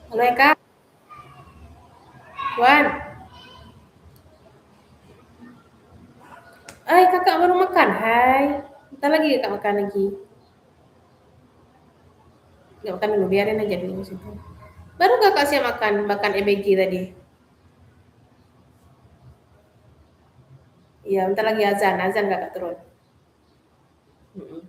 Halo Eka, Wan. Kakak baru makan. Hai. Bentar lagi kakak makan lagi. Nggak makan dulu, biarin aja dulu situ. Baru kakak siap makan EBG tadi. Iya, bentar lagi azan kakak turun. Mm-mm.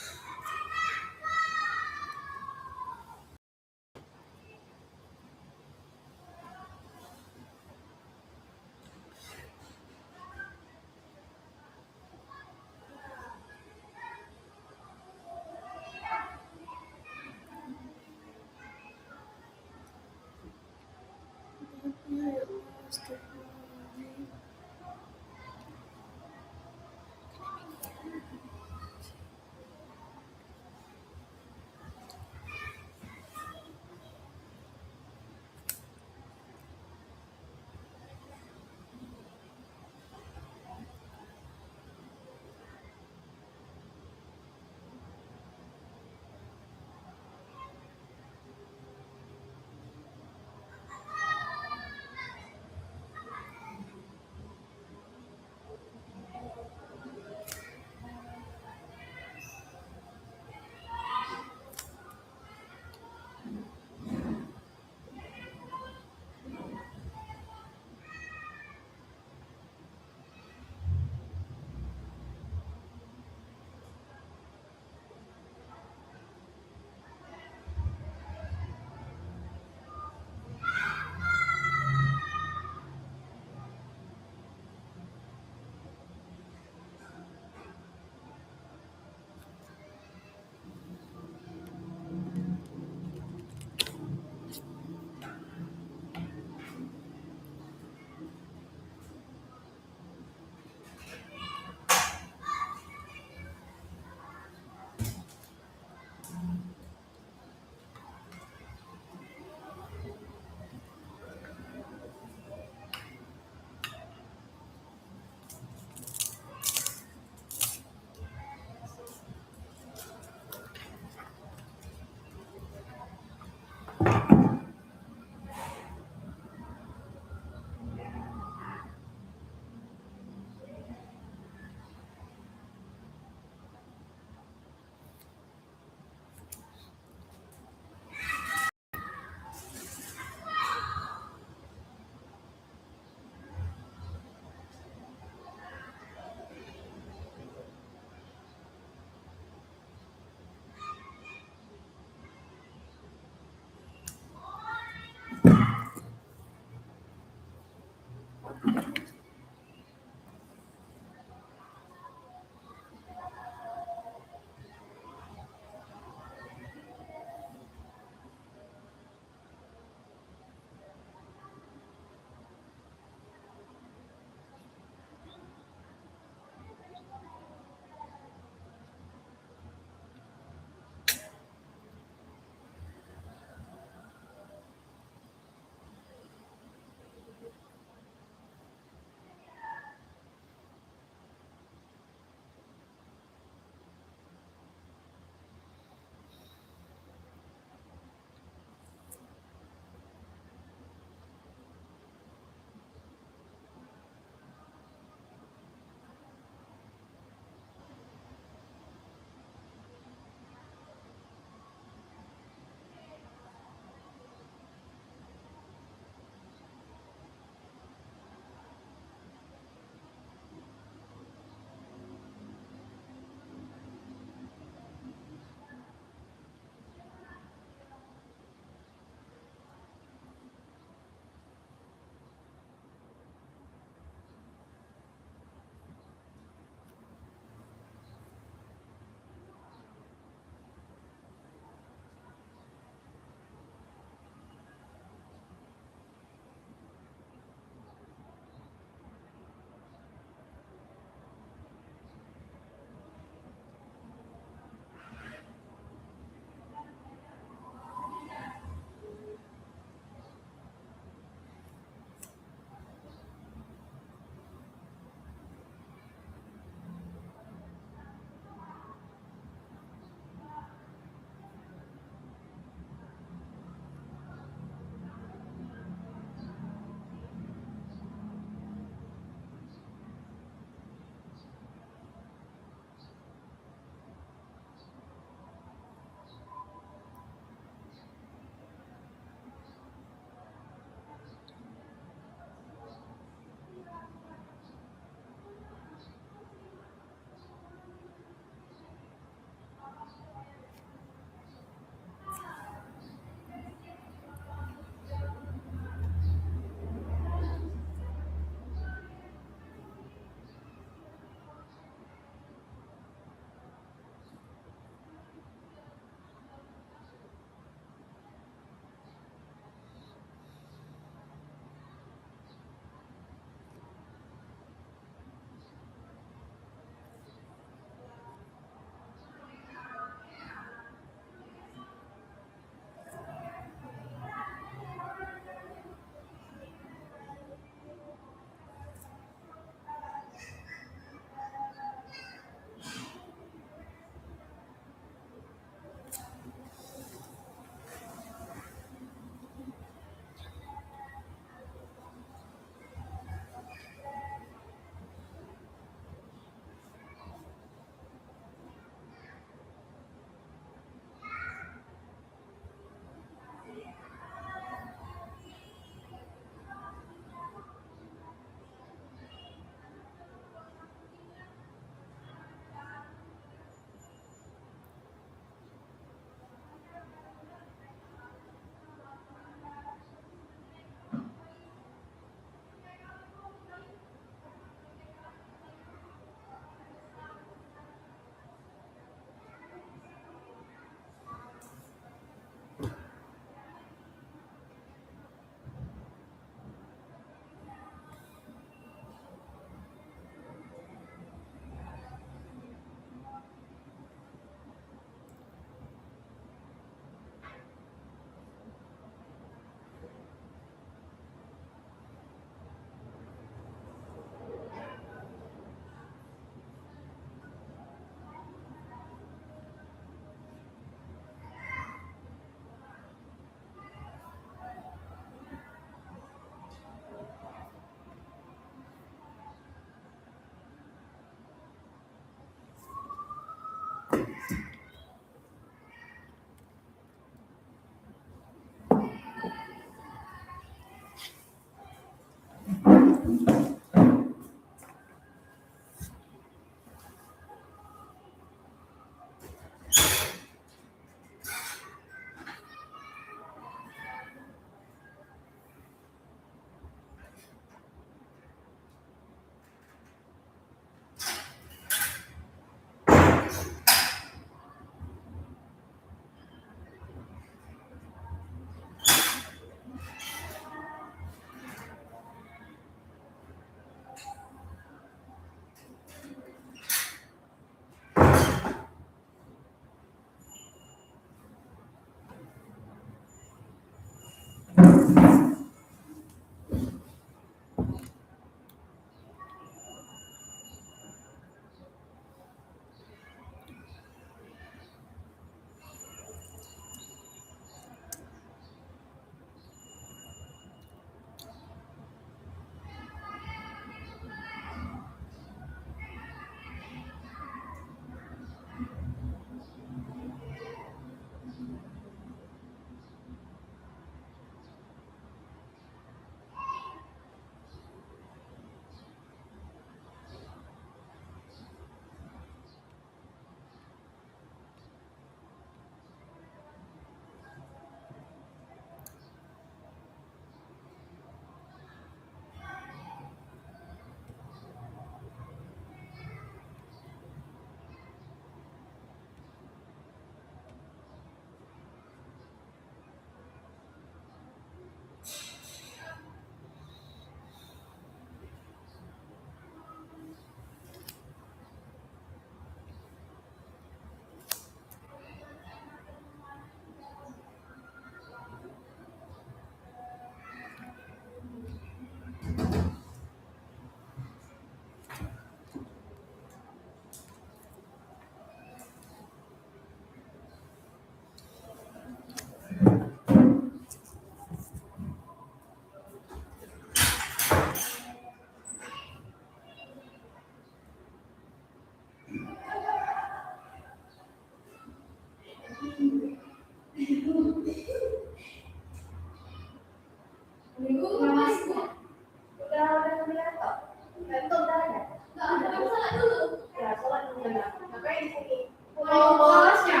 Ya, sholat dulu. Ngapain di sini? Bosnya.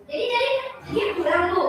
Jadi dia pulang bu.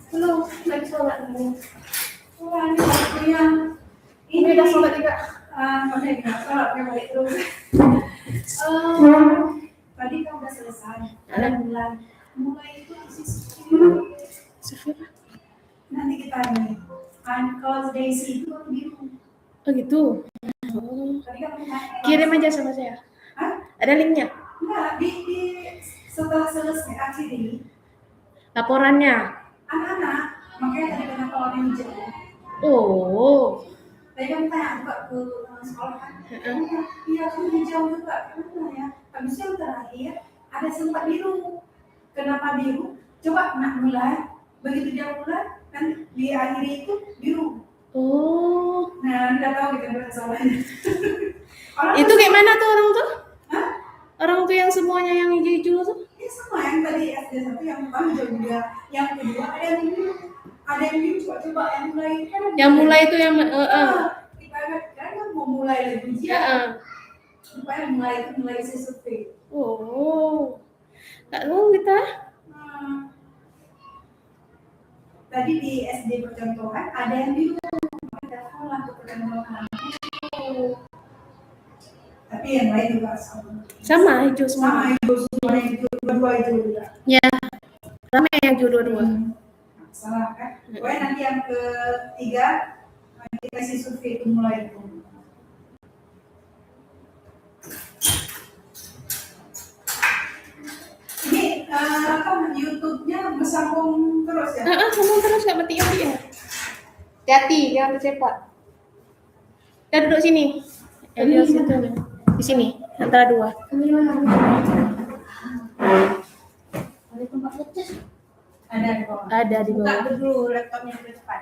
Belum, lagi sholat nih. Wah, ini waktu yang Ini udah sholat juga. Mana ya, sholatnya balik terus. Tadi kan udah selesai. Mulai itu isi nanti kita nih. Kalau Daisy itu biru. Oh gitu. Tadi kan Kirim aja sama saya. Hah? Ada linknya. Enggak, di setelah selesai akhiri Laporannya. anak-anak, makanya tadi kenapa warna hijau. Oh. Tadi kan tanya juga ke sekolah kan. Iya, kan hijau juga. Kenapa ya? Habis yang terakhir ada sempat biru. Kenapa biru? Coba nak mulai. Begitu dia mulai, kan di akhir itu biru. Oh. Nah, tidak tahu gitu soalnya. Itu kayak mana tuh orang tuh? Hah? Orang tuh yang semuanya yang hijau-hijau tuh? Ya sama yang tadi SD 1 yang pertama juga. Yang kedua ada yang biru. Ada yang biru coba yang mulai kan. Yang mulai itu yang Kita kan mau mulai lagi ujian. Heeh. Supaya mulai isi survei. Oh. Nggak tahu kita. Tadi di SD percontohan ada yang biru. Ada sekolah untuk percontohan. Tapi yang lain juga sama. Sama hijau semua. Sama hijau semua, hijau dua hijau juga. Ya. Ramai yang hijau dua-dua. Salah kan? Pokoknya nanti yang ketiga kita isi survei itu mulai itu. Ini apa YouTube-nya bersambung terus ya? Ngomong terus nggak mati ya. Hati-hati, jangan tercepat. Kita duduk sini. Edil situ nih. Di sini antara dua. Ada tempat ngecas. Ada di bawah. Ada di Buka bawah. dulu laptopnya lebih cepat.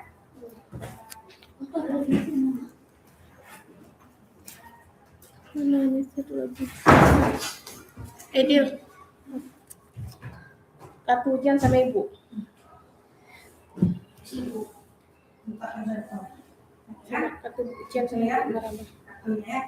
Mana ini satu lagi. Edil. Kartu ujian sama ibu. Buka laptop. Sama kartu ujian sama ibu. Marah. Kartunya.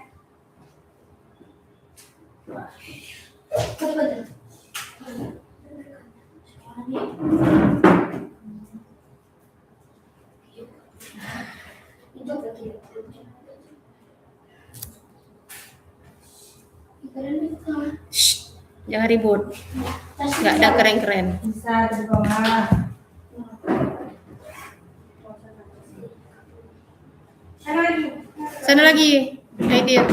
Shh, jangan ribut. Nggak ada keren-keren. Bisa di bawah. Sana lagi. Sana lagi. Edil.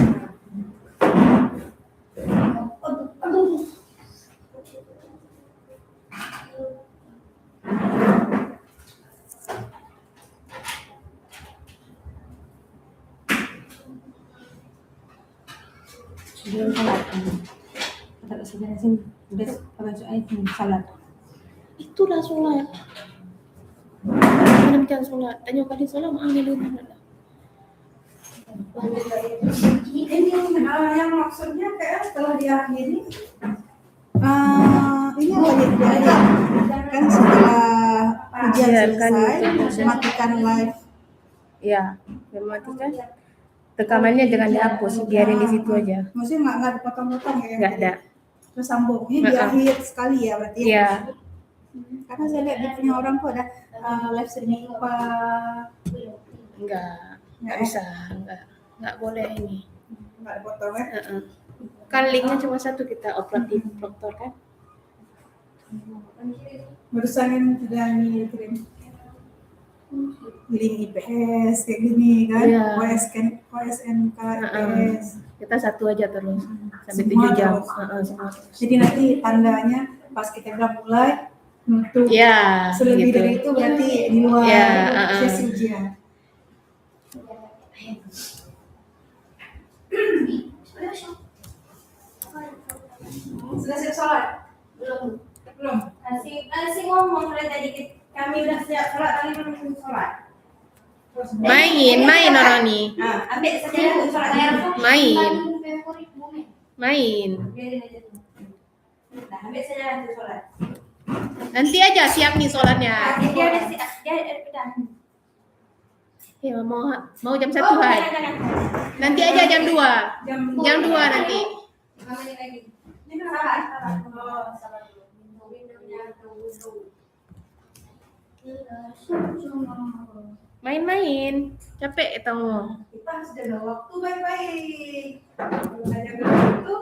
Belum salat. Kata sejarah sini. Udah baca ayat ini salat. Itulah sholat. Mana macam sholat? Tanya kali sholat mana dia mana? Ini yang maksudnya kayak setelah diakhiri ini apa jadi kan setelah ujian Ujian kan selesai itu. matikan live. Ya, matikan. Rekamannya jangan dihapus, biarin di situ aja. Maksudnya nggak dipotong-potong ya? Nggak ada. Terus sambung ini di akhir sekali ya berarti? Iya. Karena saya lihat di punya orang tuh ada live streaming apa? Nggak bisa, nggak boleh ini. Nggak dipotong ya? Kan linknya cuma satu, kita operatif dokter kan. Barusan kan sudah kirim link IPS kayak gini kan? Iya. OSNK IPS. Kita satu aja terus sampai Semua 7 jam. terus. Semua. Jadi nanti tandanya pas kita bilang mulai untuk Ya, selebih gitu. dari itu berarti di luar Ya, sesi ujian. Sudah siap sholat? Belum. Asik ngomong dari tadi kami udah siap sholat tapi belum sholat. Main orang nih. Nah, Ambil saja untuk sholat ya. Main. Biarin aja dulu. Nah, ambil saja untuk sholat. Nanti aja siap nih sholatnya. Dia udah siap, dia udah. Ya, mau jam 1 Oh, Hai. jangan. Nanti aja jam 2. jam Jam 2 nanti. 5 menit lagi. Ini sabar. Oh, sabar dulu. Main-main. Capek tahu. Kita harus jaga waktu baik-baik. Kalau nggak jaga waktu,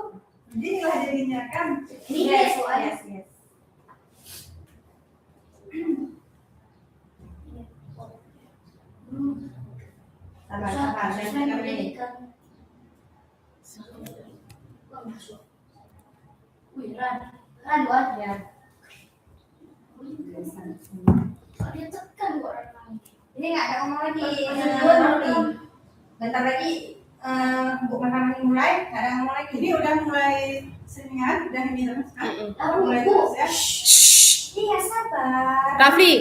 inilah jadinya kan. Ini Yes, soalnya. yes. Sabar. Dan kita ini. Ran buat ya. Ini nggak ada ngomong lagi. Bentar lagi Bu Mahamani mulai, nggak ada ngomong lagi. Ini udah mulai seningan, udah ini terus kan? Tahu, Mulai Bu. terus ya. Iya sabar. Rafli.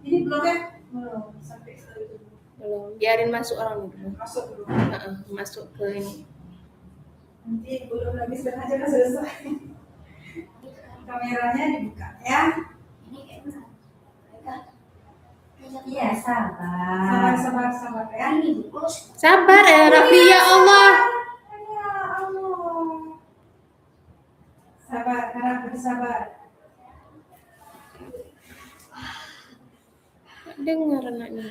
Ini belum ya? Belum. Sampai itu Belum. Biarin masuk orang dulu. masuk dulu. Masuk ke ini. Nanti belum lagi setengah jam udah selesai. Kameranya dibuka ya. Iya sabar. Sabar ya. Sabar ya Rafli, ya Allah. Ya Allah. Sabar, harap bersabar. Dengar anaknya.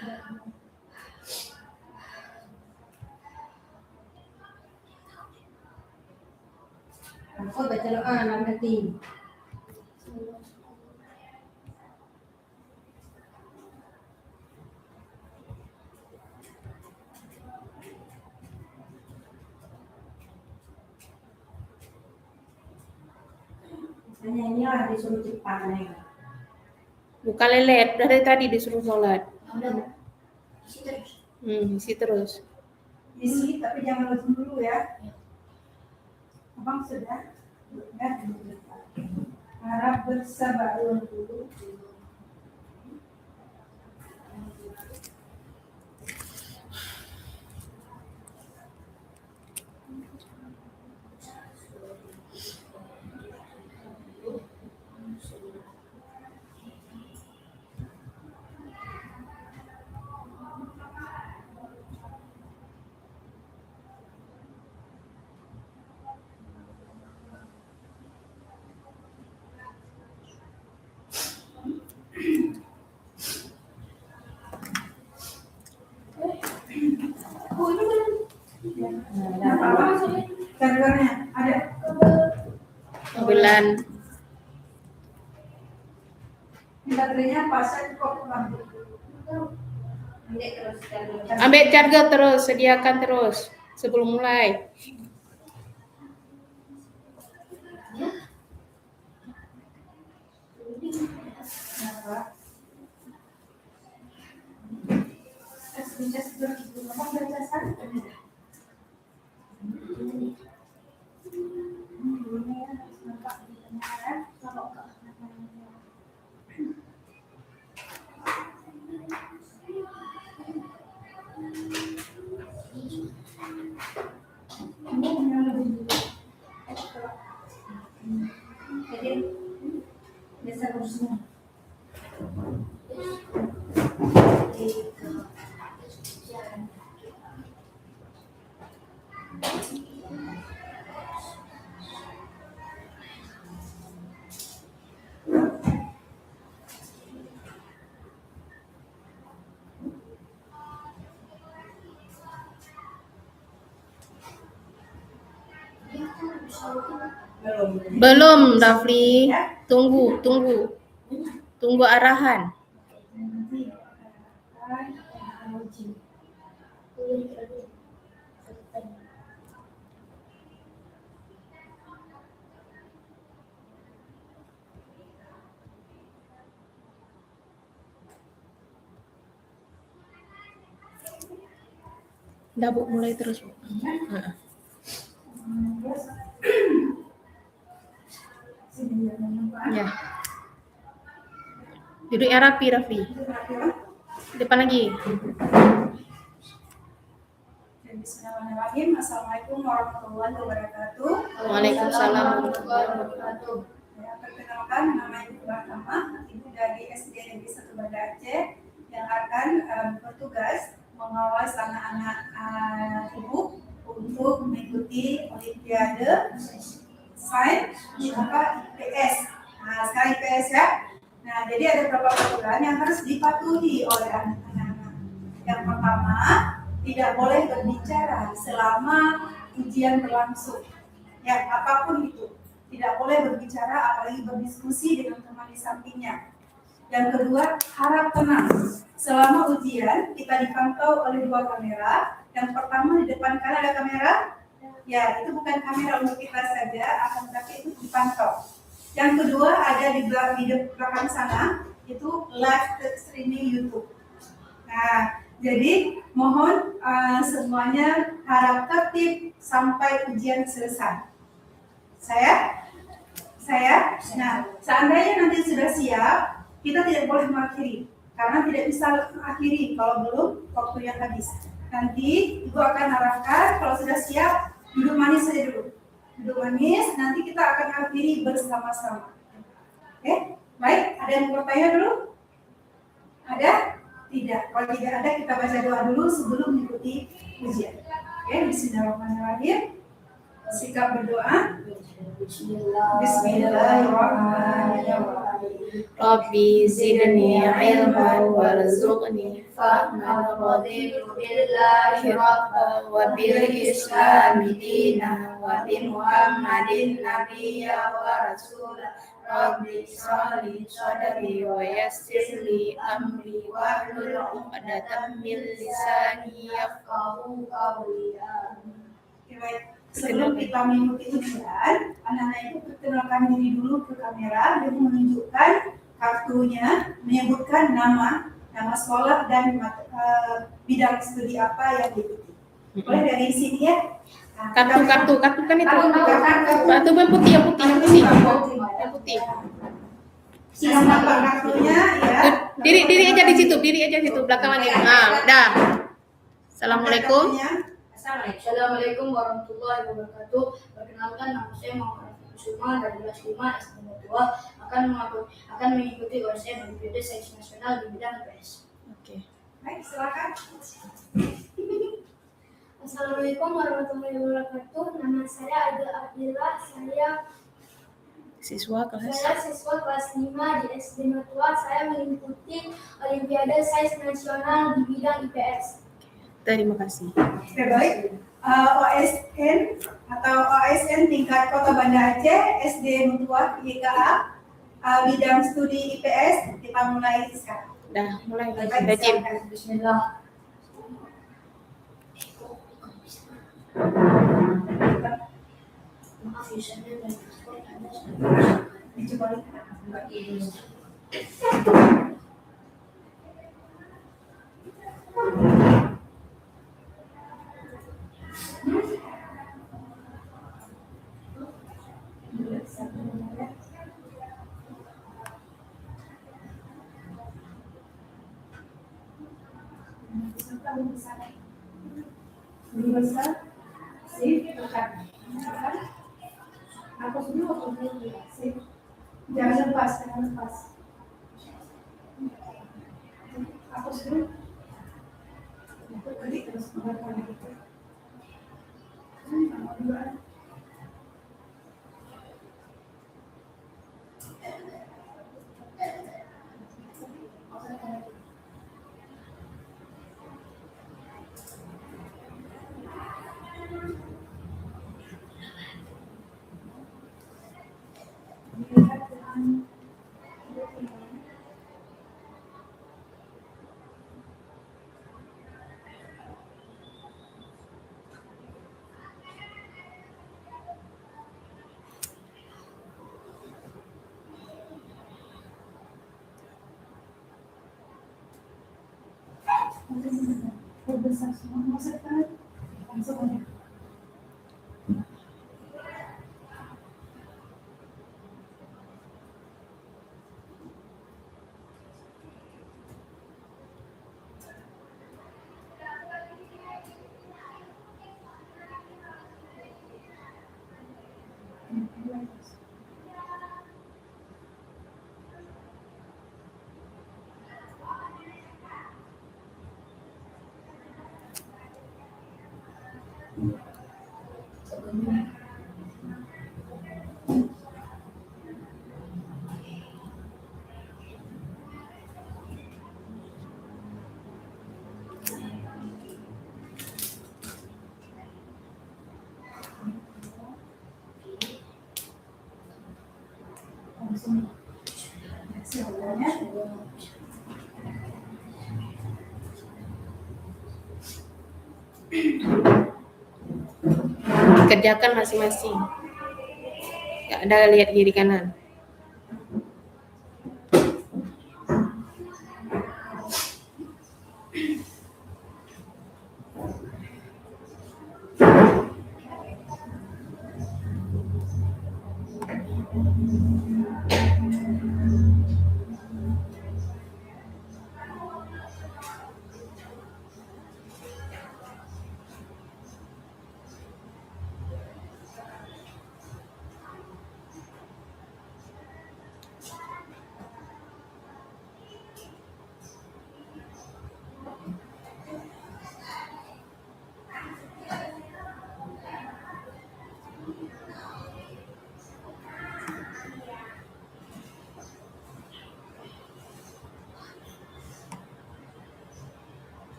Aku baca doa nanti. Hanya inilah disuruh cepat nih. Bukan lelet, dari tadi disuruh sholat. Udah, isi terus. Isi terus. isi, tapi jangan login dulu ya. Abang sudah? Ya. Harap bersabar dulu. Servernya ada. Bulan. Baterainya pasang kok bang. Ambil charger terus, sediakan terus sebelum mulai. Jadi biasa bersama. Belum, Rafli. Tunggu arahan. Udah Bu, mulai terus Bu. Ya. Duduk yang rapi, Rafli. Depan lagi. Bismillahirrahmanirrahim. Assalamualaikum warahmatullahi wabarakatuh. Waalaikumsalam warahmatullahi wabarakatuh. Ya, perkenalkan, nama Ibu Bartama, Ibu dari SD Negeri 1 Banda Aceh yang akan bertugas mengawal anak-anak Ibu untuk mengikuti Olimpiade Sains IPS. Nah, sekarang IPS ya. Nah, jadi ada beberapa peraturan yang harus dipatuhi oleh anak-anak. Yang pertama, tidak boleh berbicara selama ujian berlangsung. Ya, apapun itu. Tidak boleh berbicara, apalagi berdiskusi dengan teman di sampingnya. Yang kedua, harap tenang. Selama ujian, kita dipantau oleh 2 kamera. Yang pertama di depan kanan ada kamera. Ya, itu bukan kamera untuk kita saja, akan tetapi itu dipantau. Yang kedua ada di belakang sana, itu live streaming YouTube. Nah, jadi mohon semuanya harap tertib sampai ujian selesai. Saya. Nah, seandainya nanti sudah siap, kita tidak boleh mengakhiri, karena tidak bisa mengakhiri kalau belum waktunya habis. Nanti Ibu akan arahkan kalau sudah siap, duduk manis saja dulu. Duduk manis, nanti kita akan akhiri bersama-sama. Oke, baik. Ada yang mau bertanya dulu? Ada? Tidak. Kalau tidak ada, kita baca doa dulu sebelum mengikuti ujian. Oke, bismillahirrahmanirrahim. Sikap berdoa. Bismillahirrahmanirrahim. Rabbi zidni ilman warzuqni fahman raditu billahi rabba wa bil islami dina wa bi muhammadin nabiyya wa rasula. Rabbi sholli sadri wa yassirli amri wa hlul 'uqdatam min lisani yafqahu qawli. Sebelum kita mengikuti ujian, anak-anak itu perkenalkan diri dulu ke kamera dan menunjukkan kartunya, menyebutkan nama sekolah dan bidang studi apa yang diikuti. Boleh dari sini ya. Nah, Kartu kan itu. Kartu. Kartu yang putih. Yang putih. Nama kartunya ya. Diri aja di situ, belakang lagi. Nah, dah. Assalamualaikum. Assalamualaikum warahmatullahi wabarakatuh. Perkenalkan, nama saya Muhammad Kusuma dari kelas 5 SD Tua akan mengikuti OSN Olimpiade Sains Nasional di bidang IPS. Oke. Baik, silakan. Assalamualaikum warahmatullahi wabarakatuh. Nama saya Adil Abdillah. Siswa kelas. Saya siswa kelas 5 di SD Tua. Saya mengikuti Olimpiade Sains Nasional di bidang IPS. Terima kasih. Oke, baik. OSN atau OSN tingkat Kota Banda Aceh, SD Mutua YKA, bidang studi IPS, kita mulai sekarang. Dah, mulai. Baik, Rajin. silakan. Bismillah. Maaf username dan password Anda Dicoba. Bisa. Sip, tekan. Hapus dulu, sip. Jangan lepas. Hapus dulu. Klik terus mengeluarkan itu. Besar semua masakan langsung aja. Kerjakan masing-masing. Gak ada lihat kiri kanan.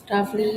Rafli.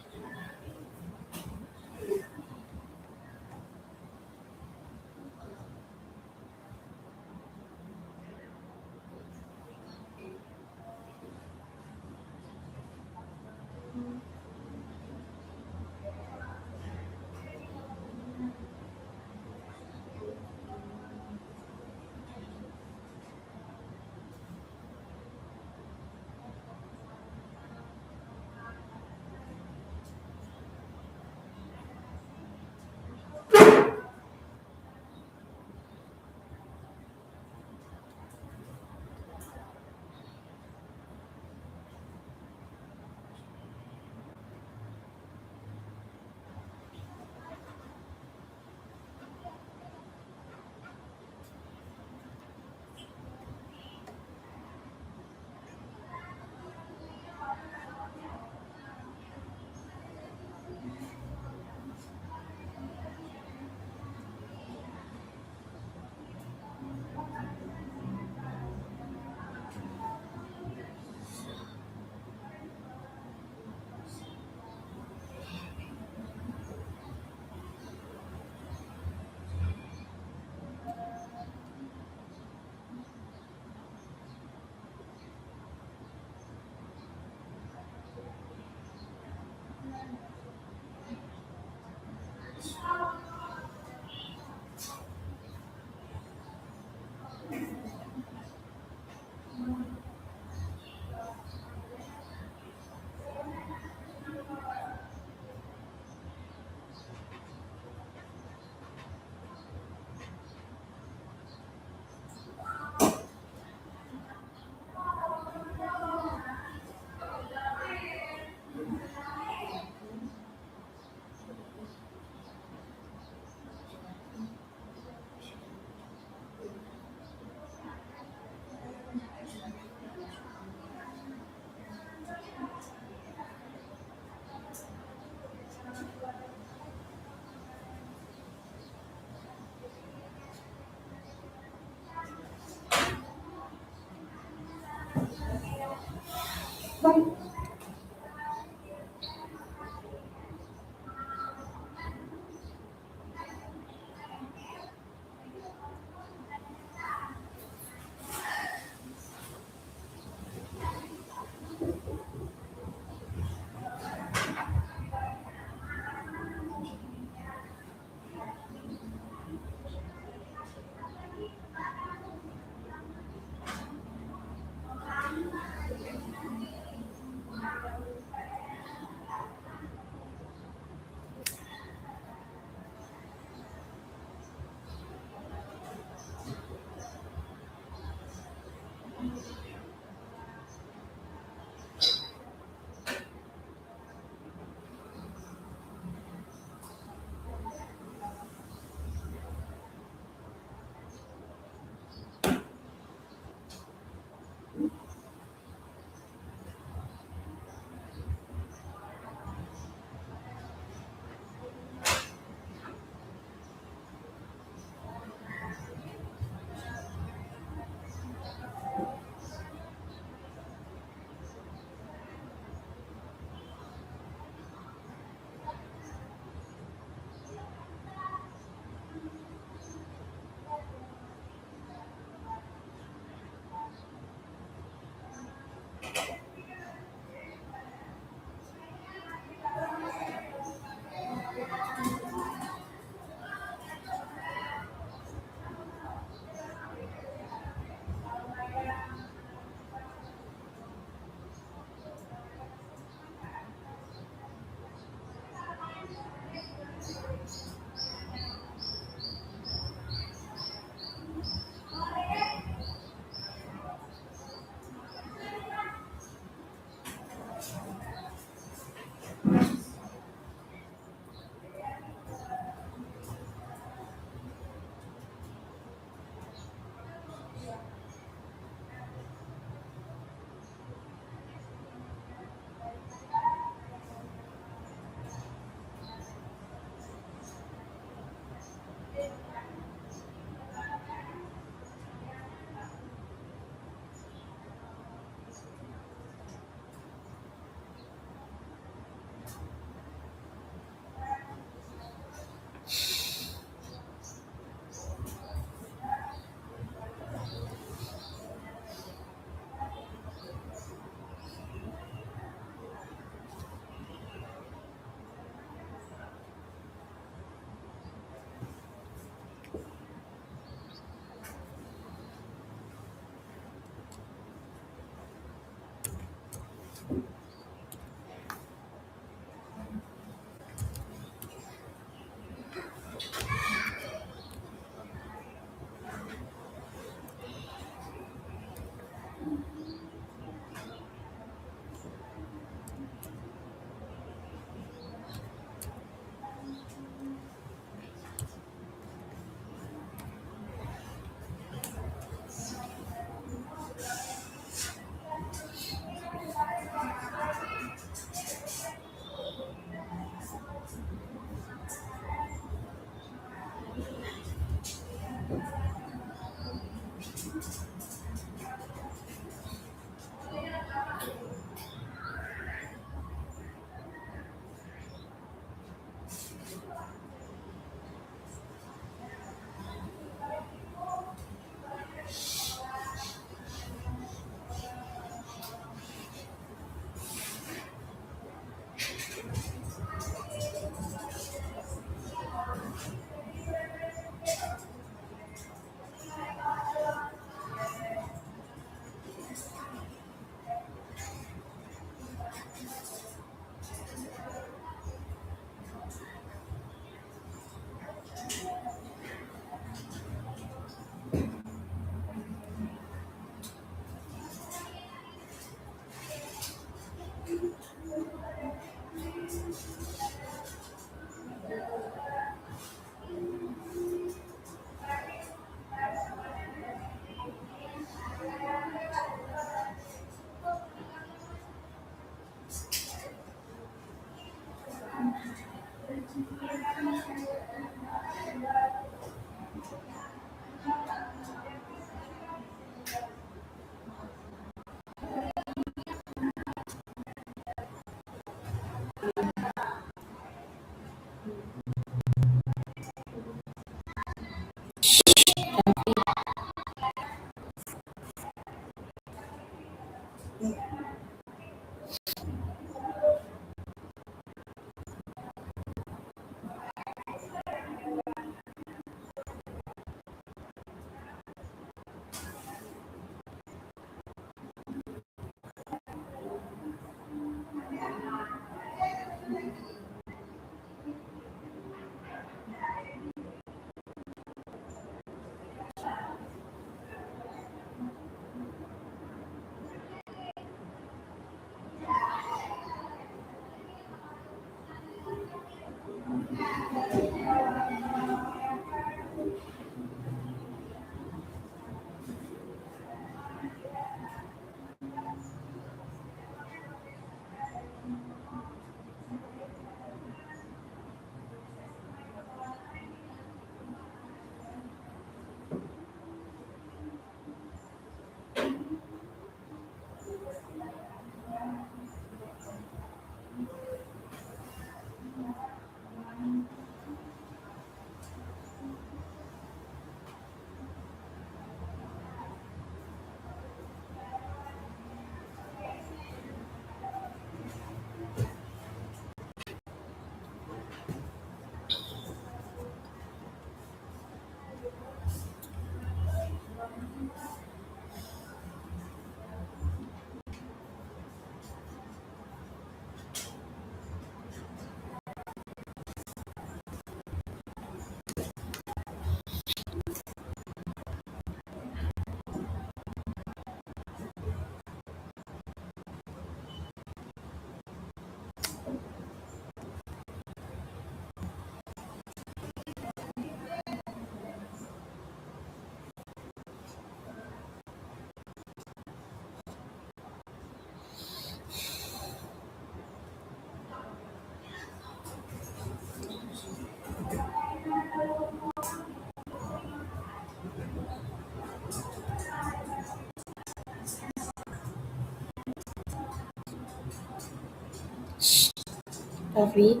Raffi.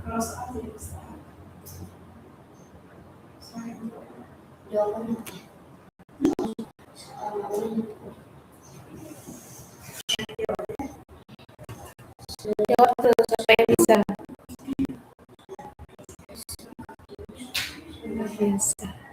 Kalau soal jadi besar. Jawabannya. Jawab terus supaya bisa. Luar biasa.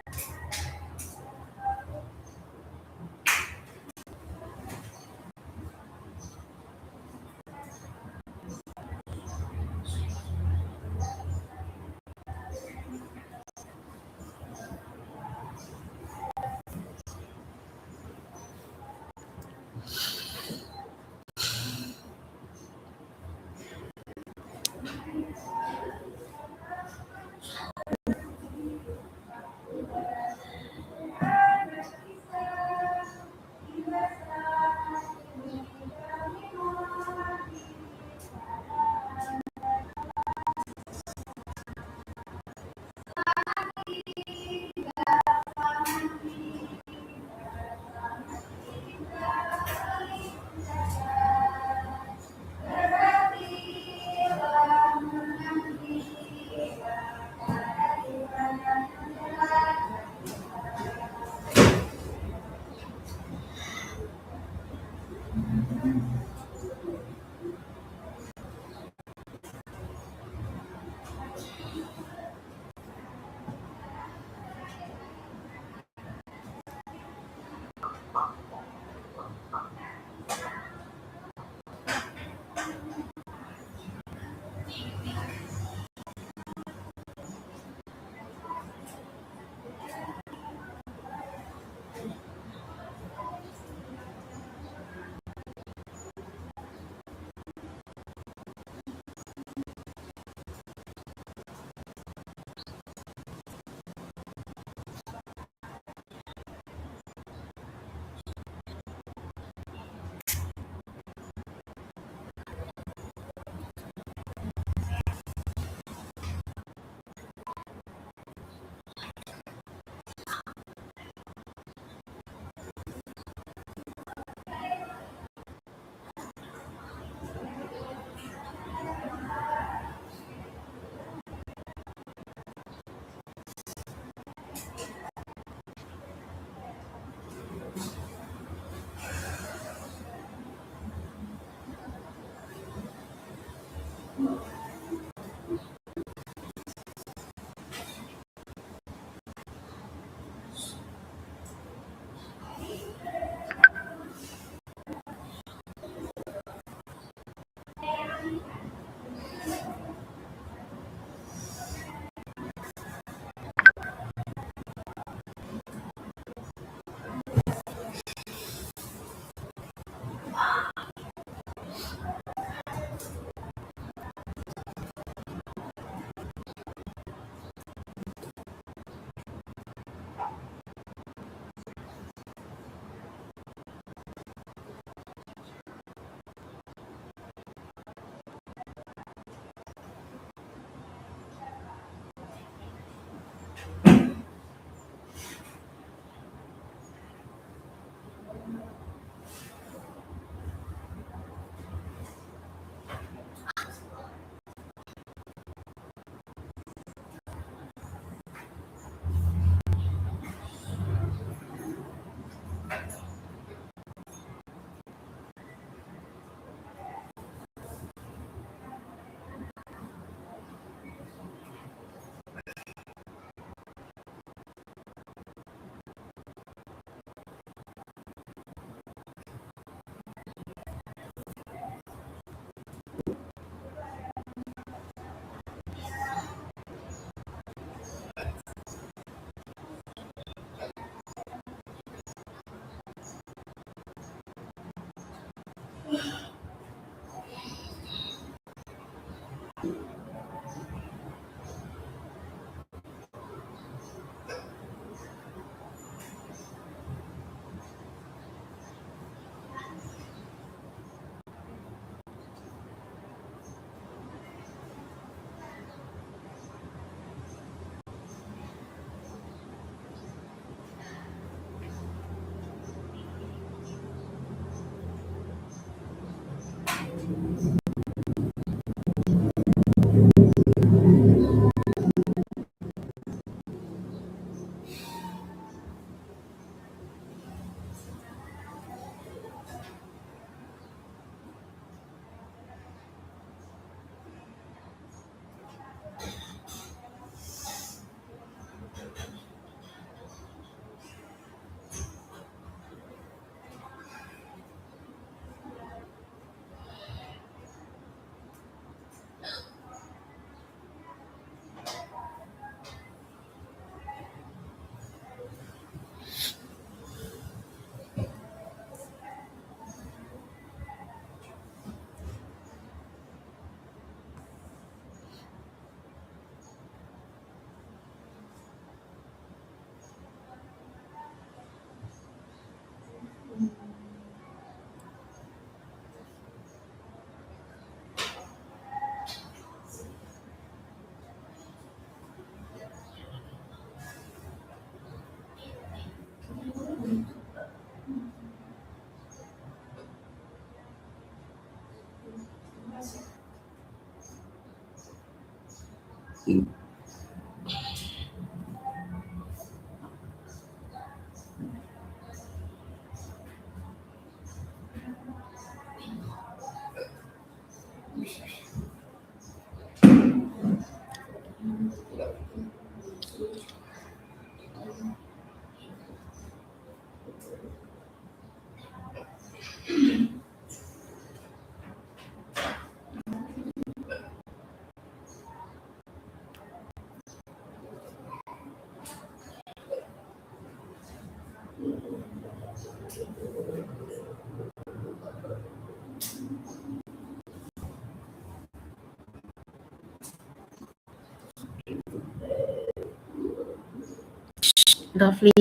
Rafli,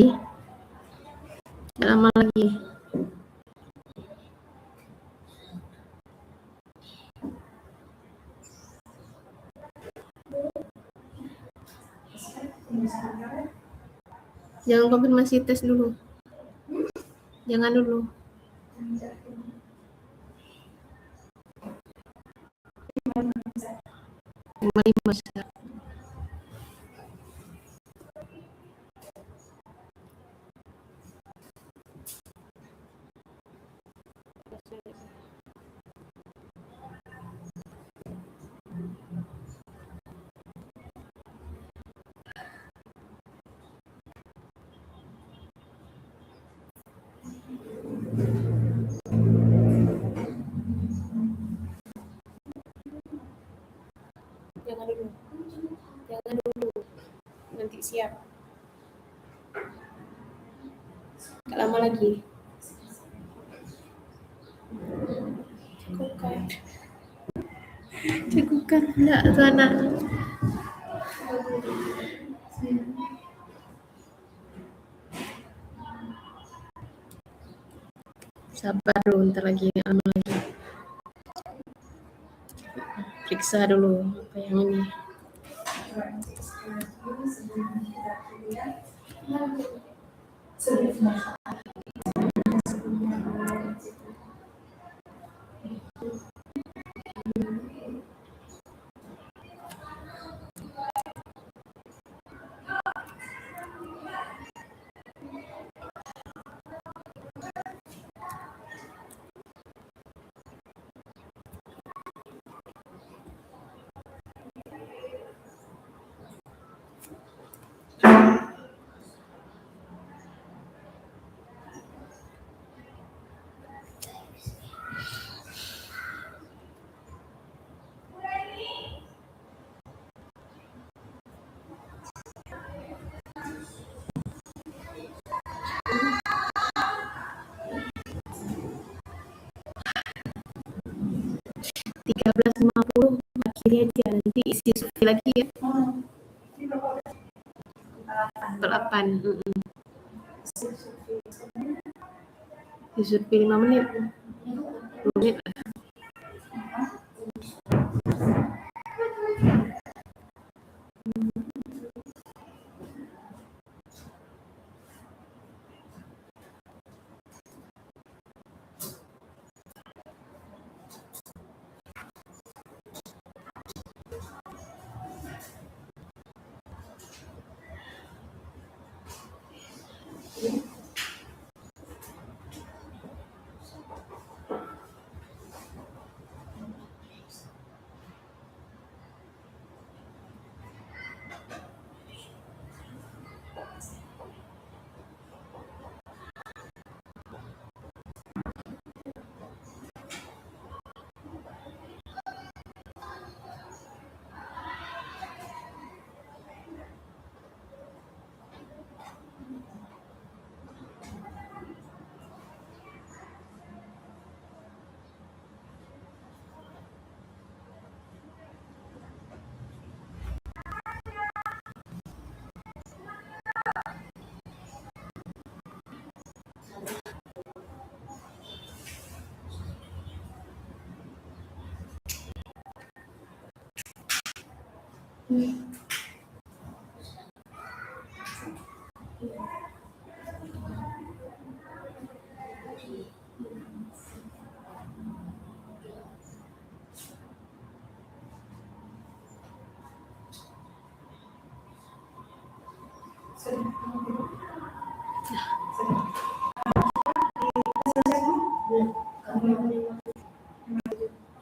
nggak lama lagi. Jangan konfirmasi tes dulu. Jangan dulu. Kembali masa. Jangan dulu. Jangan dulu. Nanti siap. Nggak lama lagi. Cekukan. Cekukan. Enggak, tuh anak. Sabar dulu, ntar lagi. Nggak lama lagi. Periksa dulu apa yang ini. Nanti isi survei lagi ya. Ini berapa udah? 8. Isi survei 5 menit. 10 menit lah.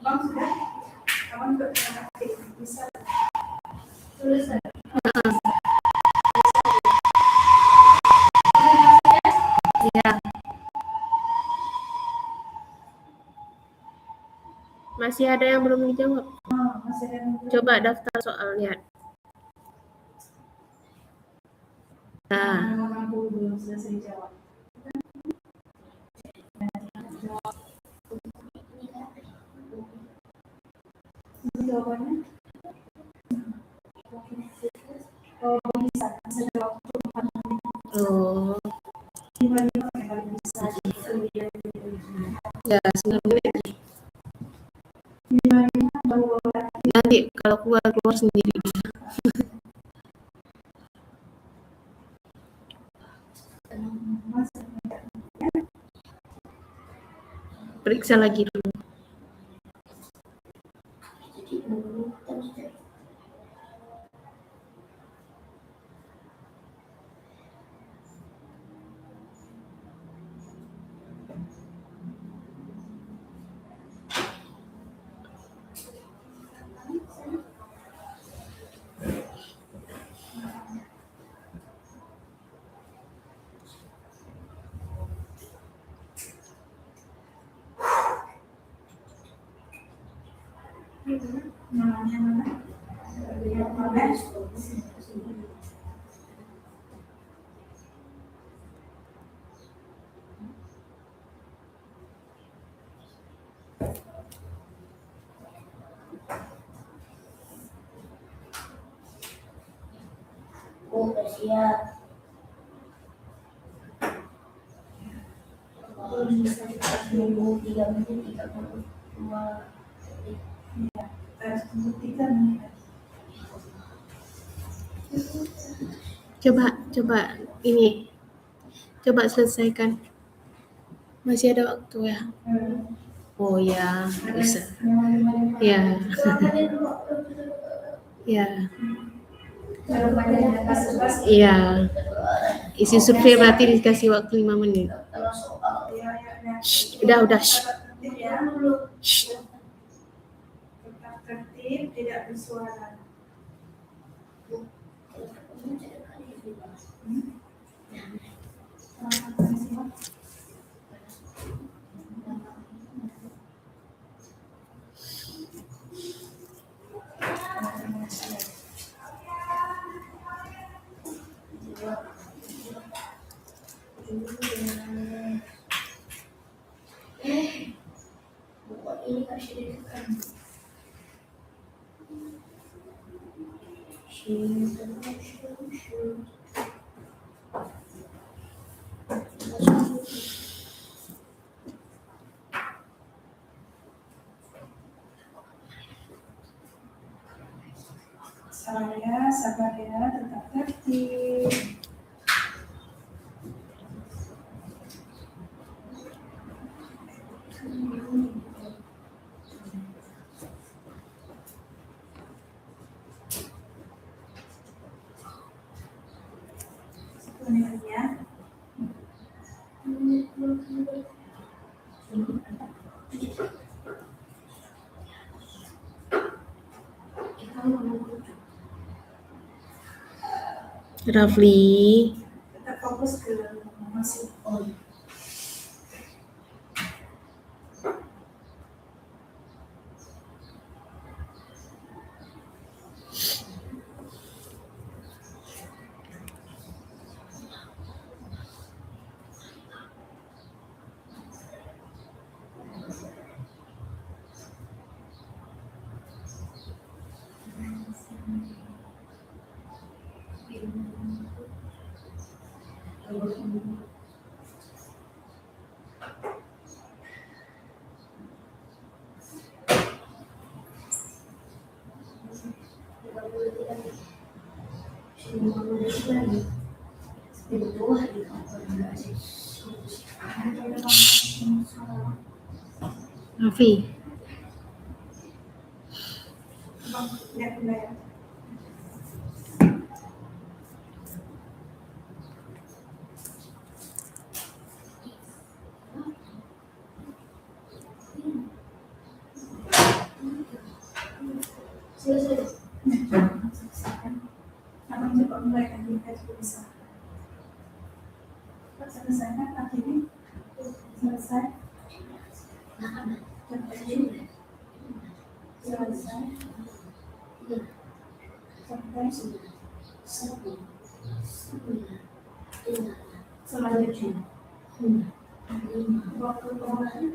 Bang sudah? Kawan bisa Ya. Masih ada yang belum dijawab. masih ada yang Coba daftar soal, lihat. Nah, 60 belum selesai jawab. Ini jawabannya? Oh, bisa jawab. oh, 5 yang paling bisa. ya 9 menit. 5 baru Nanti kalau keluar sendiri. Periksa lagi dulu. namanya mana? Mana? Udah siap. Bisa nunggu 3 menit 32 detik. Harus tunggu 3 menit. Coba ini. Coba selesaikan. Masih ada waktu ya. Oh ya, bisa. Ya. Ya. Iya. Isi survei berarti dikasih waktu 5 menit. Shh, udah. Shh. Shh. Tetap tertib, tidak bersuara. Buat ini kasih Sabar ya, tetap tertib. Sebenarnya Rafli, tetap fokus ke masuk. Raffi, Bang, lihat dulu ya. Abang coba mulai lagi, kita juga bisa. Selesai kan kaki ini? Selesai. Selesai. Selanjutnya. Waktu kemarin.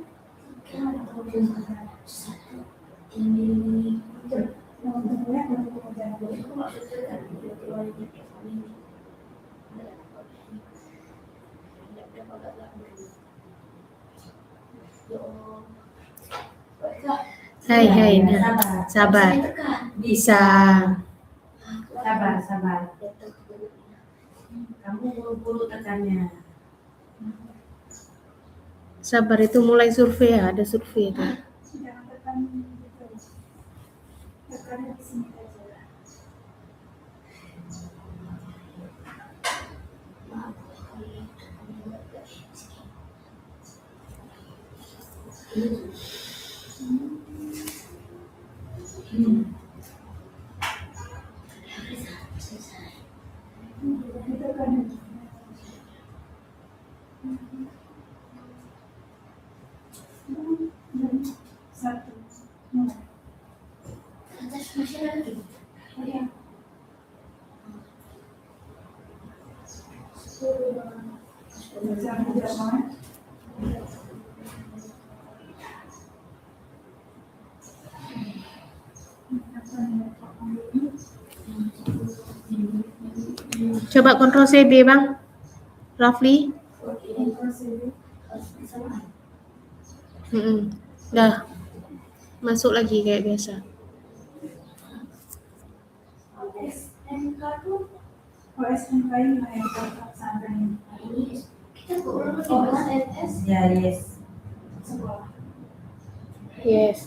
hai, nah, sabar, bisa. Sabar. Kamu buru-buru tekannya. Sabar itu mulai survei ya, ada survei itu. Jangan tekan gitu. Tekannya di sini aja. Satu. Mulai. Ya. Jangan. Coba kontrol CB bang, Rafli. Dah, masuk lagi kayak biasa. OSMK ini lah yang pesantren ini. Ya, yes. Sekolah. Yes.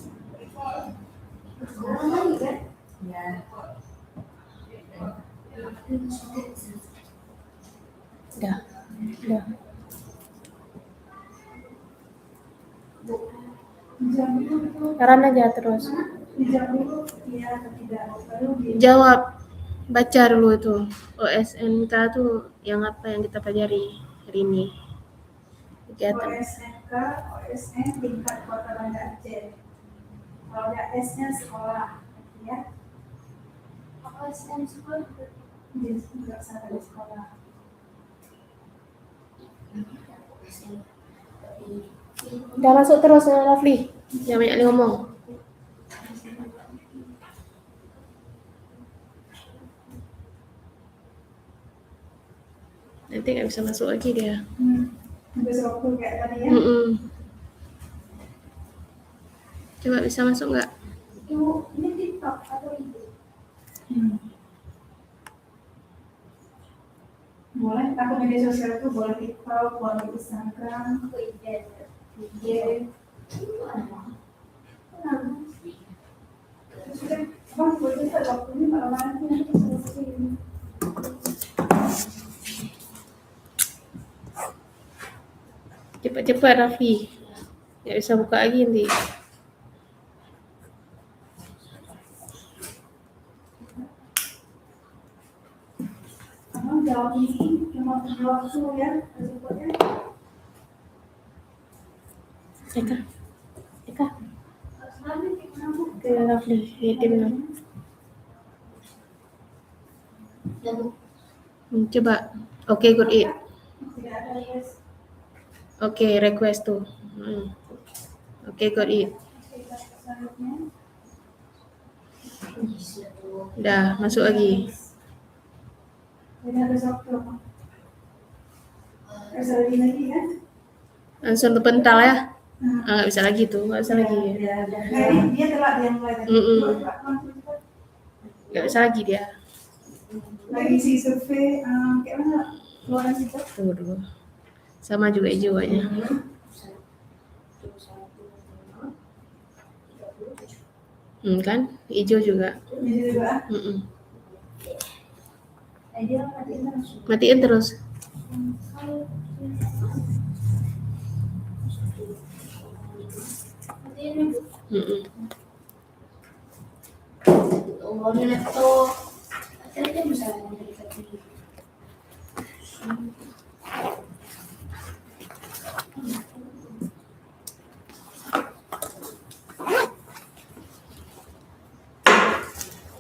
Ya. Dah. Dijawab dulu. Saran aja terus. Dijawab dulu, iya atau tidak. Baru Jawab. Baca dulu itu. OSNK tuh yang apa yang kita pelajari hari ini. Kegiatan. OSNK, OSN tingkat Kota Banda Aceh. Kalau ada S-nya sekolah, ya. OSN sekolah. Jadi nggak usah ada sekolah. Udah masuk terus Rafli. Jangan banyak ngomong. Nanti nggak bisa masuk lagi dia. Tugas waktu kayak tadi ya. Coba bisa masuk nggak? Ibu, ini TikTok atau itu? Boleh, akun media sosial itu boleh TikTok, boleh Instagram, Aku izin. IG. Sudah, bang, boleh kita waktunya malam nanti nanti selesai. Cepat-cepat Raffi. Nggak bisa buka lagi nanti. Abang jawab ini, cuma jawab dulu ya, resikonya. Eka. Oke, Raffi. Hitim lah. Coba. Oke, good it. Tidak ada yes. Oke, request tuh. Oke, got it. Selanjutnya, Udah, masuk lagi. tidak ada waktu. Bisa lagi ya. Langsung terpental ya. Nggak bisa lagi tuh, nggak bisa lagi ya. Nah, ini dia telat dia mulai tadi. Nggak bisa lagi dia. Lagi si survei, kayak mana keluaran situ? Tunggu dulu. Sama juga hijauannya. Kan? Hijau juga. Ini juga. Matiin terus.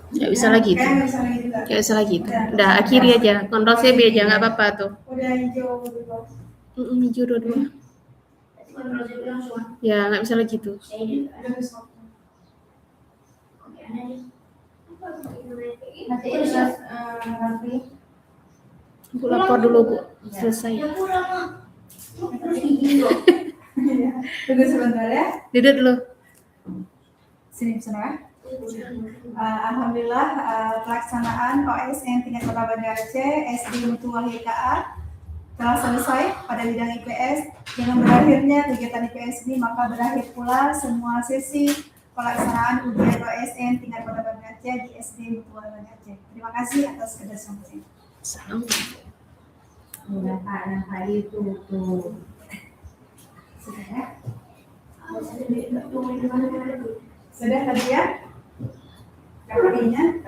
Nggak bisa lagi tuh. Kayak bisa lagi juga. Nggak bisa lagi tuh. Udah, akhiri aja. Ctrl C B aja, nggak apa-apa tuh. Udah hijau gitu. Hijau dua-dua. Ya, nggak bisa lagi tuh. Udah stop. Nanti terus Raffi. Bu lapor dulu, Bu. Selesai. Tunggu sebentar ya. Duduk dulu. Sini sana. Alhamdulillah pelaksanaan OSN tingkat Kota Banda Aceh SD Mutu Wahid KA telah selesai pada bidang IPS. Dengan berakhirnya kegiatan IPS ini maka berakhir pula semua sesi pelaksanaan ujian OSN tingkat Kota Banda Aceh di SD Mutu Wahid Banda Aceh. Terima kasih atas kerjasamanya. Salam. Nampak itu tuh. Sudah ya? Sudah tadi ya? Kakaknya?